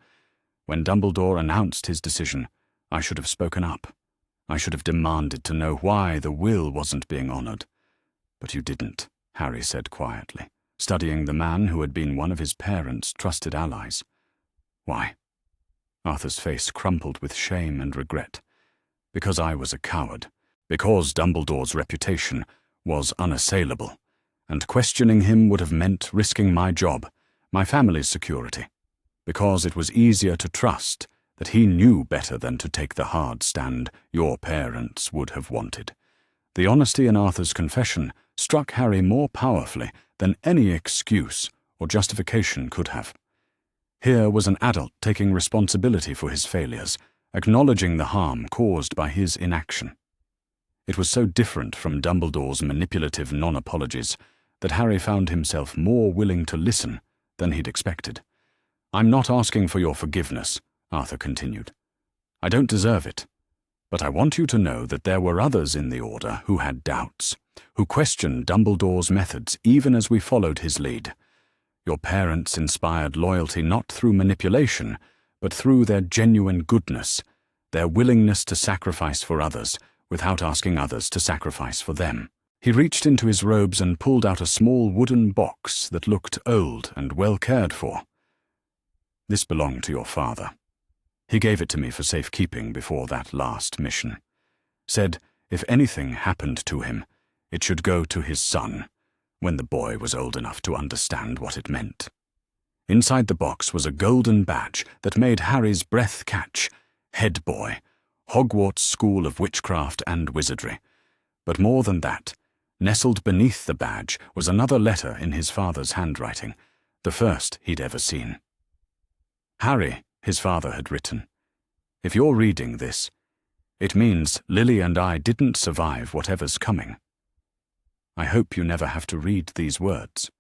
When Dumbledore announced his decision, I should have spoken up. I should have demanded to know why the will wasn't being honored. But you didn't," Harry said quietly, studying the man who had been one of his parents' trusted allies. "Why?" Arthur's face crumpled with shame and regret. "Because I was a coward. Because Dumbledore's reputation was unassailable, and questioning him would have meant risking my job, my family's security. Because it was easier to trust that he knew better than to take the hard stand your parents would have wanted." The honesty in Arthur's confession struck Harry more powerfully than any excuse or justification could have. Here was an adult taking responsibility for his failures, acknowledging the harm caused by his inaction. It was so different from Dumbledore's manipulative non-apologies that Harry found himself more willing to listen than he'd expected. "I'm not asking for your forgiveness," Arthur continued. "I don't deserve it. But I want you to know that there were others in the Order who had doubts, who questioned Dumbledore's methods even as we followed his lead. Your parents inspired loyalty not through manipulation, but through their genuine goodness, their willingness to sacrifice for others without asking others to sacrifice for them." He reached into his robes and pulled out a small wooden box that looked old and well cared for. "This belonged to your father. He gave it to me for safekeeping before that last mission. Said if anything happened to him, it should go to his son, when the boy was old enough to understand what it meant." Inside the box was a golden badge that made Harry's breath catch. Head boy, Hogwarts School of Witchcraft and Wizardry. But more than that, nestled beneath the badge was another letter in his father's handwriting, the first he'd ever seen. "Harry," his father had written, "if you're reading this, it means Lily and I didn't survive whatever's coming. I hope you never have to read these words,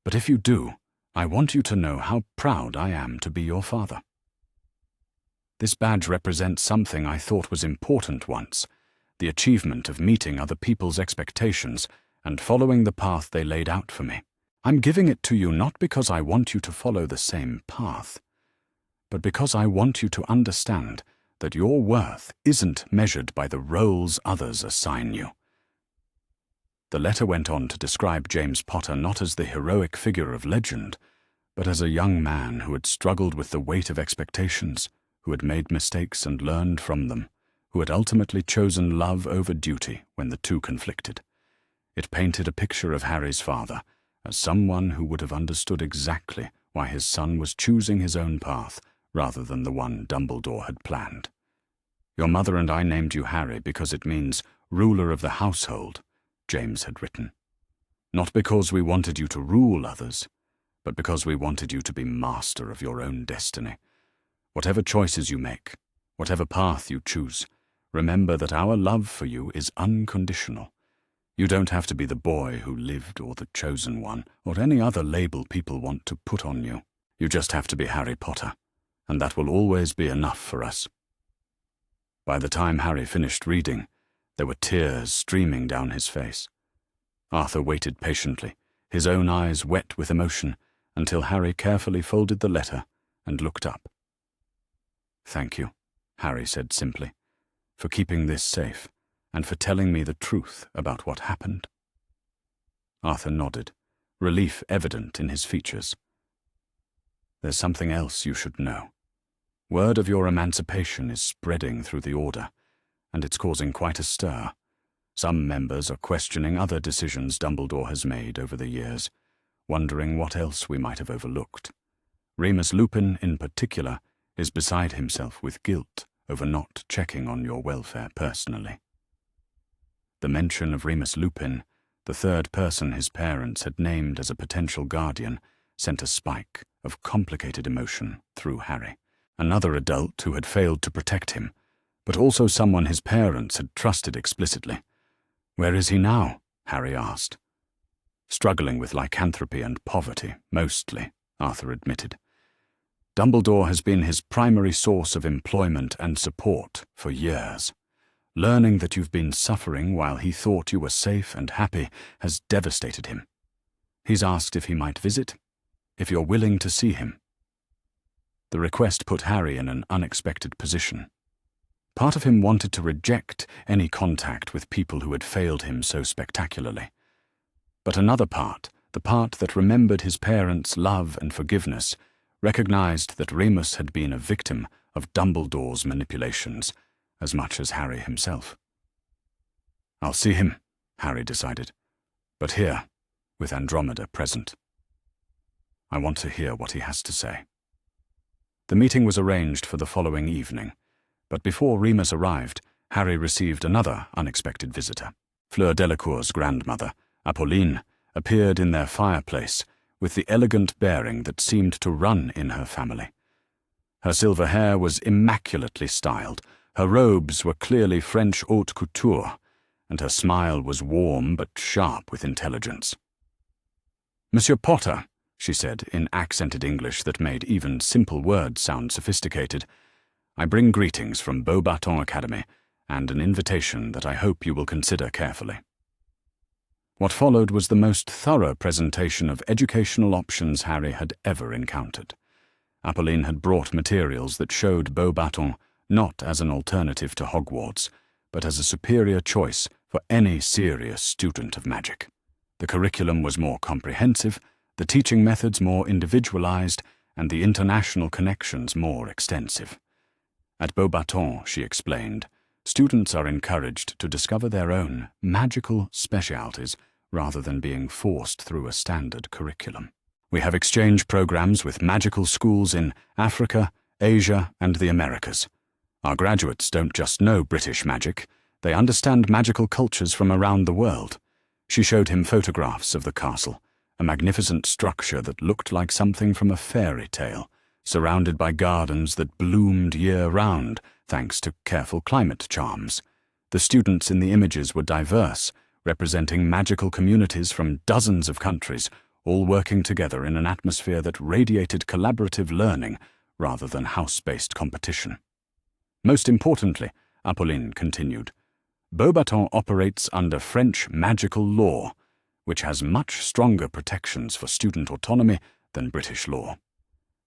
but if you do, I want you to know how proud I am to be your father. This badge represents something I thought was important once, the achievement of meeting other people's expectations and following the path they laid out for me. I'm giving it to you not because I want you to follow the same path, but because I want you to understand that your worth isn't measured by the roles others assign you." The letter went on to describe James Potter not as the heroic figure of legend, but as a young man who had struggled with the weight of expectations, who had made mistakes and learned from them, who had ultimately chosen love over duty when the two conflicted. It painted a picture of Harry's father as someone who would have understood exactly why his son was choosing his own path rather than the one Dumbledore had planned. "Your mother and I named you Harry because it means ruler of the household," James had written. "Not because we wanted you to rule others, but because we wanted you to be master of your own destiny. Whatever choices you make, whatever path you choose, remember that our love for you is unconditional. You don't have to be the boy who lived or the chosen one or any other label people want to put on you. You just have to be Harry Potter, and that will always be enough for us." By the time Harry finished reading, there were tears streaming down his face. Arthur waited patiently, his own eyes wet with emotion, until Harry carefully folded the letter and looked up. "Thank you," Harry said simply, "for keeping this safe, and for telling me the truth about what happened." Arthur nodded, relief evident in his features. "There's something else you should know. Word of your emancipation is spreading through the Order, and it's causing quite a stir. Some members are questioning other decisions Dumbledore has made over the years, wondering what else we might have overlooked. Remus Lupin, in particular, is beside himself with guilt over not checking on your welfare personally." The mention of Remus Lupin, the third person his parents had named as a potential guardian, sent a spike of complicated emotion through Harry. Another adult who had failed to protect him, but also someone his parents had trusted explicitly. "Where is he now?" Harry asked. "Struggling with lycanthropy and poverty, mostly," Arthur admitted. "Dumbledore has been his primary source of employment and support for years. Learning that you've been suffering while he thought you were safe and happy has devastated him. He's asked if he might visit, if you're willing to see him." The request put Harry in an unexpected position. Part of him wanted to reject any contact with people who had failed him so spectacularly. But another part, the part that remembered his parents' love and forgiveness, recognized that Remus had been a victim of Dumbledore's manipulations, as much as Harry himself. "I'll see him," Harry decided, "but here, with Andromeda present. I want to hear what he has to say." The meeting was arranged for the following evening, but before Remus arrived, Harry received another unexpected visitor. Fleur Delacour's grandmother, Apolline, appeared in their fireplace with the elegant bearing that seemed to run in her family. Her silver hair was immaculately styled, her robes were clearly French haute couture, and her smile was warm but sharp with intelligence. "Monsieur Potter," she said in accented English that made even simple words sound sophisticated, "I bring greetings from Beauxbatons Academy and an invitation that I hope you will consider carefully." What followed was the most thorough presentation of educational options Harry had ever encountered. Apolline had brought materials that showed Beauxbatons not as an alternative to Hogwarts, but as a superior choice for any serious student of magic. The curriculum was more comprehensive, the teaching methods more individualized, and the international connections more extensive. At Beauxbatons, she explained, students are encouraged to discover their own magical specialties rather than being forced through a standard curriculum. We have exchange programs with magical schools in Africa, Asia, and the Americas. Our graduates don't just know British magic, they understand magical cultures from around the world. She showed him photographs of the castle, a magnificent structure that looked like something from a fairy tale, surrounded by gardens that bloomed year-round thanks to careful climate charms. The students in the images were diverse, representing magical communities from dozens of countries, all working together in an atmosphere that radiated collaborative learning rather than house-based competition. Most importantly, Apolline continued, Beauxbatons operates under French magical law, which has much stronger protections for student autonomy than British law.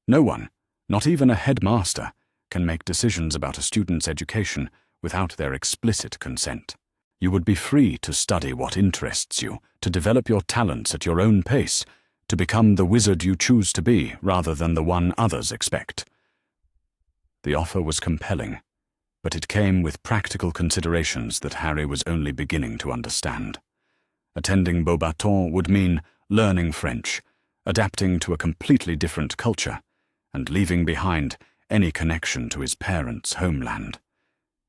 No one, not even a headmaster, can make decisions about a student's education without their explicit consent. You would be free to study what interests you, to develop your talents at your own pace, to become the wizard you choose to be rather than the one others expect. The offer was compelling, but it came with practical considerations that Harry was only beginning to understand. Attending Beauxbatons would mean learning French, adapting to a completely different culture, and leaving behind any connection to his parents' homeland.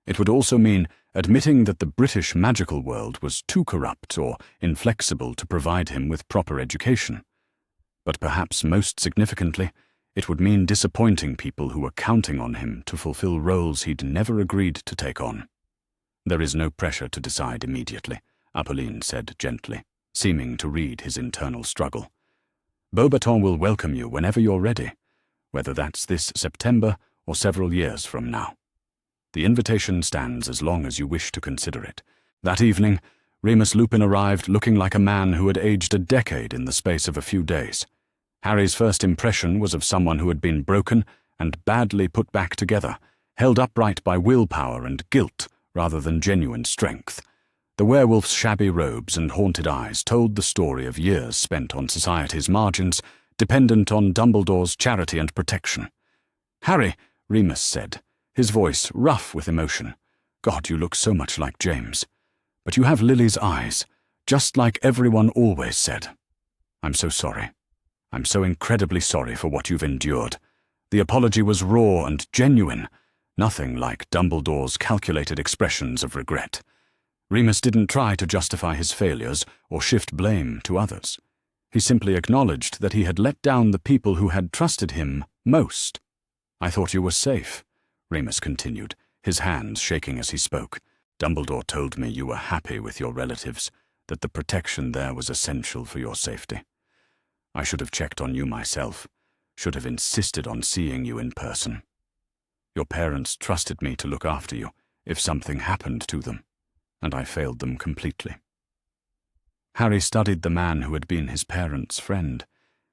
It would also mean admitting that the British magical world was too corrupt or inflexible to provide him with proper education. But perhaps most significantly, it would mean disappointing people who were counting on him to fulfill roles he'd never agreed to take on. "There is no pressure to decide immediately," Apolline said gently, seeming to read his internal struggle. "Beauxbatons will welcome you whenever you're ready, whether that's this September or several years from now. The invitation stands as long as you wish to consider it. That evening, Remus Lupin arrived looking like a man who had aged a decade in the space of a few days. Harry's first impression was of someone who had been broken and badly put back together, held upright by willpower and guilt rather than genuine strength. The werewolf's shabby robes and haunted eyes told the story of years spent on society's margins, dependent on Dumbledore's charity and protection. "Harry," Remus said, his voice rough with emotion. "God, you look so much like James. But you have Lily's eyes, just like everyone always said. I'm so sorry. I'm so incredibly sorry for what you've endured." The apology was raw and genuine, nothing like Dumbledore's calculated expressions of regret. Remus didn't try to justify his failures or shift blame to others. He simply acknowledged that he had let down the people who had trusted him most. "I thought you were safe," Remus continued, his hands shaking as he spoke. "Dumbledore told me you were happy with your relatives, that the protection there was essential for your safety. I should have checked on you myself, should have insisted on seeing you in person. Your parents trusted me to look after you if something happened to them, and I failed them completely." Harry studied the man who had been his parents' friend,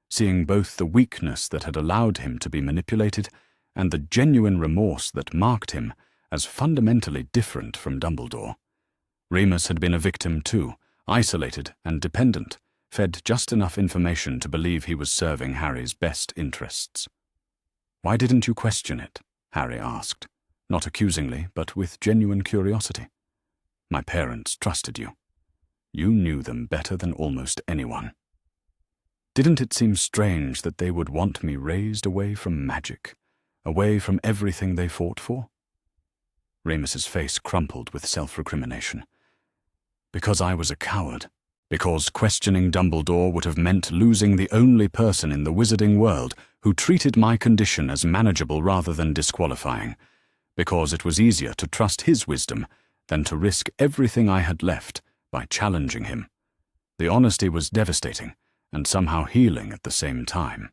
seeing both the weakness that had allowed him to be manipulated and the genuine remorse that marked him as fundamentally different from Dumbledore. Remus had been a victim too, isolated and dependent, fed just enough information to believe he was serving Harry's best interests. "Why didn't you question it?" Harry asked, not accusingly, but with genuine curiosity. "My parents trusted you. You knew them better than almost anyone. Didn't it seem strange that they would want me raised away from magic, away from everything they fought for?" Remus's face crumpled with self-recrimination. "Because I was a coward. Because questioning Dumbledore would have meant losing the only person in the wizarding world who treated my condition as manageable rather than disqualifying. Because it was easier to trust his wisdom than to risk everything I had left by challenging him. The honesty was devastating and somehow healing at the same time.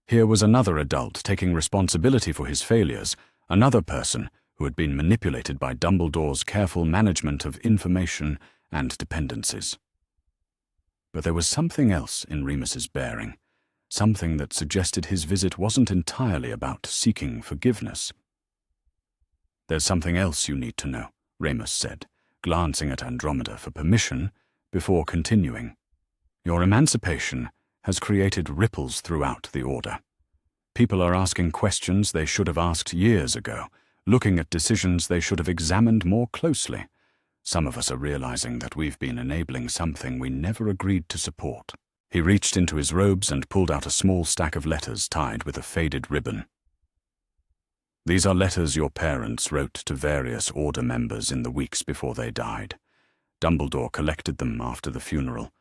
Here was another adult taking responsibility for his failures, another person who had been manipulated by Dumbledore's careful management of information and dependencies. But there was something else in Remus's bearing, something that suggested his visit wasn't entirely about seeking forgiveness. "There's something else you need to know," Remus said, glancing at Andromeda for permission before continuing. "Your emancipation has created ripples throughout the Order. People are asking questions they should have asked years ago, looking at decisions they should have examined more closely. Some of us are realizing that we've been enabling something we never agreed to support." He reached into his robes and pulled out a small stack of letters tied with a faded ribbon. "These are letters your parents wrote to various Order members in the weeks before they died. Dumbledore collected them after the funeral,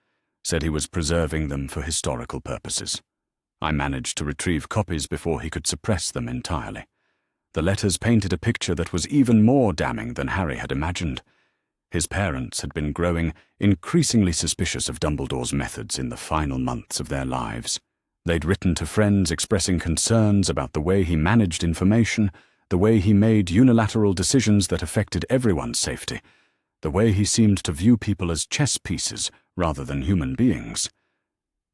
said he was preserving them for historical purposes. I managed to retrieve copies before he could suppress them entirely. The letters painted a picture that was even more damning than Harry had imagined. His parents had been growing increasingly suspicious of Dumbledore's methods in the final months of their lives. They'd written to friends expressing concerns about the way he managed information, the way he made unilateral decisions that affected everyone's safety, the way he seemed to view people as chess pieces rather than human beings.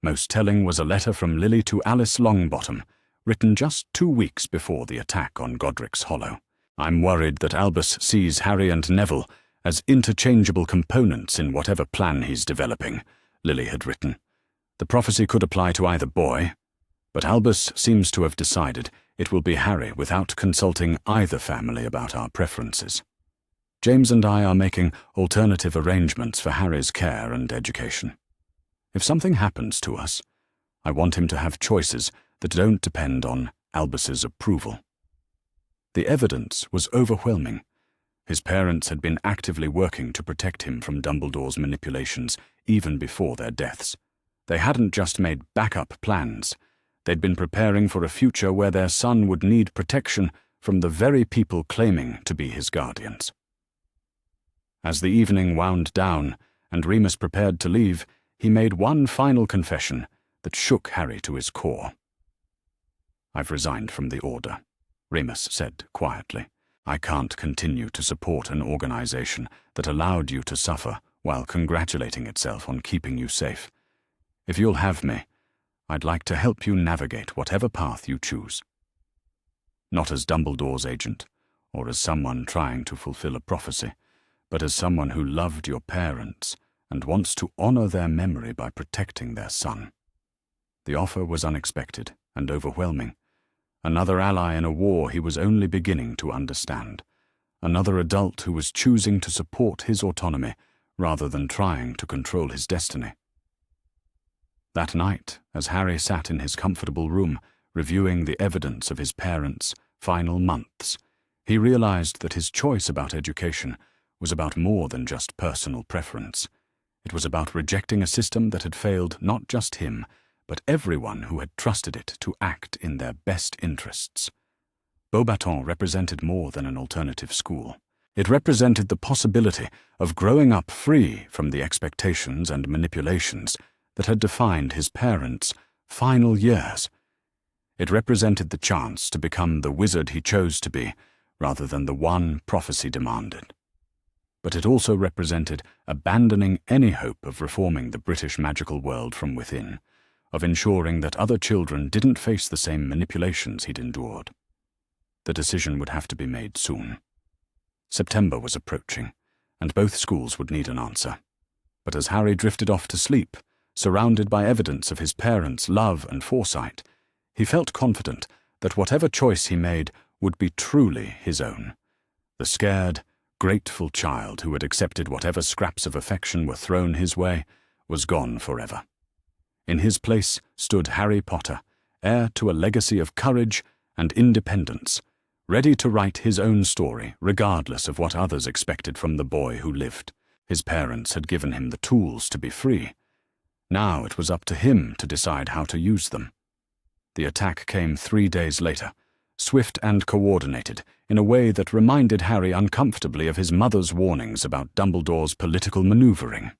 Most telling was a letter from Lily to Alice Longbottom, written just 2 weeks before the attack on Godric's Hollow. "I'm worried that Albus sees Harry and Neville as interchangeable components in whatever plan he's developing," Lily had written. "The prophecy could apply to either boy, but Albus seems to have decided it will be Harry without consulting either family about our preferences. James and I are making alternative arrangements for Harry's care and education. If something happens to us, I want him to have choices that don't depend on Albus's approval." The evidence was overwhelming. His parents had been actively working to protect him from Dumbledore's manipulations even before their deaths. They hadn't just made backup plans. They'd been preparing for a future where their son would need protection from the very people claiming to be his guardians. As the evening wound down and Remus prepared to leave, he made one final confession that shook Harry to his core. "I've resigned from the Order," Remus said quietly. "I can't continue to support an organization that allowed you to suffer while congratulating itself on keeping you safe. If you'll have me, I'd like to help you navigate whatever path you choose. Not as Dumbledore's agent, or as someone trying to fulfill a prophecy, but as someone who loved your parents and wants to honor their memory by protecting their son. The offer was unexpected and overwhelming. Another ally in a war he was only beginning to understand. Another adult who was choosing to support his autonomy rather than trying to control his destiny. That night, as Harry sat in his comfortable room, reviewing the evidence of his parents' final months, he realized that his choice about education was about more than just personal preference. It was about rejecting a system that had failed not just him, but everyone who had trusted it to act in their best interests. Beauxbatons represented more than an alternative school. It represented the possibility of growing up free from the expectations and manipulations that had defined his parents' final years. It represented the chance to become the wizard he chose to be, rather than the one prophecy demanded. But it also represented abandoning any hope of reforming the British magical world from within, of ensuring that other children didn't face the same manipulations he'd endured. The decision would have to be made soon. September was approaching, and both schools would need an answer. But as Harry drifted off to sleep, surrounded by evidence of his parents' love and foresight, he felt confident that whatever choice he made would be truly his own. The scared, grateful child who had accepted whatever scraps of affection were thrown his way was gone forever. In his place stood Harry Potter, heir to a legacy of courage and independence, ready to write his own story regardless of what others expected from the boy who lived. His parents had given him the tools to be free. Now it was up to him to decide how to use them. The attack came 3 days later, swift and coordinated, in a way that reminded Harry uncomfortably of his mother's warnings about Dumbledore's political maneuvering.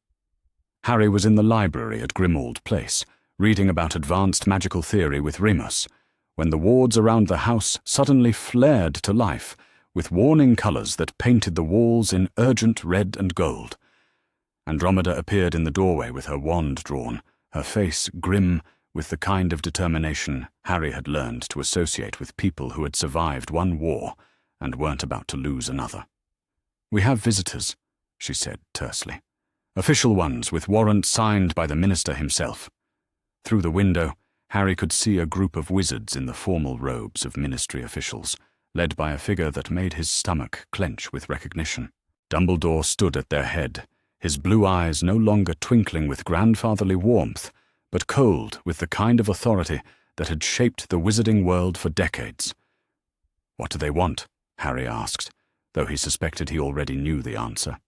Harry was in the library at Grimmauld Place, reading about advanced magical theory with Remus, when the wards around the house suddenly flared to life, with warning colours that painted the walls in urgent red and gold. Andromeda appeared in the doorway with her wand drawn, her face grim with the kind of determination Harry had learned to associate with people who had survived one war and weren't about to lose another. "We have visitors," she said tersely. "Official ones with warrants signed by the minister himself." Through the window, Harry could see a group of wizards in the formal robes of ministry officials, led by a figure that made his stomach clench with recognition. Dumbledore stood at their head, his blue eyes no longer twinkling with grandfatherly warmth, but cold with the kind of authority that had shaped the wizarding world for decades. "What do they want?" Harry asked, though he suspected he already knew the answer.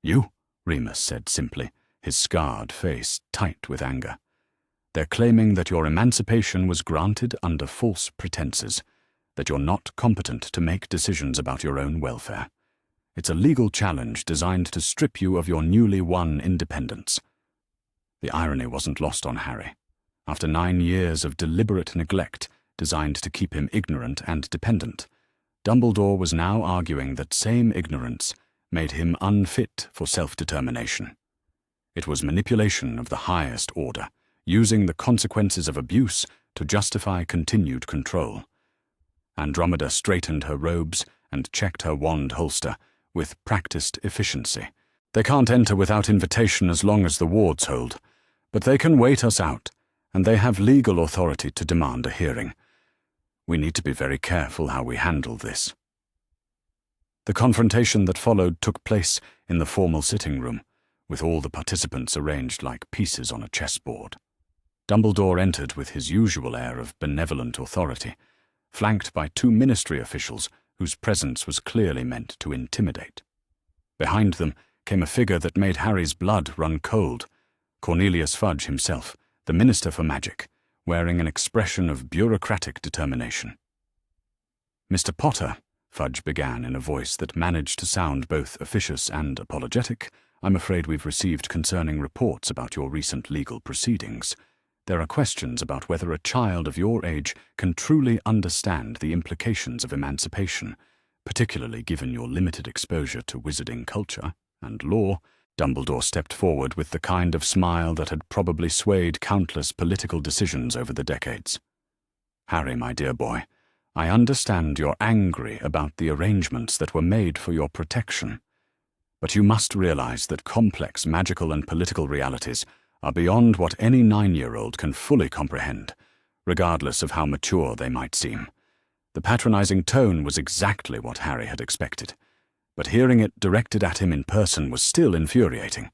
"You?" Remus said simply, his scarred face tight with anger. "They're claiming that your emancipation was granted under false pretenses, that you're not competent to make decisions about your own welfare. It's a legal challenge designed to strip you of your newly won independence." The irony wasn't lost on Harry. After 9 years of deliberate neglect designed to keep him ignorant and dependent, Dumbledore was now arguing that same ignorance made him unfit for self-determination. It was manipulation of the highest order, using the consequences of abuse to justify continued control. Andromeda straightened her robes and checked her wand holster with practiced efficiency. "They can't enter without invitation as long as the wards hold, but they can wait us out, and they have legal authority to demand a hearing. We need to be very careful how we handle this." The confrontation that followed took place in the formal sitting room, with all the participants arranged like pieces on a chessboard. Dumbledore entered with his usual air of benevolent authority, flanked by 2 ministry officials whose presence was clearly meant to intimidate. Behind them came a figure that made Harry's blood run cold, Cornelius Fudge himself, the Minister for Magic, wearing an expression of bureaucratic determination. "Mr. Potter," Fudge began in a voice that managed to sound both officious and apologetic, "I'm afraid we've received concerning reports about your recent legal proceedings. There are questions about whether a child of your age can truly understand the implications of emancipation, particularly given your limited exposure to wizarding culture and law Dumbledore stepped forward with the kind of smile that had probably swayed countless political decisions over the decades. Harry, my dear boy, I understand you're angry about the arrangements that were made for your protection. But you must realize that complex magical and political realities are beyond what any 9-year-old can fully comprehend, regardless of how mature they might seem. The patronizing tone was exactly what Harry had expected, but hearing it directed at him in person was still infuriating.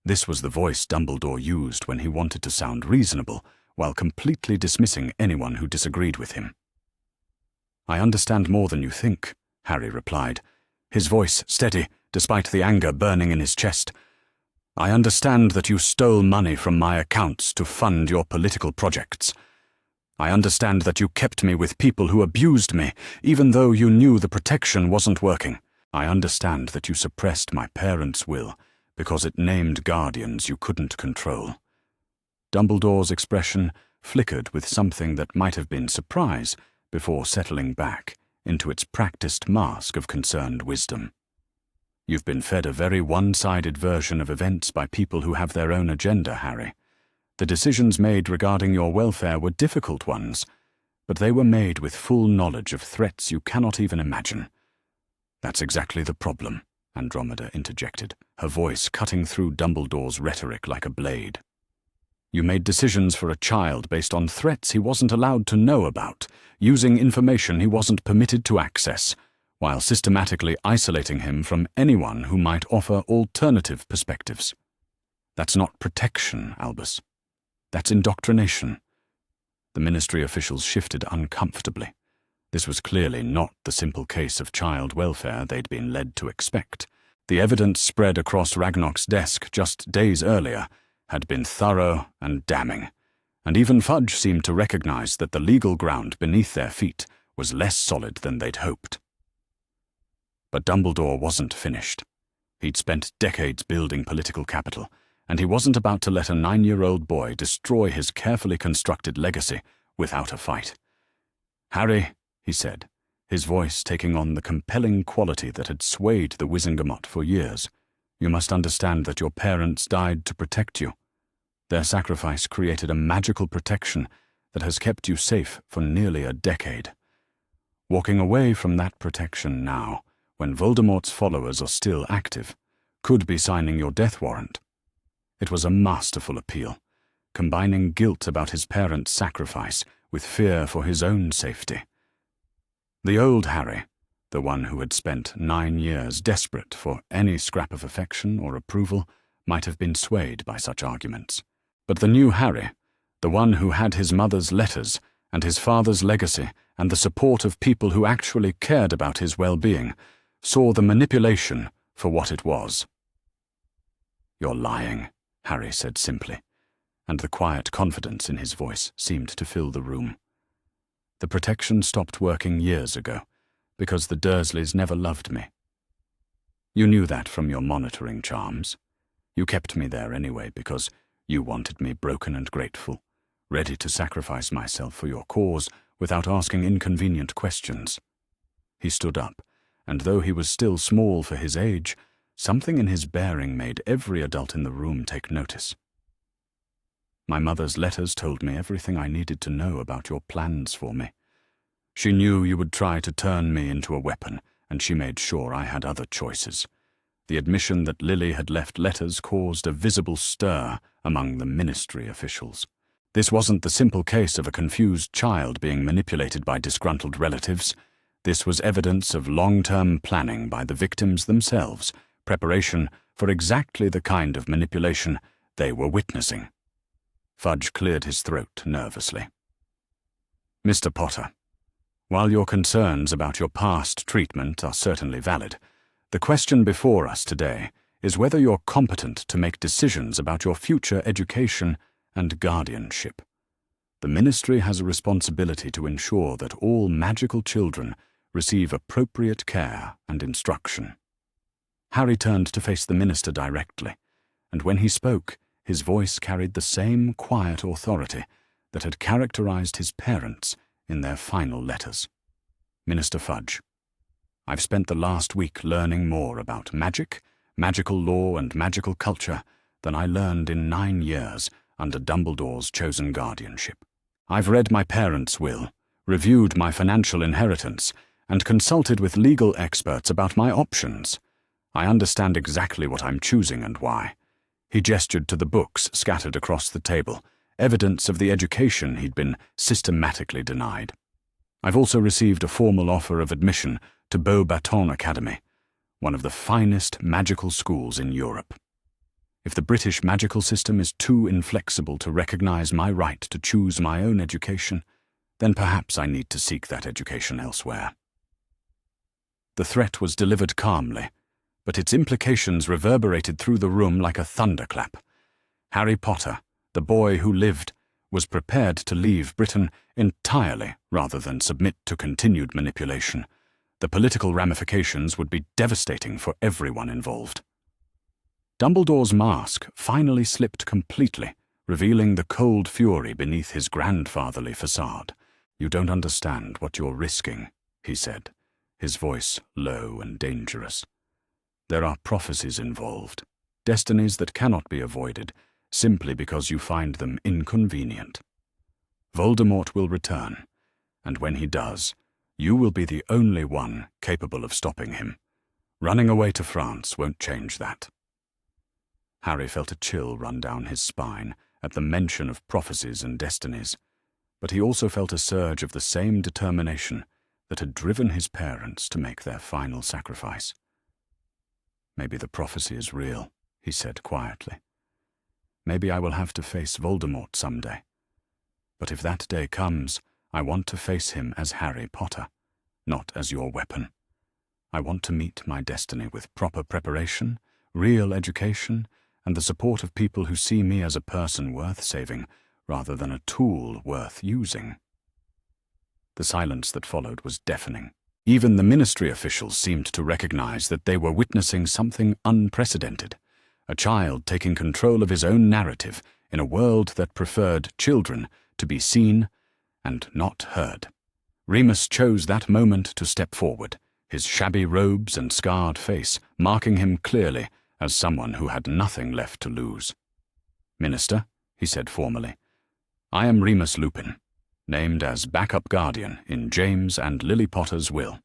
This was the voice Dumbledore used when he wanted to sound reasonable, while completely dismissing anyone who disagreed with him. "I understand more than you think," Harry replied, his voice steady despite the anger burning in his chest. "I understand that you stole money from my accounts to fund your political projects. I understand that you kept me with people who abused me, even though you knew the protection wasn't working. I understand that you suppressed my parents' will because it named guardians you couldn't control." Dumbledore's expression flickered with something that might have been surprise before settling back into its practiced mask of concerned wisdom. "You've been fed a very one-sided version of events by people who have their own agenda, Harry. The decisions made regarding your welfare were difficult ones, but they were made with full knowledge of threats you cannot even imagine." "That's exactly the problem," Andromeda interjected, her voice cutting through Dumbledore's rhetoric like a blade. "You made decisions for a child based on threats he wasn't allowed to know about, using information he wasn't permitted to access, while systematically isolating him from anyone who might offer alternative perspectives. That's not protection, Albus. That's indoctrination." The Ministry officials shifted uncomfortably. This was clearly not the simple case of child welfare they'd been led to expect. The evidence spread across Ragnarok's desk just days earlier had been thorough and damning, and even Fudge seemed to recognize that the legal ground beneath their feet was less solid than they'd hoped. But Dumbledore wasn't finished. He'd spent decades building political capital, and he wasn't about to let a 9-year-old boy destroy his carefully constructed legacy without a fight. "Harry," he said, his voice taking on the compelling quality that had swayed the Wizengamot for years, "you must understand that your parents died to protect you. Their sacrifice created a magical protection that has kept you safe for nearly a decade. Walking away from that protection now, when Voldemort's followers are still active, could be signing your death warrant." It was a masterful appeal, combining guilt about his parents' sacrifice with fear for his own safety. The old Harry, the one who had spent 9 years desperate for any scrap of affection or approval, might have been swayed by such arguments. But the new Harry, the one who had his mother's letters and his father's legacy and the support of people who actually cared about his well-being, saw the manipulation for what it was. "You're lying," Harry said simply, and the quiet confidence in his voice seemed to fill the room. "The protection stopped working years ago, because the Dursleys never loved me. You knew that from your monitoring charms. You kept me there anyway because you wanted me broken and grateful, ready to sacrifice myself for your cause without asking inconvenient questions." He stood up, and though he was still small for his age, something in his bearing made every adult in the room take notice. "My mother's letters told me everything I needed to know about your plans for me. She knew you would try to turn me into a weapon, and she made sure I had other choices. The admission that Lily had left letters caused a visible stir among the Ministry officials. This wasn't the simple case of a confused child being manipulated by disgruntled relatives. This was evidence of long-term planning by the victims themselves, preparation for exactly the kind of manipulation they were witnessing. Fudge cleared his throat nervously. "Mr. Potter, while your concerns about your past treatment are certainly valid, the question before us today is whether you're competent to make decisions about your future education and guardianship. The Ministry has a responsibility to ensure that all magical children receive appropriate care and instruction." Harry turned to face the minister directly, and when he spoke, his voice carried the same quiet authority that had characterized his parents in their final letters. "Minister Fudge, I've spent the last week learning more about magic magical lore and magical culture, than I learned in 9 years under Dumbledore's chosen guardianship. I've read my parents' will, reviewed my financial inheritance, and consulted with legal experts about my options. I understand exactly what I'm choosing and why. He gestured to the books scattered across the table, evidence of the education he'd been systematically denied. I've also received a formal offer of admission to Beauxbatons Academy, one of the finest magical schools in Europe. If the British magical system is too inflexible to recognize my right to choose my own education, then perhaps I need to seek that education elsewhere. The threat was delivered calmly, but its implications reverberated through the room like a thunderclap. Harry Potter, the boy who lived, was prepared to leave Britain entirely rather than submit to continued manipulation. The political ramifications would be devastating for everyone involved. Dumbledore's mask finally slipped completely, revealing the cold fury beneath his grandfatherly facade. "You don't understand what you're risking," he said, his voice low and dangerous. "There are prophecies involved, destinies that cannot be avoided simply because you find them inconvenient. Voldemort will return, and when he does, you will be the only one capable of stopping him. Running away to France won't change that." Harry felt a chill run down his spine at the mention of prophecies and destinies, but he also felt a surge of the same determination that had driven his parents to make their final sacrifice. "Maybe the prophecy is real," he said quietly. "Maybe I will have to face Voldemort someday. But if that day comes, I want to face him as Harry Potter, not as your weapon. I want to meet my destiny with proper preparation, real education, and the support of people who see me as a person worth saving rather than a tool worth using." The silence that followed was deafening. Even the ministry officials seemed to recognize that they were witnessing something unprecedented, a child taking control of his own narrative in a world that preferred children to be seen and not heard. Remus chose that moment to step forward, his shabby robes and scarred face marking him clearly as someone who had nothing left to lose. "Minister," he said formally, "I am Remus Lupin, named as backup guardian in James and Lily Potter's will.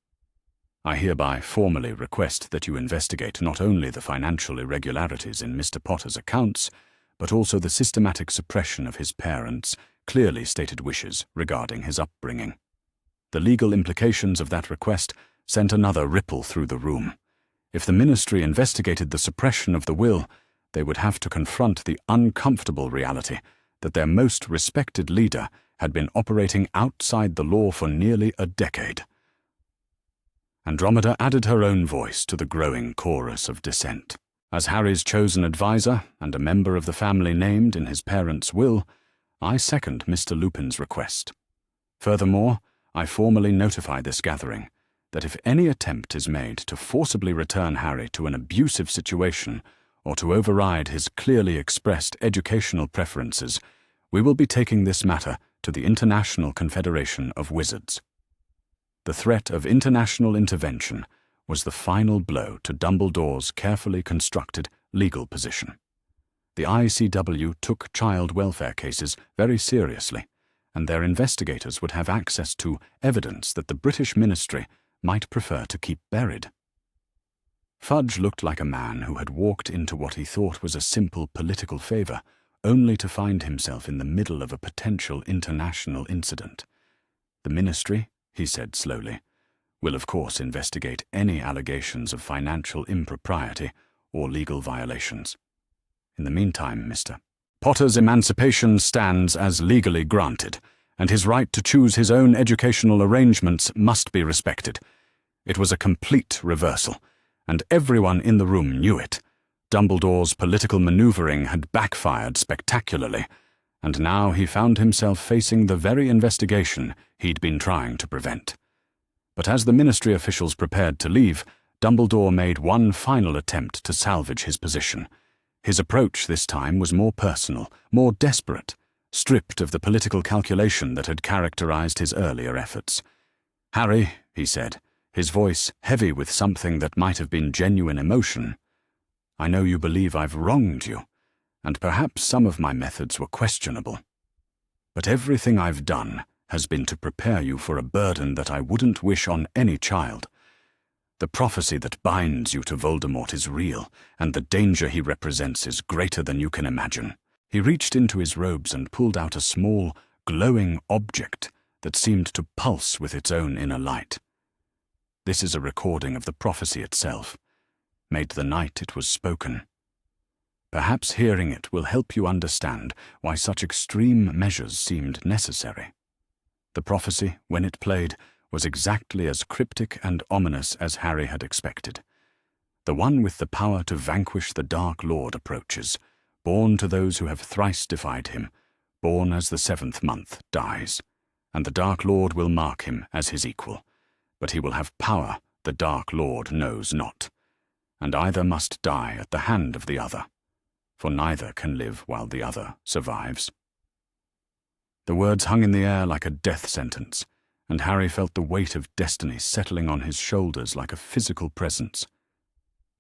I hereby formally request that you investigate not only the financial irregularities in Mr. Potter's accounts, but also the systematic suppression of his parents' clearly stated wishes regarding his upbringing." The legal implications of that request sent another ripple through the room. If the ministry investigated the suppression of the will, they would have to confront the uncomfortable reality that their most respected leader had been operating outside the law for nearly a decade. Andromeda added her own voice to the growing chorus of dissent. As Harry's chosen advisor and a member of the family named in his parents' will, I second Mr. Lupin's request. Furthermore, I formally notify this gathering that if any attempt is made to forcibly return Harry to an abusive situation or to override his clearly expressed educational preferences, we will be taking this matter to the International Confederation of Wizards. The threat of international intervention was the final blow to Dumbledore's carefully constructed legal position. The ICW took child welfare cases very seriously, and their investigators would have access to evidence that the British ministry might prefer to keep buried. Fudge looked like a man who had walked into what he thought was a simple political favor, only to find himself in the middle of a potential international incident. "The ministry," he said slowly, "will of course investigate any allegations of financial impropriety or legal violations. In the meantime, Mr. Potter's emancipation stands as legally granted, and his right to choose his own educational arrangements must be respected. It was a complete reversal, and everyone in the room knew it. Dumbledore's political maneuvering had backfired spectacularly, and now he found himself facing the very investigation he'd been trying to prevent. But as the ministry officials prepared to leave, Dumbledore made one final attempt to salvage his position. His approach this time was more personal, more desperate, stripped of the political calculation that had characterized his earlier efforts. "Harry," he said, his voice heavy with something that might have been genuine emotion, I know you believe I've wronged you, and perhaps some of my methods were questionable. But everything I've done has been to prepare you for a burden that I wouldn't wish on any child. The prophecy that binds you to Voldemort is real, and the danger he represents is greater than you can imagine. He reached into his robes and pulled out a small, glowing object that seemed to pulse with its own inner light. This is a recording of the prophecy itself, made the night it was spoken. Perhaps hearing it will help you understand why such extreme measures seemed necessary. The prophecy, when it played, was exactly as cryptic and ominous as Harry had expected. The one with the power to vanquish the Dark Lord approaches, born to those who have thrice defied him, born as the 7th month dies, and the Dark Lord will mark him as his equal. But he will have power the Dark Lord knows not, and either must die at the hand of the other, for neither can live while the other survives. The words hung in the air like a death sentence, and Harry felt the weight of destiny settling on his shoulders like a physical presence.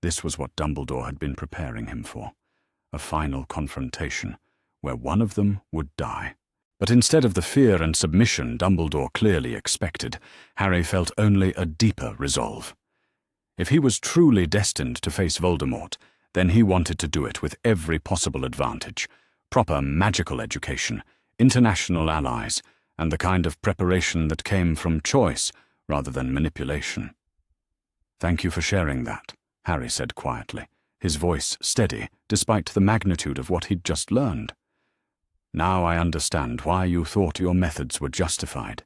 This was what Dumbledore had been preparing him for, a final confrontation, where one of them would die. But instead of the fear and submission Dumbledore clearly expected, Harry felt only a deeper resolve. If he was truly destined to face Voldemort, then he wanted to do it with every possible advantage: proper magical education, international allies, and the kind of preparation that came from choice rather than manipulation. "Thank you for sharing that," Harry said quietly, his voice steady despite the magnitude of what he'd just learned. "Now I understand why you thought your methods were justified.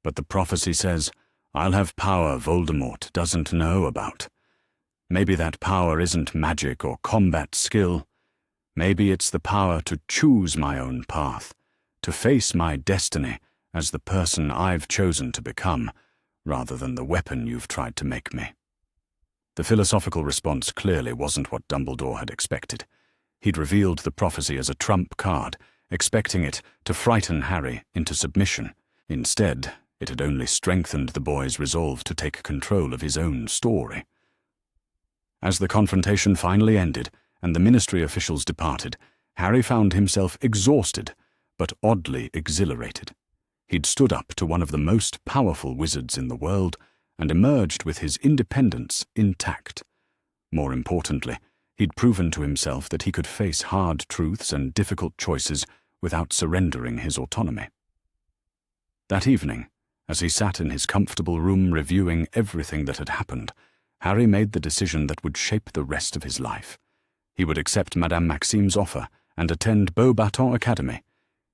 But the prophecy says, I'll have power Voldemort doesn't know about. Maybe that power isn't magic or combat skill. Maybe it's the power to choose my own path, to face my destiny as the person I've chosen to become, rather than the weapon you've tried to make me." The philosophical response clearly wasn't what Dumbledore had expected. He'd revealed the prophecy as a trump card, expecting it to frighten Harry into submission. Instead, it had only strengthened the boy's resolve to take control of his own story. As the confrontation finally ended and the ministry officials departed, Harry found himself exhausted, but oddly exhilarated. He'd stood up to one of the most powerful wizards in the world and emerged with his independence intact. More importantly, he'd proven to himself that he could face hard truths and difficult choices without surrendering his autonomy. That evening, as he sat in his comfortable room reviewing everything that had happened, Harry made the decision that would shape the rest of his life. He would accept Madame Maxime's offer and attend Beauxbatons Academy.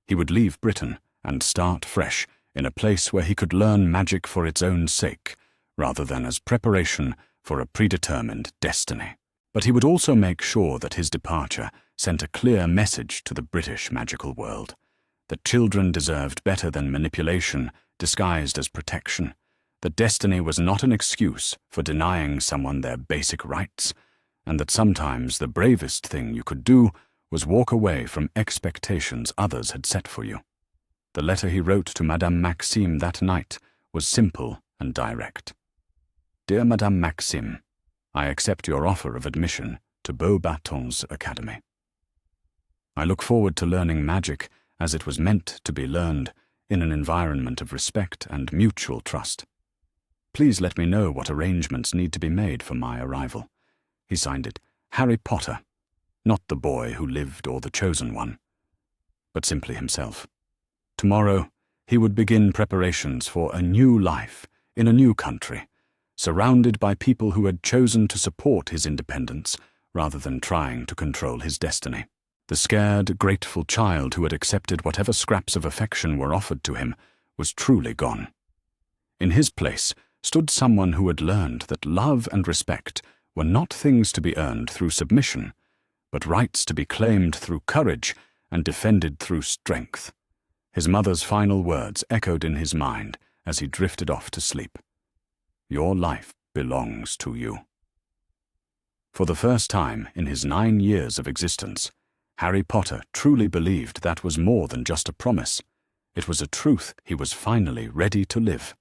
He would leave Britain and start fresh in a place where he could learn magic for its own sake, rather than as preparation for a predetermined destiny. But he would also make sure that his departure sent a clear message to the British magical world, that children deserved better than manipulation disguised as protection, that destiny was not an excuse for denying someone their basic rights, and that sometimes the bravest thing you could do was walk away from expectations others had set for you. The letter he wrote to Madame Maxime that night was simple and direct. "Dear Madame Maxime, I accept your offer of admission to Beauxbatons Academy. I look forward to learning magic as it was meant to be learned, in an environment of respect and mutual trust. Please let me know what arrangements need to be made for my arrival." He signed it Harry Potter, not the boy who lived or the chosen one, but simply himself. Tomorrow, he would begin preparations for a new life in a new country, surrounded by people who had chosen to support his independence rather than trying to control his destiny. The scared, grateful child who had accepted whatever scraps of affection were offered to him was truly gone. In his place stood someone who had learned that love and respect were not things to be earned through submission, but rights to be claimed through courage and defended through strength. His mother's final words echoed in his mind as he drifted off to sleep. "Your life belongs to you." For the first time in his 9 years of existence, Harry Potter truly believed that was more than just a promise. It was a truth he was finally ready to live.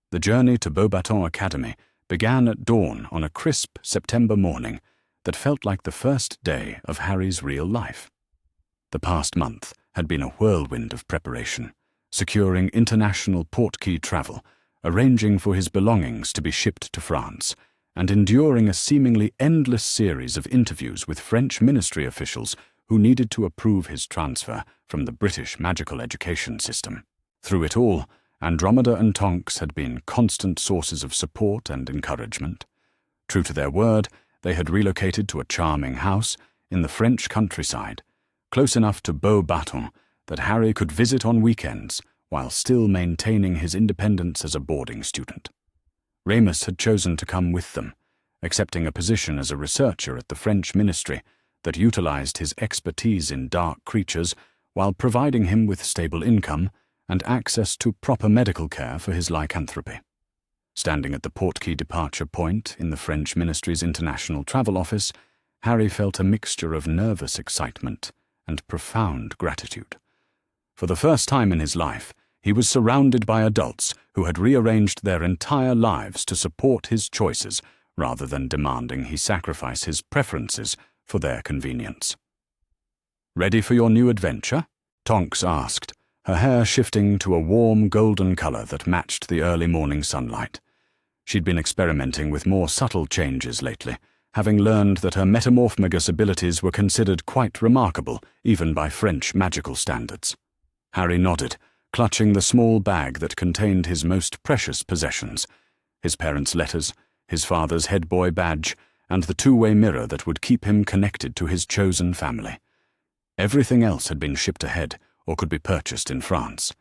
The journey to Beauxbatons Academy began at dawn on a crisp September morning, that felt like the first day of Harry's real life. The past month had been a whirlwind of preparation, securing international portkey travel, arranging for his belongings to be shipped to France, and enduring a seemingly endless series of interviews with French ministry officials who needed to approve his transfer from the British magical education system. Through it all, Andromeda and Tonks had been constant sources of support and encouragement. True to their word, they had relocated to a charming house in the French countryside, close enough to Beauxbatons that Harry could visit on weekends while still maintaining his independence as a boarding student. Remus had chosen to come with them, accepting a position as a researcher at the French ministry that utilized his expertise in dark creatures while providing him with stable income and access to proper medical care for his lycanthropy. Standing at the portkey departure point in the French ministry's international travel office, Harry felt a mixture of nervous excitement and profound gratitude. For the first time in his life, he was surrounded by adults who had rearranged their entire lives to support his choices rather than demanding he sacrifice his preferences for their convenience. "Ready for your new adventure?" Tonks asked, her hair shifting to a warm golden color that matched the early morning sunlight. She'd been experimenting with more subtle changes lately, having learned that her metamorphmagus abilities were considered quite remarkable, even by French magical standards. Harry nodded, clutching the small bag that contained his most precious possessions, his parents' letters, his father's head boy badge, and the two-way mirror that would keep him connected to his chosen family. Everything else had been shipped ahead or could be purchased in France.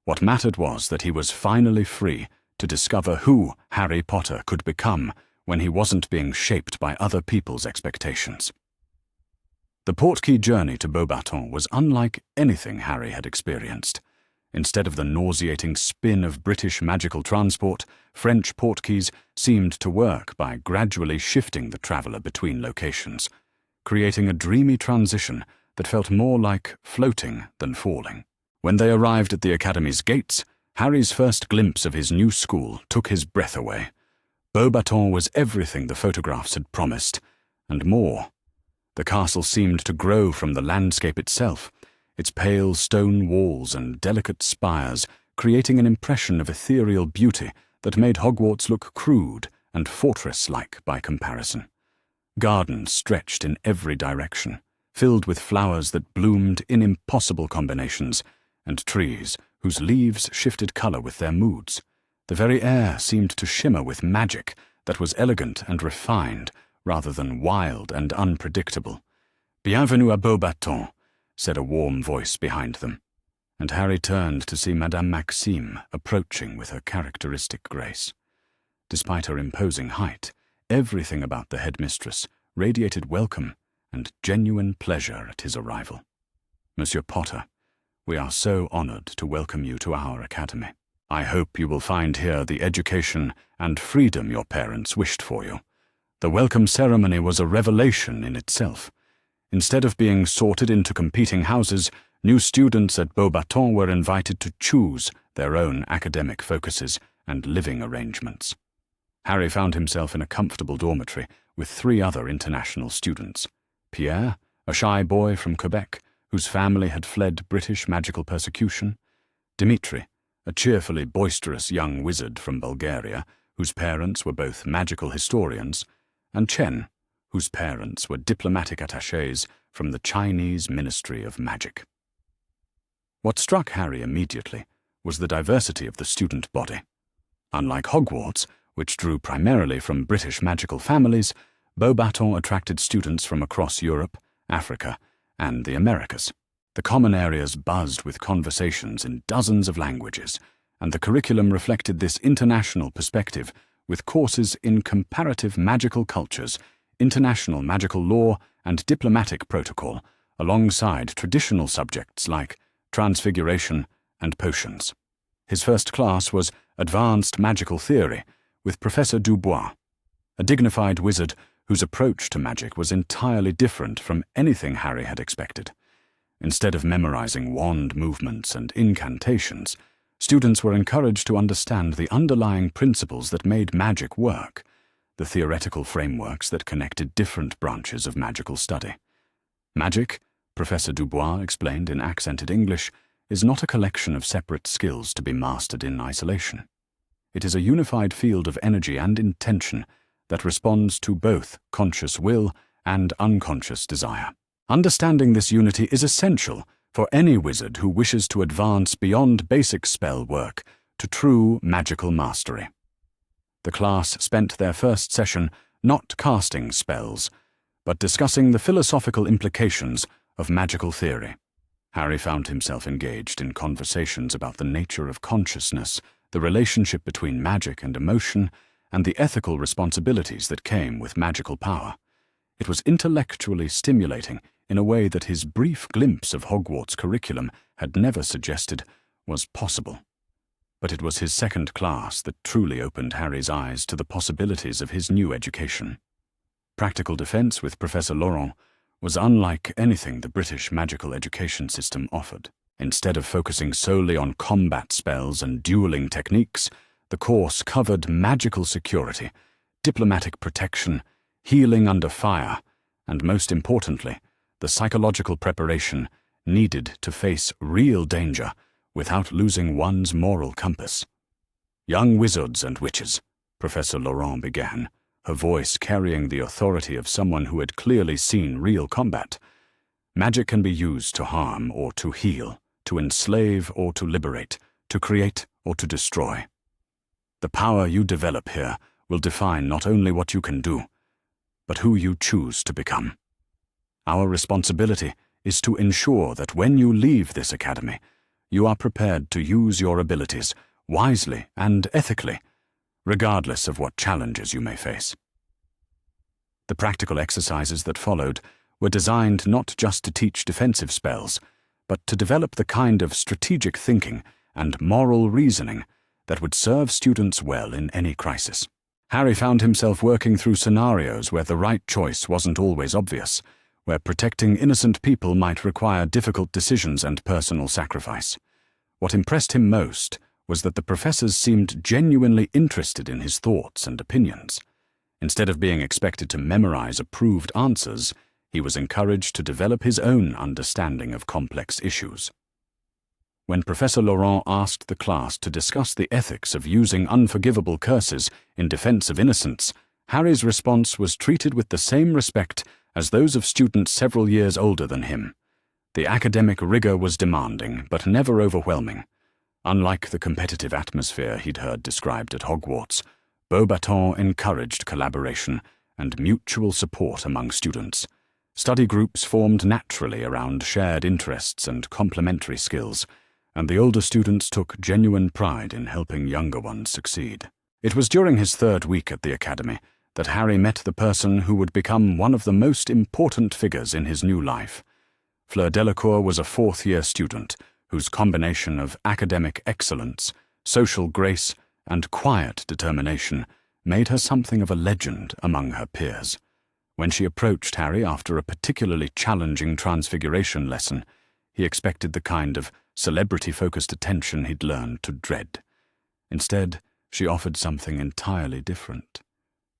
What mattered was that he was finally free to discover who Harry Potter could become when he wasn't being shaped by other people's expectations. The portkey journey to Beauxbatons was unlike anything Harry had experienced. Instead of the nauseating spin of British magical transport, French portkeys seemed to work by gradually shifting the traveller between locations, creating a dreamy transition that felt more like floating than falling. When they arrived at the academy's gates, Harry's first glimpse of his new school took his breath away. Beauxbatons was everything the photographs had promised, and more. The castle seemed to grow from the landscape itself, its pale stone walls and delicate spires creating an impression of ethereal beauty that made Hogwarts look crude and fortress-like by comparison. Gardens stretched in every direction, filled with flowers that bloomed in impossible combinations, and trees whose leaves shifted color with their moods. The very air seemed to shimmer with magic that was elegant and refined rather than wild and unpredictable. "Bienvenue à Beauxbatons," said a warm voice behind them, and Harry turned to see Madame Maxime approaching with her characteristic grace. Despite her imposing height, everything about the headmistress radiated welcome and genuine pleasure at his arrival. "Monsieur Potter, we are so honored to welcome you to our academy. I hope you will find here the education and freedom your parents wished for you." The welcome ceremony was a revelation in itself. Instead of being sorted into competing houses, new students at Beauxbatons were invited to choose their own academic focuses and living arrangements. Harry found himself in a comfortable dormitory with 3 other international students. Pierre, a shy boy from Quebec, whose family had fled British magical persecution. Dimitri, a cheerfully boisterous young wizard from Bulgaria, whose parents were both magical historians, and Chen, whose parents were diplomatic attachés from the Chinese Ministry of Magic. What struck Harry immediately was the diversity of the student body. Unlike Hogwarts, which drew primarily from British magical families, Beauxbatons attracted students from across Europe, Africa, and the Americas. The common areas buzzed with conversations in dozens of languages, and the curriculum reflected this international perspective with courses in comparative magical cultures, international magical law, and diplomatic protocol, alongside traditional subjects like transfiguration and potions. His first class was Advanced Magical Theory with Professor Dubois, a dignified wizard whose approach to magic was entirely different from anything Harry had expected. Instead of memorizing wand movements and incantations, students were encouraged to understand the underlying principles that made magic work. the theoretical frameworks that connected different branches of magical study. Magic, Professor Dubois explained in accented English, is not a collection of separate skills to be mastered in isolation. It is a unified field of energy and intention that responds to both conscious will and unconscious desire. Understanding this unity is essential for any wizard who wishes to advance beyond basic spell work to true magical mastery. The class spent their first session not casting spells, but discussing the philosophical implications of magical theory. Harry found himself engaged in conversations about the nature of consciousness, the relationship between magic and emotion, and the ethical responsibilities that came with magical power. It was intellectually stimulating in a way that his brief glimpse of Hogwarts curriculum had never suggested was possible. But it was his second class that truly opened Harry's eyes to the possibilities of his new education. Practical defense with Professor Laurent was unlike anything the British magical education system offered. Instead of focusing solely on combat spells and dueling techniques, the course covered magical security, diplomatic protection, healing under fire, and most importantly, the psychological preparation needed to face real danger without losing one's moral compass. Young wizards and witches, Professor Laurent began, her voice carrying the authority of someone who had clearly seen real combat. Magic can be used to harm or to heal, to enslave or to liberate, to create or to destroy. The power you develop here will define not only what you can do, but who you choose to become. Our responsibility is to ensure that when you leave this academy, you are prepared to use your abilities wisely and ethically, regardless of what challenges you may face. The practical exercises that followed were designed not just to teach defensive spells, but to develop the kind of strategic thinking and moral reasoning that would serve students well in any crisis. Harry found himself working through scenarios where the right choice wasn't always obvious, where protecting innocent people might require difficult decisions and personal sacrifice. What impressed him most was that the professors seemed genuinely interested in his thoughts and opinions. Instead of being expected to memorize approved answers, he was encouraged to develop his own understanding of complex issues. When Professor Laurent asked the class to discuss the ethics of using unforgivable curses in defense of innocence, Harry's response was treated with the same respect as those of students several years older than him. The academic rigor was demanding, but never overwhelming. Unlike the competitive atmosphere he'd heard described at Hogwarts, Beauxbatons encouraged collaboration and mutual support among students. Study groups formed naturally around shared interests and complementary skills, and the older students took genuine pride in helping younger ones succeed. It was during his third week at the academy that Harry met the person who would become one of the most important figures in his new life. Fleur Delacour was a fourth-year student whose combination of academic excellence, social grace, and quiet determination made her something of a legend among her peers. When she approached Harry after a particularly challenging transfiguration lesson, he expected the kind of celebrity-focused attention he'd learned to dread. Instead, she offered something entirely different.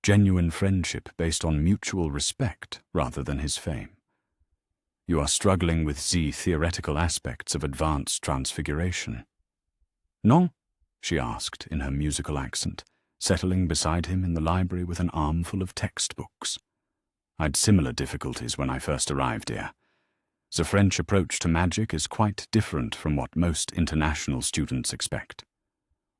Genuine friendship based on mutual respect rather than his fame. You are struggling with the theoretical aspects of advanced transfiguration. Non? She asked in her musical accent, settling beside him in the library with an armful of textbooks. I'd similar difficulties when I first arrived here. The French approach to magic is quite different from what most international students expect.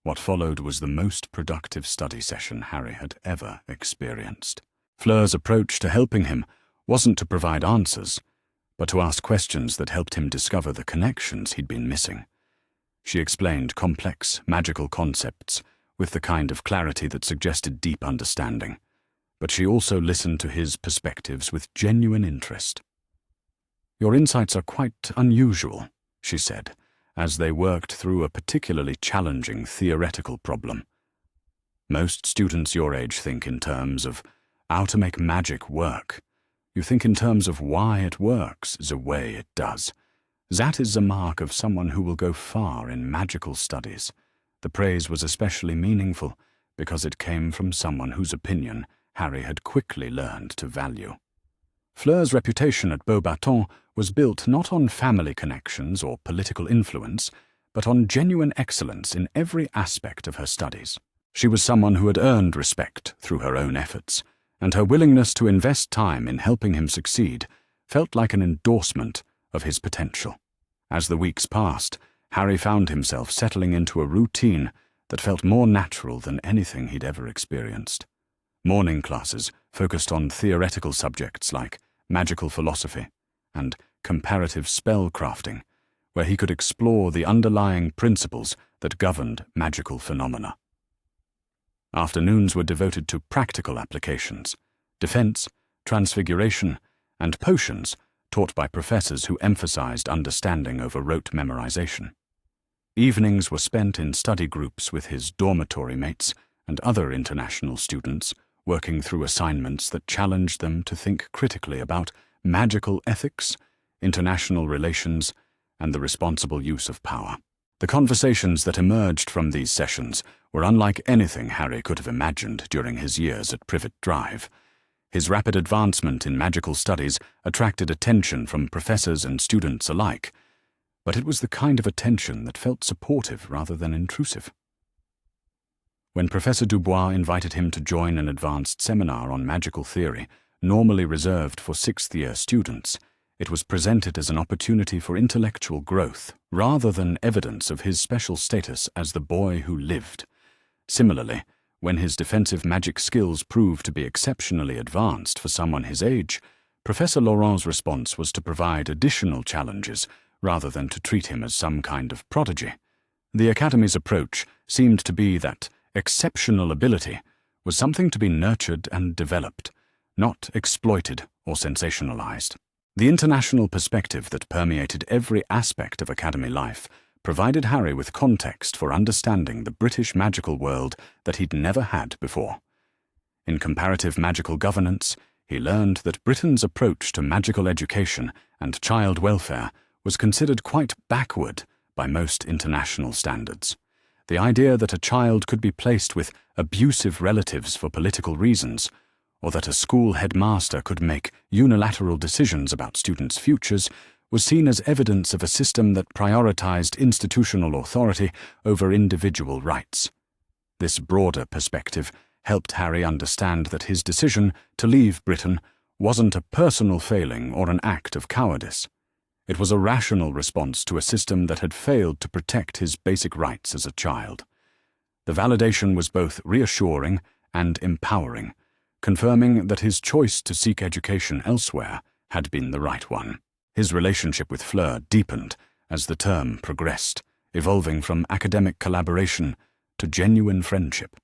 What followed was the most productive study session Harry had ever experienced. Fleur's approach to helping him wasn't to provide answers, but to ask questions that helped him discover the connections he'd been missing. She explained complex magical concepts with the kind of clarity that suggested deep understanding, but she also listened to his perspectives with genuine interest. Your insights are quite unusual, she said, as they worked through a particularly challenging theoretical problem. Most students your age think in terms of how to make magic work. You think in terms of why it works the way it does. That is the mark of someone who will go far in magical studies. The praise was especially meaningful because it came from someone whose opinion Harry had quickly learned to value. Fleur's reputation at Beauxbatons was built not on family connections or political influence, but on genuine excellence in every aspect of her studies. She was someone who had earned respect through her own efforts, and her willingness to invest time in helping him succeed felt like an endorsement of his potential. As the weeks passed, Harry found himself settling into a routine that felt more natural than anything he'd ever experienced. Morning classes focused on theoretical subjects like magical philosophy and comparative spell crafting, where he could explore the underlying principles that governed magical phenomena. Afternoons were devoted to practical applications, defense, transfiguration, and potions taught by professors who emphasized understanding over rote memorization. Evenings were spent in study groups with his dormitory mates and other international students, working through assignments that challenged them to think critically about magical ethics, international relations, and the responsible use of power. The conversations that emerged from these sessions were unlike anything Harry could have imagined during his years at Privet Drive. His rapid advancement in magical studies attracted attention from professors and students alike, but it was the kind of attention that felt supportive rather than intrusive. When Professor Dubois invited him to join an advanced seminar on magical theory, normally reserved for sixth-year students, it was presented as an opportunity for intellectual growth rather than evidence of his special status as the boy who lived. Similarly, when his defensive magic skills proved to be exceptionally advanced for someone his age, Professor Laurent's response was to provide additional challenges rather than to treat him as some kind of prodigy. The Academy's approach seemed to be that exceptional ability was something to be nurtured and developed, not exploited or sensationalized. The international perspective that permeated every aspect of Academy life provided Harry with context for understanding the British magical world that he'd never had before. In comparative magical governance, he learned that Britain's approach to magical education and child welfare was considered quite backward by most international standards. The idea that a child could be placed with abusive relatives for political reasons, or that a school headmaster could make unilateral decisions about students' futures, was seen as evidence of a system that prioritized institutional authority over individual rights. This broader perspective helped Harry understand that his decision to leave Britain wasn't a personal failing or an act of cowardice. It was a rational response to a system that had failed to protect his basic rights as a child. The validation was both reassuring and empowering, confirming that his choice to seek education elsewhere had been the right one. His relationship with Fleur deepened as the term progressed, evolving from academic collaboration to genuine friendship.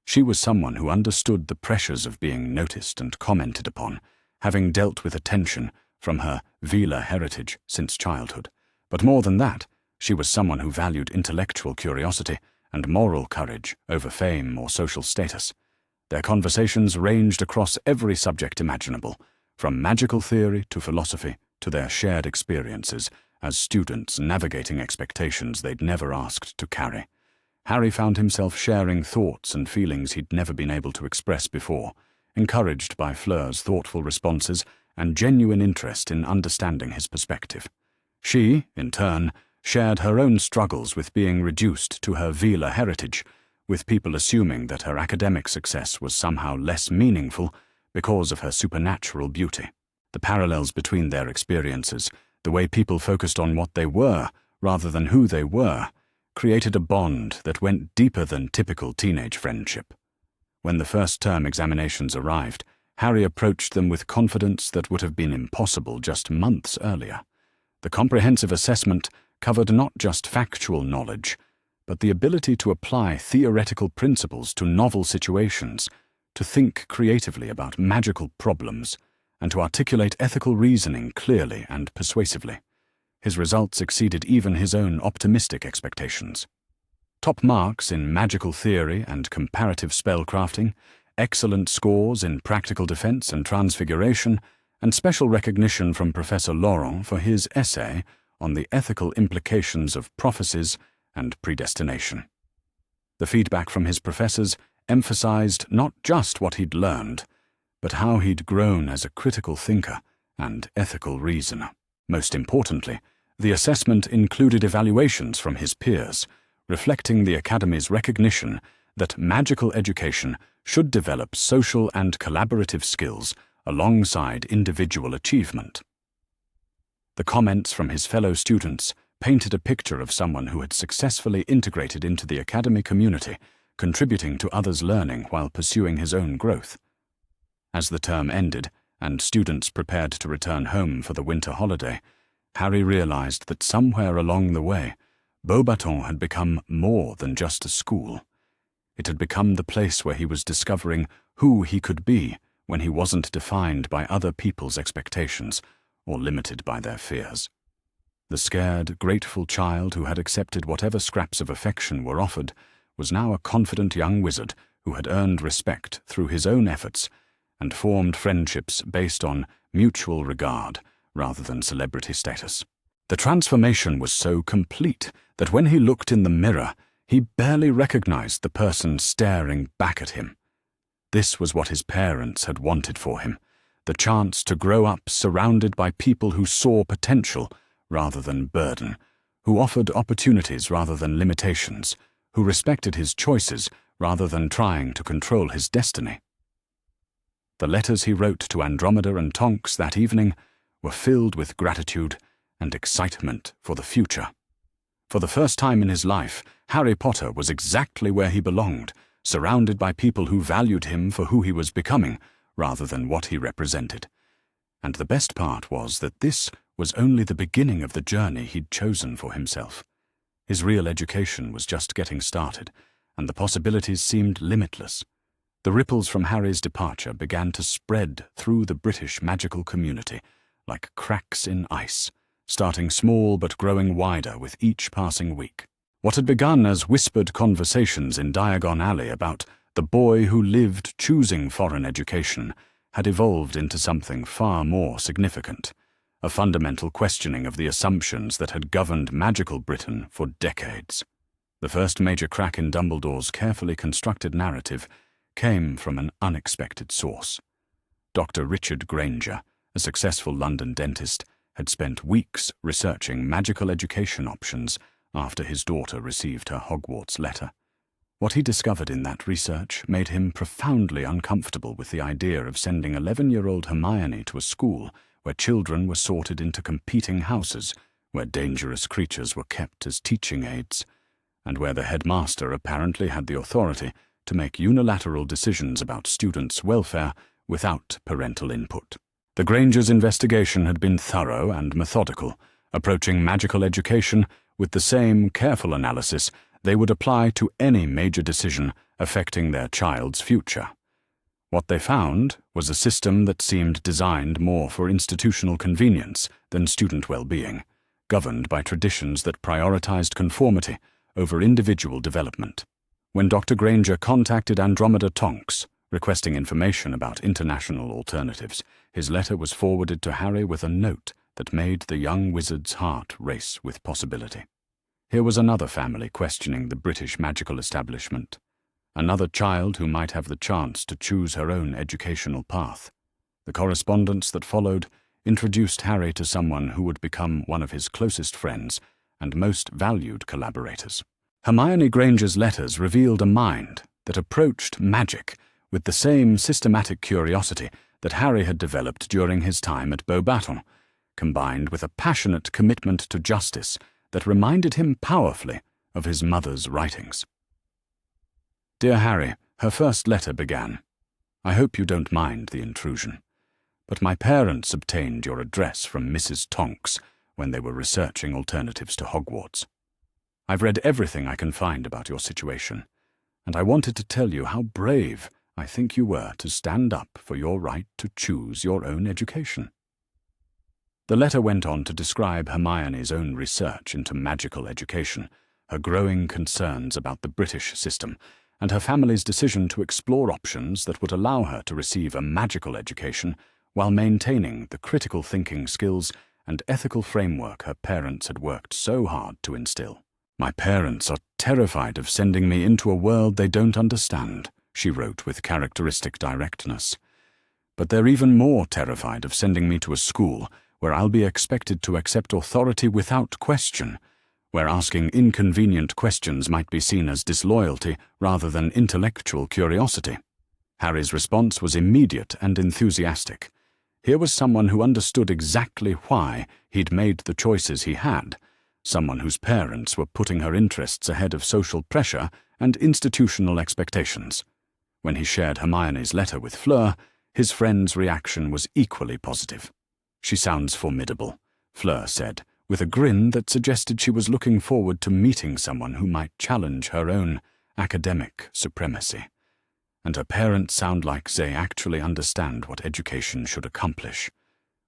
She was someone who understood the pressures of being noticed and commented upon, having dealt with attention from her Vila heritage since childhood. But more than that, she was someone who valued intellectual curiosity and moral courage over fame or social status. Their conversations ranged across every subject imaginable, from magical theory to philosophy to their shared experiences as students navigating expectations they'd never asked to carry. Harry found himself sharing thoughts and feelings he'd never been able to express before, encouraged by Fleur's thoughtful responses and genuine interest in understanding his perspective. She, in turn, shared her own struggles with being reduced to her Vila heritage, with people assuming that her academic success was somehow less meaningful because of her supernatural beauty. The parallels between their experiences, the way people focused on what they were rather than who they were, created a bond that went deeper than typical teenage friendship. When the first-term examinations arrived, Harry approached them with confidence that would have been impossible just months earlier. The comprehensive assessment covered not just factual knowledge, but the ability to apply theoretical principles to novel situations, to think creatively about magical problems, and to articulate ethical reasoning clearly and persuasively. His results exceeded even his own optimistic expectations. Top marks in magical theory and comparative spellcrafting, excellent scores in practical defense and transfiguration, and special recognition from Professor Laurent for his essay on the ethical implications of prophecies and predestination. The feedback from his professors emphasized not just what he'd learned, but how he'd grown as a critical thinker and ethical reasoner. Most importantly, the assessment included evaluations from his peers, reflecting the Academy's recognition that magical education should develop social and collaborative skills alongside individual achievement. The comments from his fellow students painted a picture of someone who had successfully integrated into the Academy community, contributing to others' learning while pursuing his own growth. As the term ended, and students prepared to return home for the winter holiday, Harry realized that somewhere along the way, Beauxbatons had become more than just a school. It had become the place where he was discovering who he could be when he wasn't defined by other people's expectations or limited by their fears. The scared, grateful child who had accepted whatever scraps of affection were offered was now a confident young wizard who had earned respect through his own efforts and formed friendships based on mutual regard rather than celebrity status. The transformation was so complete that when he looked in the mirror, he barely recognized the person staring back at him. This was what his parents had wanted for him, the chance to grow up surrounded by people who saw potential rather than burden, who offered opportunities rather than limitations, who respected his choices rather than trying to control his destiny. The letters he wrote to Andromeda and Tonks that evening were filled with gratitude and excitement for the future. For the first time in his life, Harry Potter was exactly where he belonged, surrounded by people who valued him for who he was becoming rather than what he represented. And the best part was that this was only the beginning of the journey he'd chosen for himself. His real education was just getting started, and the possibilities seemed limitless. The ripples from Harry's departure began to spread through the British magical community like cracks in ice, starting small but growing wider with each passing week. What had begun as whispered conversations in Diagon Alley about the boy who lived choosing foreign education had evolved into something far more significant, a fundamental questioning of the assumptions that had governed magical Britain for decades. The first major crack in Dumbledore's carefully constructed narrative came from an unexpected source. Dr. Richard Granger, a successful London dentist, had spent weeks researching magical education options after his daughter received her Hogwarts letter. What he discovered in that research made him profoundly uncomfortable with the idea of sending 11-year-old Hermione to a school where children were sorted into competing houses, where dangerous creatures were kept as teaching aids, and where the headmaster apparently had the authority to make unilateral decisions about students' welfare without parental input. The Grangers' investigation had been thorough and methodical, approaching magical education with the same careful analysis they would apply to any major decision affecting their child's future. What they found was a system that seemed designed more for institutional convenience than student well-being, governed by traditions that prioritized conformity over individual development. When Dr. Granger contacted Andromeda Tonks, requesting information about international alternatives, his letter was forwarded to Harry with a note that made the young wizard's heart race with possibility. Here was another family questioning the British magical establishment, another child who might have the chance to choose her own educational path. The correspondence that followed introduced Harry to someone who would become one of his closest friends and most valued collaborators. Hermione Granger's letters revealed a mind that approached magic with the same systematic curiosity that Harry had developed during his time at Beauxbatons, combined with a passionate commitment to justice that reminded him powerfully of his mother's writings. Dear Harry, her first letter began, "I hope you don't mind the intrusion, but my parents obtained your address from Mrs. Tonks when they were researching alternatives to Hogwarts. I've read everything I can find about your situation, and I wanted to tell you how brave I think you were to stand up for your right to choose your own education." The letter went on to describe Hermione's own research into magical education, her growing concerns about the British system, and her family's decision to explore options that would allow her to receive a magical education while maintaining the critical thinking skills and ethical framework her parents had worked so hard to instill. "My parents are terrified of sending me into a world they don't understand," she wrote with characteristic directness. "But they're even more terrified of sending me to a school where I'll be expected to accept authority without question, where asking inconvenient questions might be seen as disloyalty rather than intellectual curiosity." Harry's response was immediate and enthusiastic. Here was someone who understood exactly why he'd made the choices he had, someone whose parents were putting her interests ahead of social pressure and institutional expectations. When he shared Hermione's letter with Fleur, his friend's reaction was equally positive. "She sounds formidable," Fleur said, with a grin that suggested she was looking forward to meeting someone who might challenge her own academic supremacy. "And her parents sound like they actually understand what education should accomplish.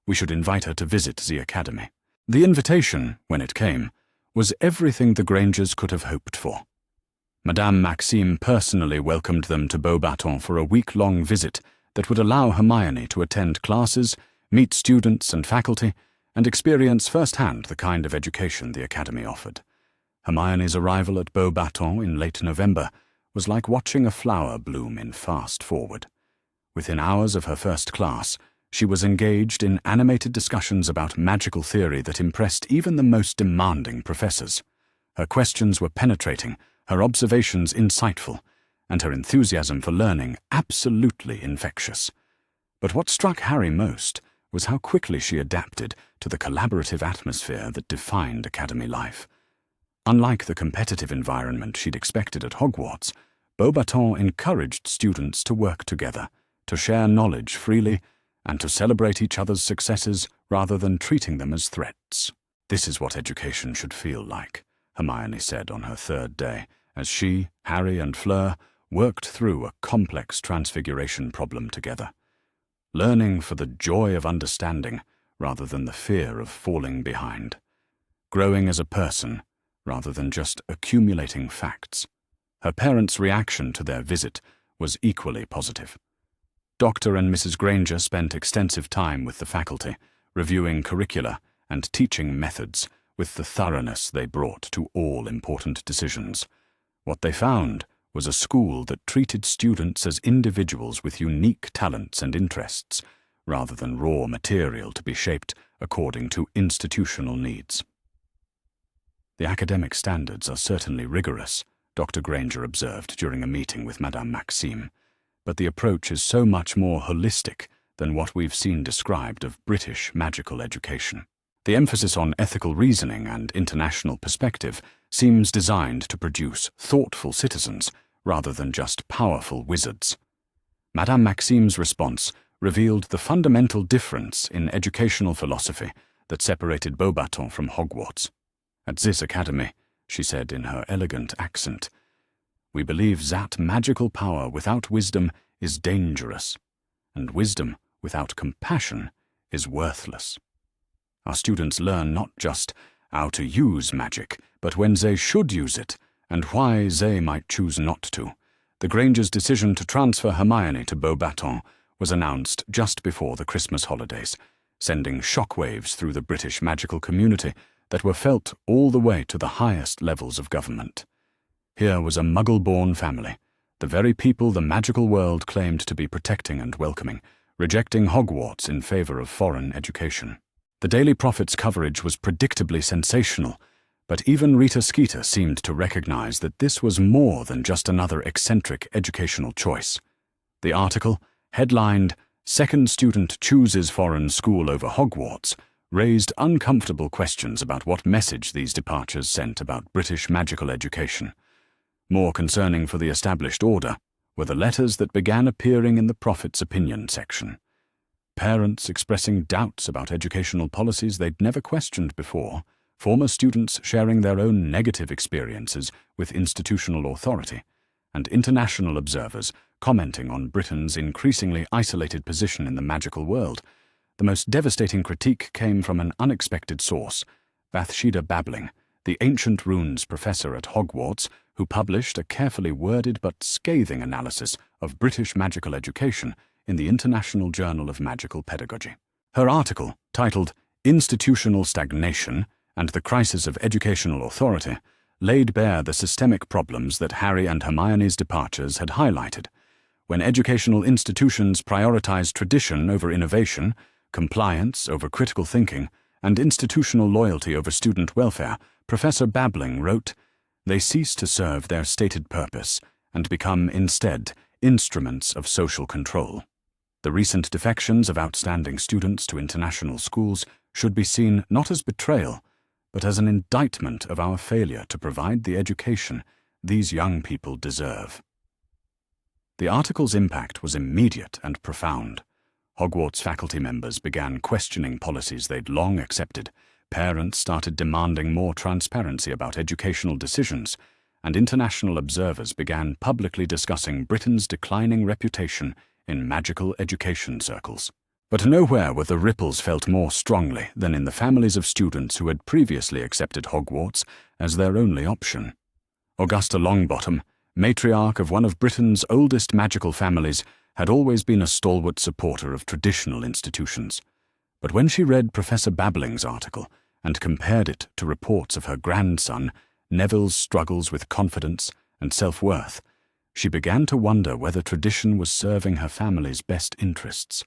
We should invite her to visit the academy." The invitation, when it came, was everything the Grangers could have hoped for. Madame Maxime personally welcomed them to Beauxbatons for a week-long visit that would allow Hermione to attend classes, meet students and faculty, and experience firsthand the kind of education the academy offered. Hermione's arrival at Beauxbatons in late November was like watching a flower bloom in fast forward. Within hours of her first class, she was engaged in animated discussions about magical theory that impressed even the most demanding professors. Her questions were penetrating, her observations insightful, and her enthusiasm for learning absolutely infectious. But what struck Harry most was how quickly she adapted to the collaborative atmosphere that defined academy life. Unlike the competitive environment she'd expected at Hogwarts, Beauxbatons encouraged students to work together, to share knowledge freely, and to celebrate each other's successes rather than treating them as threats. "This is what education should feel like," Hermione said on her third day, as she, Harry, and Fleur worked through a complex transfiguration problem together. Learning for the joy of understanding rather than the fear of falling behind. Growing as a person rather than just accumulating facts. Her parents' reaction to their visit was equally positive. Dr. and Mrs. Granger spent extensive time with the faculty, reviewing curricula and teaching methods with the thoroughness they brought to all important decisions. What they found was a school that treated students as individuals with unique talents and interests, rather than raw material to be shaped according to institutional needs. "The academic standards are certainly rigorous," Dr. Granger observed during a meeting with Madame Maxime, "but the approach is so much more holistic than what we've seen described of British magical education. The emphasis on ethical reasoning and international perspective seems designed to produce thoughtful citizens rather than just powerful wizards." Madame Maxime's response revealed the fundamental difference in educational philosophy that separated Beauxbatons from Hogwarts. "At this academy," she said in her elegant accent, "we believe that magical power without wisdom is dangerous, and wisdom without compassion is worthless. Our students learn not just how to use magic, but when they should use it, and why they might choose not to." The Grangers' decision to transfer Hermione to Beauxbatons was announced just before the Christmas holidays, sending shockwaves through the British magical community that were felt all the way to the highest levels of government. Here was a Muggle-born family, the very people the magical world claimed to be protecting and welcoming, rejecting Hogwarts in favor of foreign education. The Daily Prophet's coverage was predictably sensational, but even Rita Skeeter seemed to recognize that this was more than just another eccentric educational choice. The article, headlined, "Second Student Chooses Foreign School Over Hogwarts," raised uncomfortable questions about what message these departures sent about British magical education. More concerning for the established order were the letters that began appearing in the Prophet's opinion section. Parents expressing doubts about educational policies they'd never questioned before, former students sharing their own negative experiences with institutional authority, and international observers commenting on Britain's increasingly isolated position in the magical world. The most devastating critique came from an unexpected source, Bathsheba Babbling, the ancient runes professor at Hogwarts, who published a carefully worded but scathing analysis of British magical education in the International Journal of Magical Pedagogy. Her article, titled "Institutional Stagnation and the Crisis of Educational Authority," laid bare the systemic problems that Harry and Hermione's departures had highlighted. When educational institutions prioritize tradition over innovation, compliance over critical thinking, and institutional loyalty over student welfare, Professor Babling wrote, "They cease to serve their stated purpose and become instead instruments of social control." The recent defections of outstanding students to international schools should be seen not as betrayal, but as an indictment of our failure to provide the education these young people deserve. The article's impact was immediate and profound. Hogwarts faculty members began questioning policies they'd long accepted, parents started demanding more transparency about educational decisions, and international observers began publicly discussing Britain's declining reputation in magical education circles. But nowhere were the ripples felt more strongly than in the families of students who had previously accepted Hogwarts as their only option. Augusta Longbottom, matriarch of one of Britain's oldest magical families, had always been a stalwart supporter of traditional institutions. But when she read Professor Babling's article and compared it to reports of her grandson, Neville's struggles with confidence and self-worth, she began to wonder whether tradition was serving her family's best interests.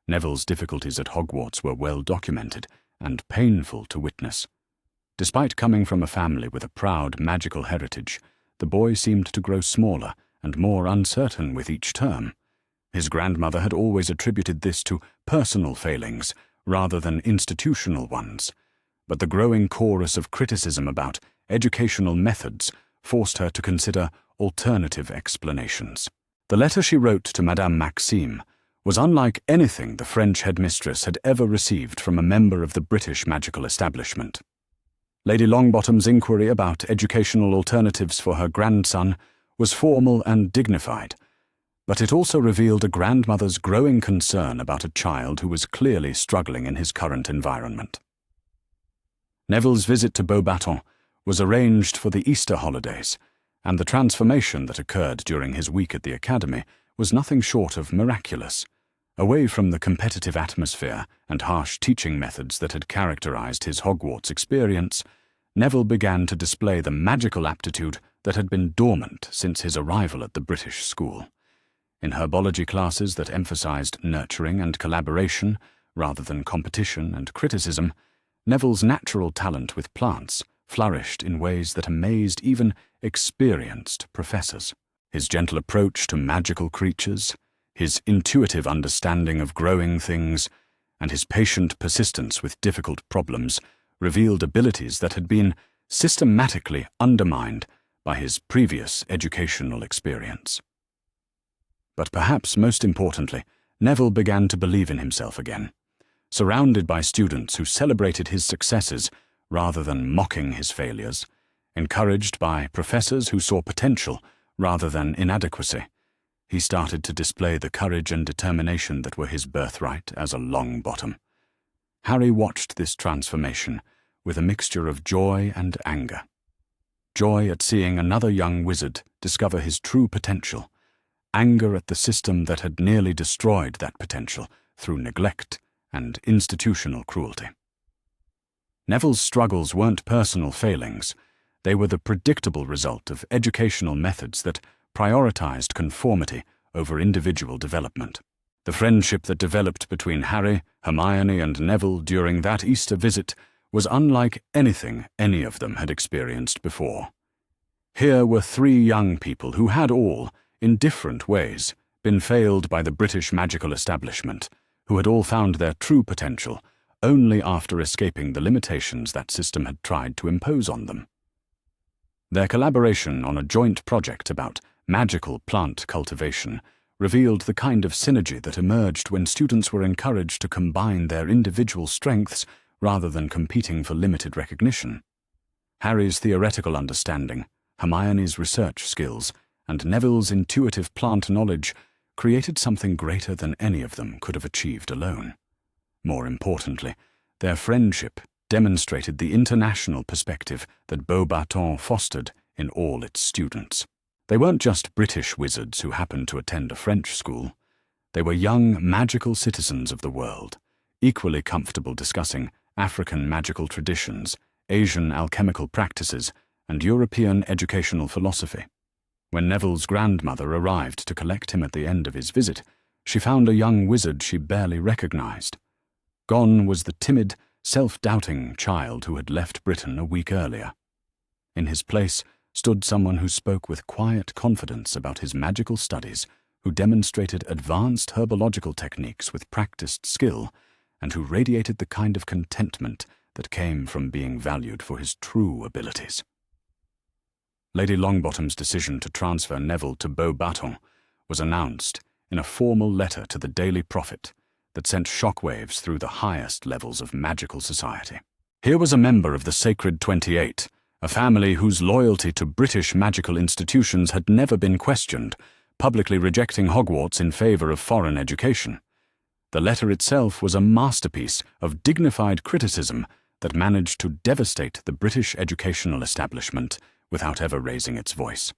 Neville's difficulties at Hogwarts were well documented and painful to witness. Despite coming from a family with a proud magical heritage, the boy seemed to grow smaller and more uncertain with each term. His grandmother had always attributed this to personal failings rather than institutional ones, but the growing chorus of criticism about educational methods forced her to consider alternative explanations. The letter she wrote to Madame Maxime was unlike anything the French headmistress had ever received from a member of the British magical establishment. Lady Longbottom's inquiry about educational alternatives for her grandson was formal and dignified, but it also revealed a grandmother's growing concern about a child who was clearly struggling in his current environment. Neville's visit to Beauxbatons was arranged for the Easter holidays, and the transformation that occurred during his week at the academy was nothing short of miraculous. Away from the competitive atmosphere and harsh teaching methods that had characterized his Hogwarts experience, Neville began to display the magical aptitude that had been dormant since his arrival at the British school. In herbology classes that emphasized nurturing and collaboration rather than competition and criticism, Neville's natural talent with plants flourished in ways that amazed even experienced professors. His gentle approach to magical creatures, his intuitive understanding of growing things, and his patient persistence with difficult problems revealed abilities that had been systematically undermined by his previous educational experience. But perhaps most importantly, Neville began to believe in himself again. Surrounded by students who celebrated his successes rather than mocking his failures, encouraged by professors who saw potential rather than inadequacy, he started to display the courage and determination that were his birthright as a Longbottom. Harry watched this transformation with a mixture of joy and anger. Joy at seeing another young wizard discover his true potential, anger at the system that had nearly destroyed that potential through neglect and institutional cruelty. Neville's struggles weren't personal failings. They were the predictable result of educational methods that prioritized conformity over individual development. The friendship that developed between Harry, Hermione, and Neville during that Easter visit was unlike anything any of them had experienced before. Here were three young people who had all, in different ways, been failed by the British magical establishment, who had all found their true potential only after escaping the limitations that system had tried to impose on them. Their collaboration on a joint project about magical plant cultivation revealed the kind of synergy that emerged when students were encouraged to combine their individual strengths rather than competing for limited recognition. Harry's theoretical understanding, Hermione's research skills, and Neville's intuitive plant knowledge created something greater than any of them could have achieved alone. More importantly, their friendship demonstrated the international perspective that Beauxbatons fostered in all its students. They weren't just British wizards who happened to attend a French school. They were young magical citizens of the world, equally comfortable discussing African magical traditions, Asian alchemical practices, and European educational philosophy. When Neville's grandmother arrived to collect him at the end of his visit, she found a young wizard she barely recognized. Gone was the timid, self-doubting child who had left Britain a week earlier. In his place stood someone who spoke with quiet confidence about his magical studies, who demonstrated advanced herbological techniques with practiced skill, and who radiated the kind of contentment that came from being valued for his true abilities. Lady Longbottom's decision to transfer Neville to Beauxbatons was announced in a formal letter to the Daily Prophet that sent shockwaves through the highest levels of magical society. Here was a member of the Sacred 28, a family whose loyalty to British magical institutions had never been questioned, publicly rejecting Hogwarts in favour of foreign education. The letter itself was a masterpiece of dignified criticism that managed to devastate the British educational establishment without ever raising its voice.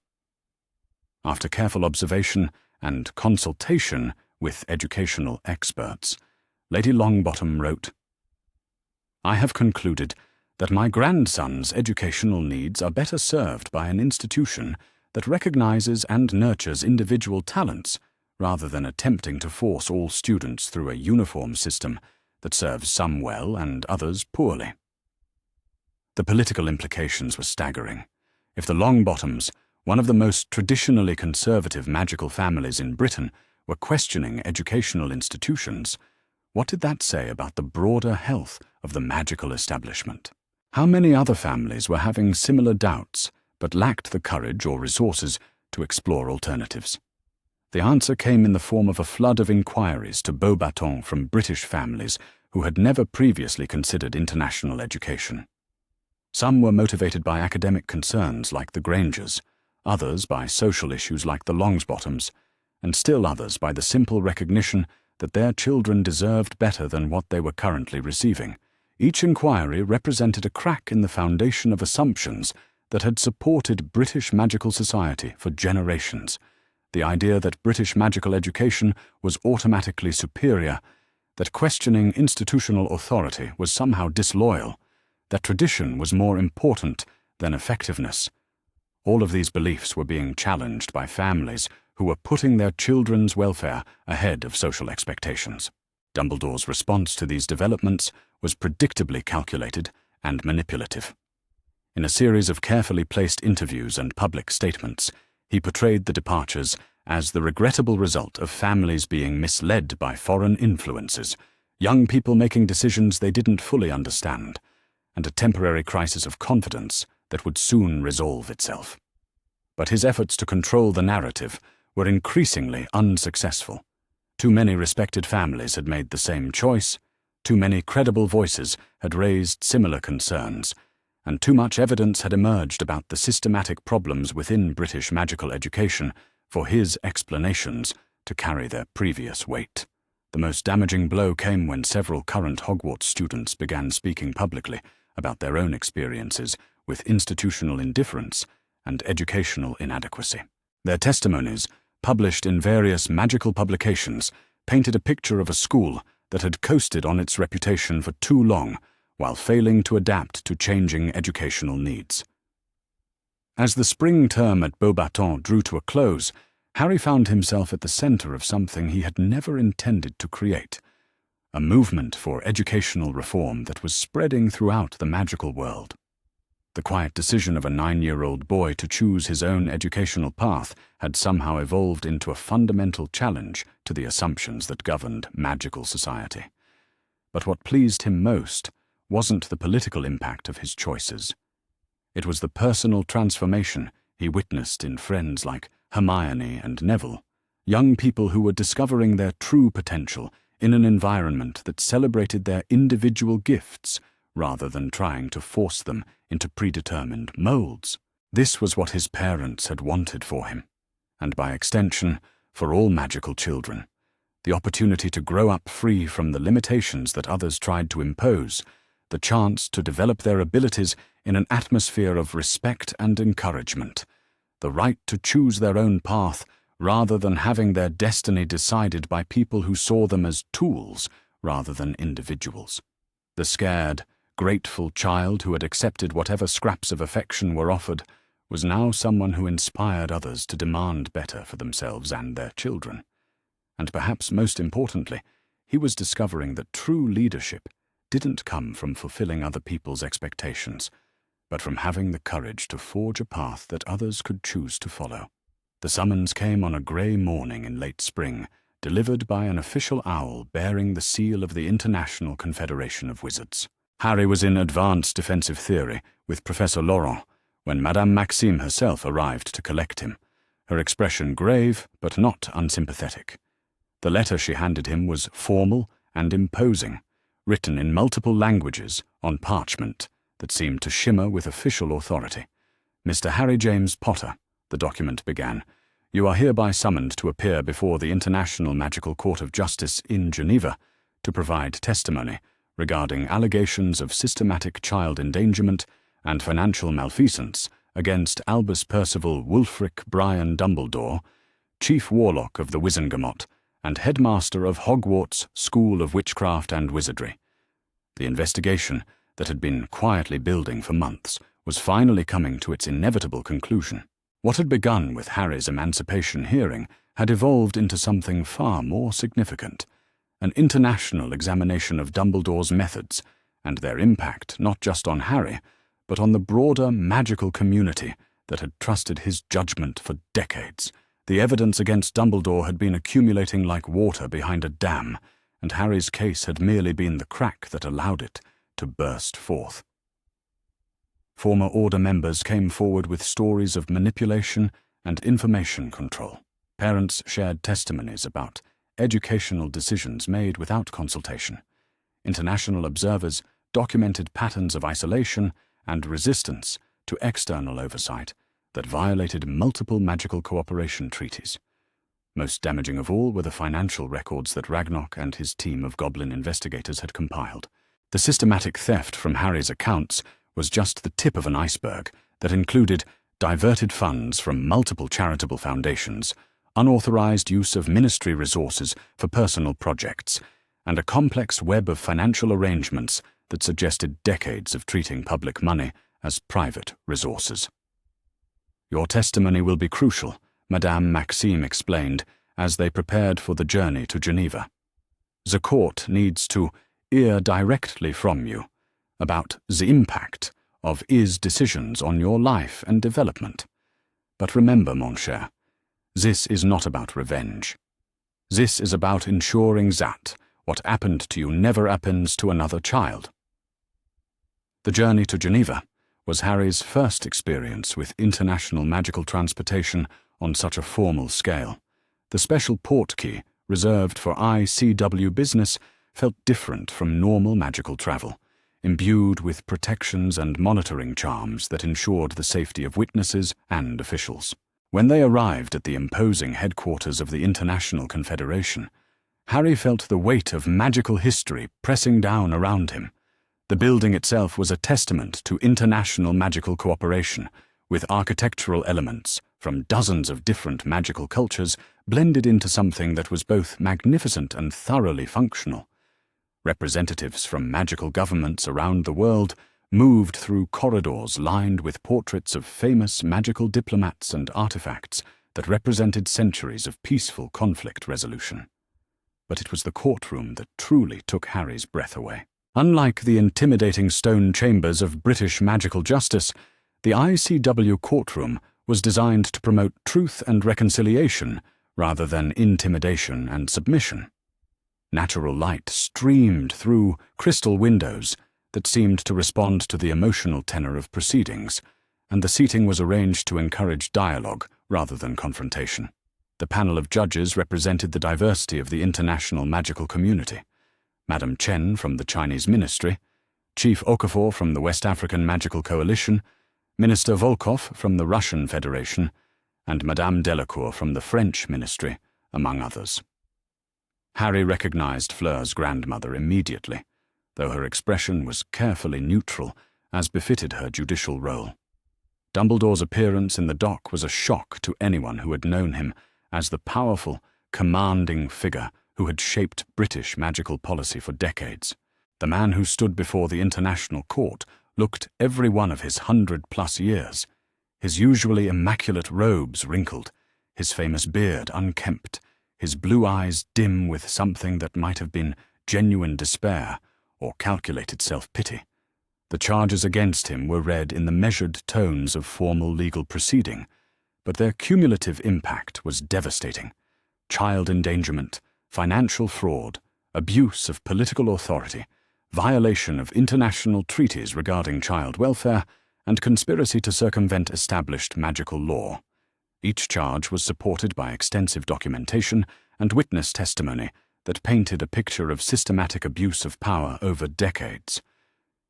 After careful observation and consultation with educational experts, Lady Longbottom wrote, "I have concluded that my grandson's educational needs are better served by an institution that recognizes and nurtures individual talents rather than attempting to force all students through a uniform system that serves some well and others poorly." The political implications were staggering. If the Longbottoms, one of the most traditionally conservative magical families in Britain, were questioning educational institutions, what did that say about the broader health of the magical establishment? How many other families were having similar doubts but lacked the courage or resources to explore alternatives? The answer came in the form of a flood of inquiries to Beauxbatons from British families who had never previously considered international education. Some were motivated by academic concerns like the Grangers, others by social issues like the Longbottoms, and still others by the simple recognition that their children deserved better than what they were currently receiving. Each inquiry represented a crack in the foundation of assumptions that had supported British magical society for generations. The idea that British magical education was automatically superior, that questioning institutional authority was somehow disloyal, that tradition was more important than effectiveness. All of these beliefs were being challenged by families who were putting their children's welfare ahead of social expectations. Dumbledore's response to these developments was predictably calculated and manipulative. In a series of carefully placed interviews and public statements, he portrayed the departures as the regrettable result of families being misled by foreign influences, young people making decisions they didn't fully understand, and a temporary crisis of confidence that would soon resolve itself. But his efforts to control the narrative were increasingly unsuccessful. Too many respected families had made the same choice, too many credible voices had raised similar concerns, and too much evidence had emerged about the systematic problems within British magical education for his explanations to carry their previous weight. The most damaging blow came when several current Hogwarts students began speaking publicly about their own experiences with institutional indifference and educational inadequacy. Their testimonies, published in various magical publications, painted a picture of a school that had coasted on its reputation for too long while failing to adapt to changing educational needs. As the spring term at Beauxbatons drew to a close, Harry found himself at the center of something he had never intended to create, a movement for educational reform that was spreading throughout the magical world. The quiet decision of a 9-year-old boy to choose his own educational path had somehow evolved into a fundamental challenge to the assumptions that governed magical society. But what pleased him most wasn't the political impact of his choices. It was the personal transformation he witnessed in friends like Hermione and Neville, young people who were discovering their true potential in an environment that celebrated their individual gifts rather than trying to force them into predetermined molds. This was what his parents had wanted for him, and by extension, for all magical children, the opportunity to grow up free from the limitations that others tried to impose, the chance to develop their abilities in an atmosphere of respect and encouragement, the right to choose their own path rather than having their destiny decided by people who saw them as tools rather than individuals. The scared, grateful child who had accepted whatever scraps of affection were offered was now someone who inspired others to demand better for themselves and their children. And perhaps most importantly, he was discovering that true leadership didn't come from fulfilling other people's expectations, but from having the courage to forge a path that others could choose to follow. The summons came on a grey morning in late spring, delivered by an official owl bearing the seal of the International Confederation of Wizards. Harry was in advanced defensive theory with Professor Laurent when Madame Maxime herself arrived to collect him, her expression grave but not unsympathetic. The letter she handed him was formal and imposing, written in multiple languages on parchment that seemed to shimmer with official authority. "Mr. Harry James Potter," the document began, "you are hereby summoned to appear before the International Magical Court of Justice in Geneva to provide testimony regarding allegations of systematic child endangerment and financial malfeasance against Albus Percival Wulfric Brian Dumbledore, Chief Warlock of the Wizengamot and Headmaster of Hogwarts School of Witchcraft and Wizardry." The investigation, that had been quietly building for months, was finally coming to its inevitable conclusion. What had begun with Harry's emancipation hearing had evolved into something far more significant, an international examination of Dumbledore's methods and their impact not just on Harry, but on the broader magical community that had trusted his judgment for decades. The evidence against Dumbledore had been accumulating like water behind a dam, and Harry's case had merely been the crack that allowed it to burst forth. Former Order members came forward with stories of manipulation and information control. Parents shared testimonies about educational decisions made without consultation. International observers documented patterns of isolation and resistance to external oversight that violated multiple magical cooperation treaties. Most damaging of all were the financial records that Ragnarok and his team of goblin investigators had compiled. The systematic theft from Harry's accounts was just the tip of an iceberg that included diverted funds from multiple charitable foundations, unauthorized use of ministry resources for personal projects, and a complex web of financial arrangements that suggested decades of treating public money as private resources. "Your testimony will be crucial," Madame Maxime explained as they prepared for the journey to Geneva. "The court needs to hear directly from you about the impact of his decisions on your life and development. But remember, mon cher, this is not about revenge. This is about ensuring that what happened to you never happens to another child." The journey to Geneva was Harry's first experience with international magical transportation on such a formal scale. The special port key, reserved for ICW business, felt different from normal magical travel, imbued with protections and monitoring charms that ensured the safety of witnesses and officials. When they arrived at the imposing headquarters of the International Confederation, Harry felt the weight of magical history pressing down around him. The building itself was a testament to international magical cooperation, with architectural elements from dozens of different magical cultures blended into something that was both magnificent and thoroughly functional. Representatives from magical governments around the world moved through corridors lined with portraits of famous magical diplomats and artifacts that represented centuries of peaceful conflict resolution. But it was the courtroom that truly took Harry's breath away. Unlike the intimidating stone chambers of British magical justice, the ICW courtroom was designed to promote truth and reconciliation rather than intimidation and submission. Natural light streamed through crystal windows that seemed to respond to the emotional tenor of proceedings, and the seating was arranged to encourage dialogue rather than confrontation. The panel of judges represented the diversity of the international magical community. Madame Chen from the Chinese Ministry, Chief Okafor from the West African Magical Coalition, Minister Volkov from the Russian Federation, and Madame Delacour from the French Ministry, among others. Harry recognized Fleur's grandmother immediately, though her expression was carefully neutral, as befitted her judicial role. Dumbledore's appearance in the dock was a shock to anyone who had known him as the powerful, commanding figure who had shaped British magical policy for decades. The man who stood before the International Court looked every one of his 100+ years. his usually immaculate robes wrinkled, his famous beard unkempt, his blue eyes dim with something that might have been genuine despair or calculated self-pity. The charges against him were read in the measured tones of formal legal proceeding, but their cumulative impact was devastating. Child endangerment, financial fraud, abuse of political authority, violation of international treaties regarding child welfare, and conspiracy to circumvent established magical law. Each charge was supported by extensive documentation and witness testimony that painted a picture of systematic abuse of power over decades.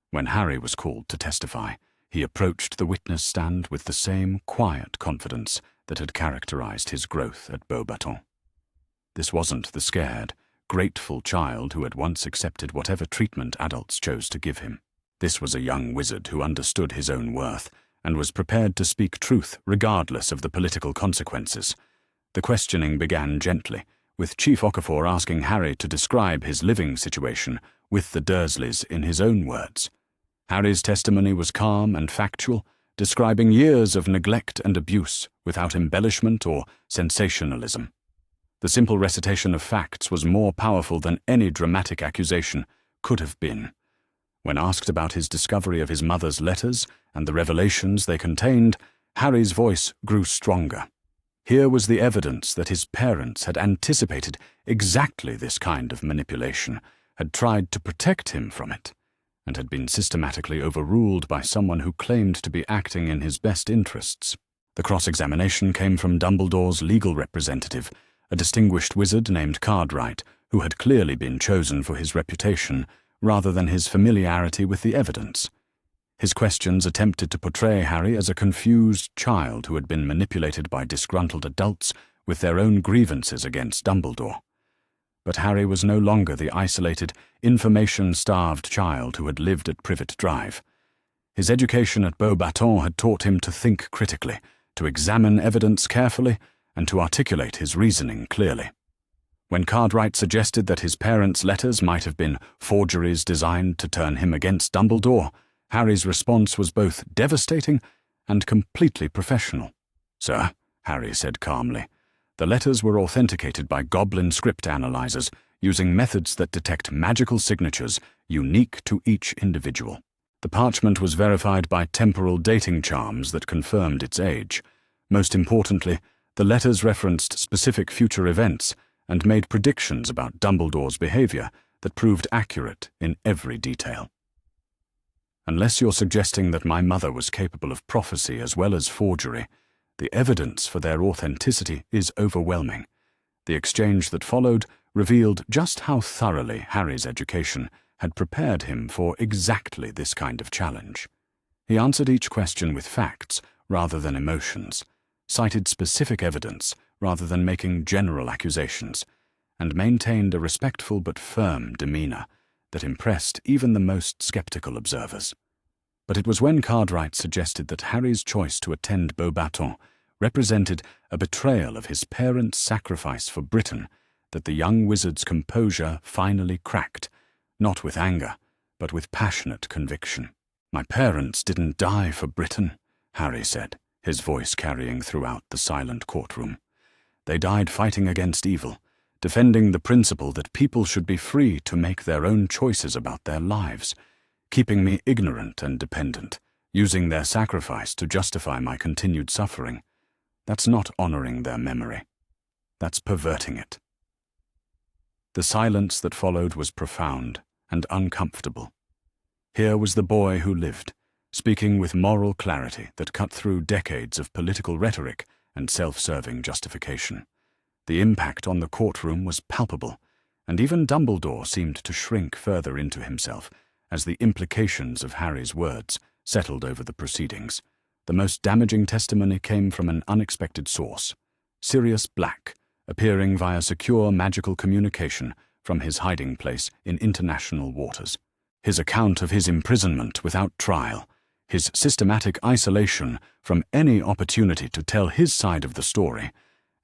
When Harry was called to testify, he approached the witness stand with the same quiet confidence that had characterized his growth at Beauxbatons. This wasn't the scared, grateful child who had once accepted whatever treatment adults chose to give him. This was a young wizard who understood his own worth and was prepared to speak truth regardless of the political consequences. The questioning began gently, with Chief Okafor asking Harry to describe his living situation with the Dursleys in his own words. Harry's testimony was calm and factual, describing years of neglect and abuse without embellishment or sensationalism. The simple recitation of facts was more powerful than any dramatic accusation could have been. When asked about his discovery of his mother's letters and the revelations they contained, Harry's voice grew stronger. Here was the evidence that his parents had anticipated exactly this kind of manipulation, had tried to protect him from it, and had been systematically overruled by someone who claimed to be acting in his best interests. The cross-examination came from Dumbledore's legal representative, a distinguished wizard named Cartwright, who had clearly been chosen for his reputation rather than his familiarity with the evidence. His questions attempted to portray Harry as a confused child who had been manipulated by disgruntled adults with their own grievances against Dumbledore. But Harry was no longer the isolated, information-starved child who had lived at Privet Drive. His education at Beauxbatons had taught him to think critically, to examine evidence carefully, and to articulate his reasoning clearly. When Cartwright suggested that his parents' letters might have been forgeries designed to turn him against Dumbledore, Harry's response was both devastating and completely professional. "Sir," Harry said calmly, "the letters were authenticated by Goblin script analyzers using methods that detect magical signatures unique to each individual. The parchment was verified by temporal dating charms that confirmed its age. Most importantly, the letters referenced specific future events and made predictions about Dumbledore's behavior that proved accurate in every detail. Unless you're suggesting that my mother was capable of prophecy as well as forgery, the evidence for their authenticity is overwhelming." The exchange that followed revealed just how thoroughly Harry's education had prepared him for exactly this kind of challenge. He answered each question with facts rather than emotions, cited specific evidence rather than making general accusations, and maintained a respectful but firm demeanor that impressed even the most skeptical observers. But it was when Cartwright suggested that Harry's choice to attend Beauxbatons represented a betrayal of his parents' sacrifice for Britain that the young wizard's composure finally cracked, not with anger, but with passionate conviction. "My parents didn't die for Britain," Harry said, his voice carrying throughout the silent courtroom. "They died fighting against evil, defending the principle that people should be free to make their own choices about their lives, keeping me ignorant and dependent, using their sacrifice to justify my continued suffering. That's not honoring their memory. That's perverting it." The silence that followed was profound and uncomfortable. Here was the boy who lived, speaking with moral clarity that cut through decades of political rhetoric and self-serving justification. The impact on the courtroom was palpable, and even Dumbledore seemed to shrink further into himself as the implications of Harry's words settled over the proceedings. The most damaging testimony came from an unexpected source, Sirius Black, appearing via secure magical communication from his hiding place in international waters. His account of his imprisonment without trial, his systematic isolation from any opportunity to tell his side of the story,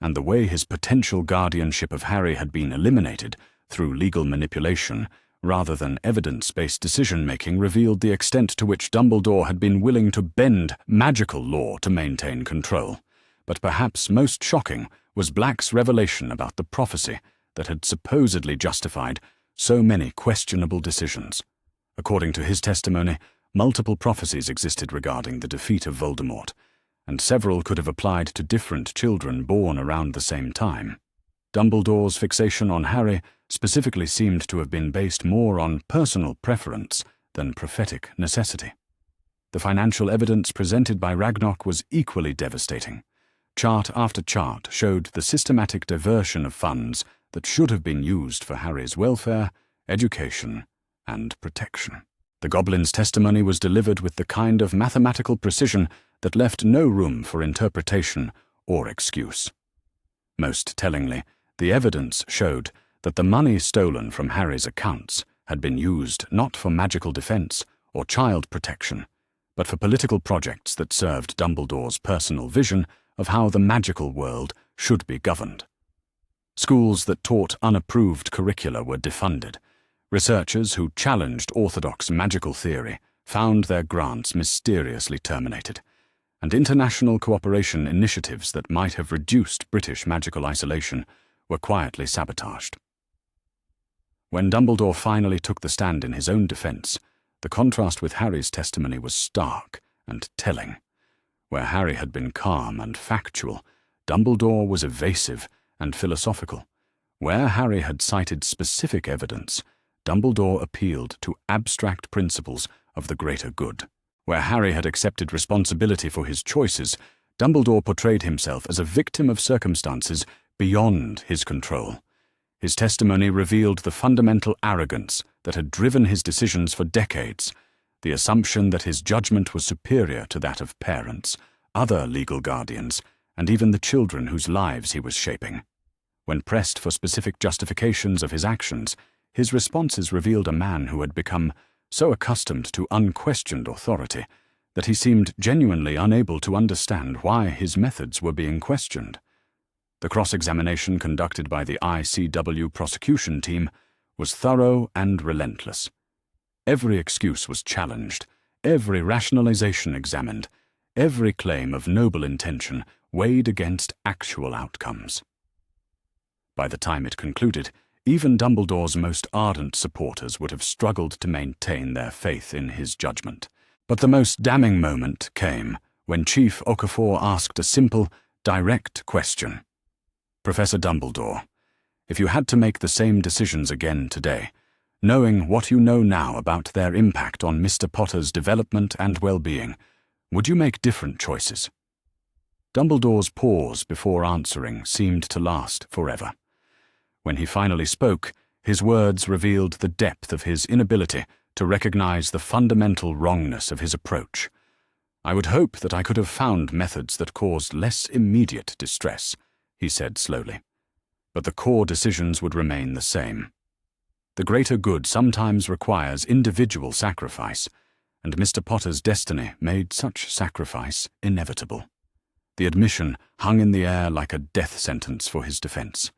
and the way his potential guardianship of Harry had been eliminated through legal manipulation, rather than evidence-based decision-making revealed the extent to which Dumbledore had been willing to bend magical law to maintain control. But perhaps most shocking was Black's revelation about the prophecy that had supposedly justified so many questionable decisions. According to his testimony, multiple prophecies existed regarding the defeat of Voldemort, and several could have applied to different children born around the same time. Dumbledore's fixation on Harry specifically seemed to have been based more on personal preference than prophetic necessity. The financial evidence presented by Ragnarok was equally devastating. Chart after chart showed the systematic diversion of funds that should have been used for Harry's welfare, education, and protection. The Goblin's testimony was delivered with the kind of mathematical precision that left no room for interpretation or excuse. Most tellingly, the evidence showed that the money stolen from Harry's accounts had been used not for magical defense or child protection, but for political projects that served Dumbledore's personal vision of how the magical world should be governed. Schools that taught unapproved curricula were defunded. Researchers who challenged orthodox magical theory found their grants mysteriously terminated, and international cooperation initiatives that might have reduced British magical isolation were quietly sabotaged. When Dumbledore finally took the stand in his own defense, the contrast with Harry's testimony was stark and telling. Where Harry had been calm and factual, Dumbledore was evasive and philosophical. Where Harry had cited specific evidence, Dumbledore appealed to abstract principles of the greater good. Where Harry had accepted responsibility for his choices, Dumbledore portrayed himself as a victim of circumstances beyond his control. His testimony revealed the fundamental arrogance that had driven his decisions for decades, the assumption that his judgment was superior to that of parents, other legal guardians, and even the children whose lives he was shaping. When pressed for specific justifications of his actions, his responses revealed a man who had become so accustomed to unquestioned authority that he seemed genuinely unable to understand why his methods were being questioned. The cross-examination conducted by the ICW prosecution team was thorough and relentless. Every excuse was challenged, every rationalization examined, every claim of noble intention weighed against actual outcomes. By the time it concluded, even Dumbledore's most ardent supporters would have struggled to maintain their faith in his judgment. But the most damning moment came when Chief Okafor asked a simple, direct question. Professor Dumbledore, if you had to make the same decisions again today, knowing what you know now about their impact on Mr. Potter's development and well-being, would you make different choices? Dumbledore's pause before answering seemed to last forever. When he finally spoke, his words revealed the depth of his inability to recognize the fundamental wrongness of his approach. I would hope that I could have found methods that caused less immediate distress, he said slowly. But the core decisions would remain the same. The greater good sometimes requires individual sacrifice, and Mr. Potter's destiny made such sacrifice inevitable. The admission hung in the air like a death sentence for his defense.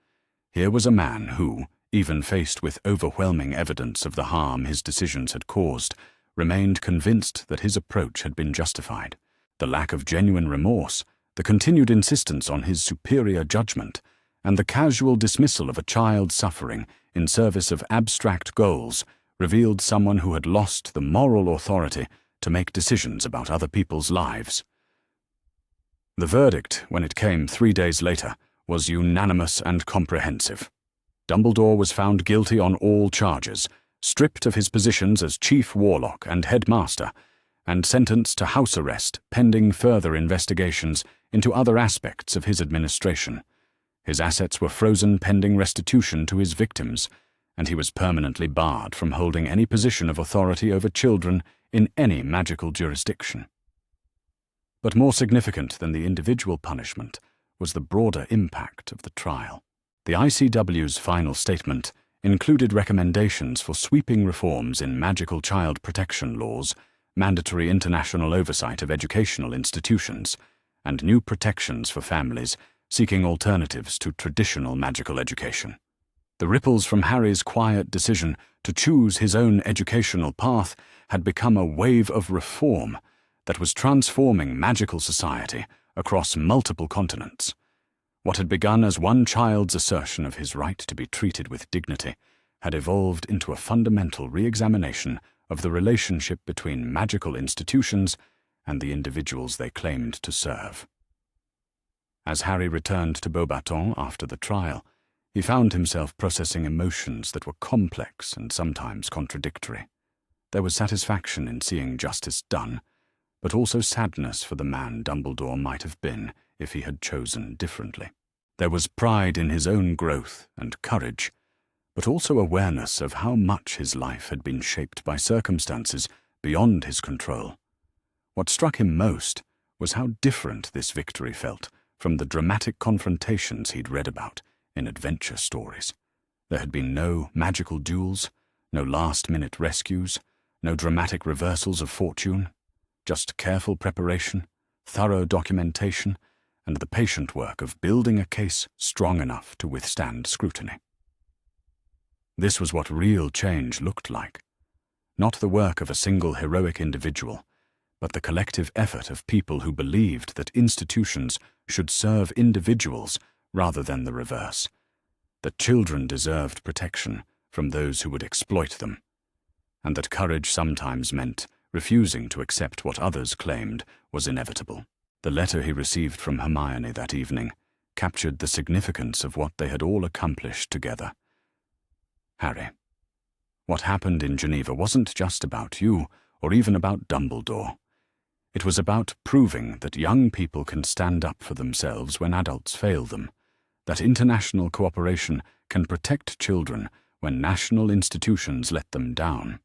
Here was a man who, even faced with overwhelming evidence of the harm his decisions had caused, remained convinced that his approach had been justified. The lack of genuine remorse, the continued insistence on his superior judgment, and the casual dismissal of a child suffering in service of abstract goals revealed someone who had lost the moral authority to make decisions about other people's lives. The verdict, when it came 3 days later, was unanimous and comprehensive. Dumbledore was found guilty on all charges, stripped of his positions as Chief Warlock and Headmaster, and sentenced to house arrest pending further investigations into other aspects of his administration. His assets were frozen pending restitution to his victims, and he was permanently barred from holding any position of authority over children in any magical jurisdiction. But more significant than the individual punishment was the broader impact of the trial. The ICW's final statement included recommendations for sweeping reforms in magical child protection laws, mandatory international oversight of educational institutions, and new protections for families seeking alternatives to traditional magical education. The ripples from Harry's quiet decision to choose his own educational path had become a wave of reform that was transforming magical society across multiple continents. What had begun as one child's assertion of his right to be treated with dignity had evolved into a fundamental re-examination of the relationship between magical institutions and the individuals they claimed to serve. As Harry returned to Beauxbatons after the trial, he found himself processing emotions that were complex and sometimes contradictory. There was satisfaction in seeing justice done, but also sadness for the man Dumbledore might have been if he had chosen differently. There was pride in his own growth and courage, but also awareness of how much his life had been shaped by circumstances beyond his control. What struck him most was how different this victory felt from the dramatic confrontations he'd read about in adventure stories. There had been no magical duels, no last-minute rescues, no dramatic reversals of fortune, just careful preparation, thorough documentation, and the patient work of building a case strong enough to withstand scrutiny. This was what real change looked like. Not the work of a single heroic individual, but the collective effort of people who believed that institutions should serve individuals rather than the reverse, that children deserved protection from those who would exploit them, and that courage sometimes meant refusing to accept what others claimed was inevitable. The letter he received from Hermione that evening captured the significance of what they had all accomplished together. Harry, what happened in Geneva wasn't just about you or even about Dumbledore. It was about proving that young people can stand up for themselves when adults fail them, that international cooperation can protect children when national institutions let them down,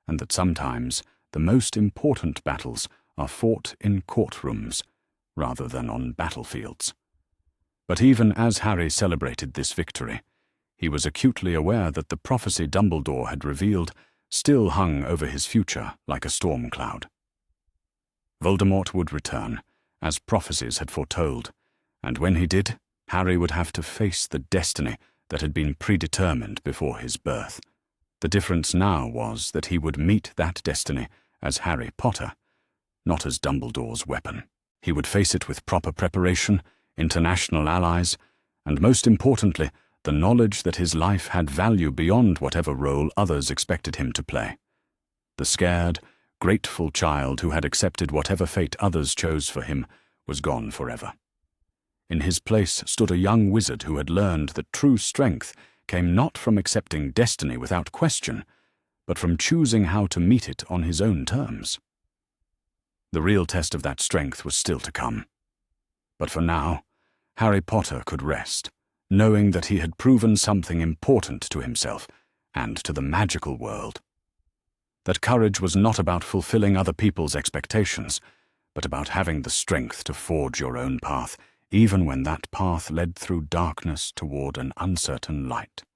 and that sometimes the most important battles are fought in courtrooms rather than on battlefields. But even as Harry celebrated this victory, he was acutely aware that the prophecy Dumbledore had revealed still hung over his future like a storm cloud. Voldemort would return, as prophecies had foretold, and when he did, Harry would have to face the destiny that had been predetermined before his birth. The difference now was that he would meet that destiny as Harry Potter, not as Dumbledore's weapon. He would face it with proper preparation, international allies, and most importantly, the knowledge that his life had value beyond whatever role others expected him to play. The scared, grateful child who had accepted whatever fate others chose for him was gone forever. In his place stood a young wizard who had learned that true strength came not from accepting destiny without question, but from choosing how to meet it on his own terms. The real test of that strength was still to come. But for now, Harry Potter could rest, knowing that he had proven something important to himself and to the magical world. That courage was not about fulfilling other people's expectations, but about having the strength to forge your own path, even when that path led through darkness toward an uncertain light.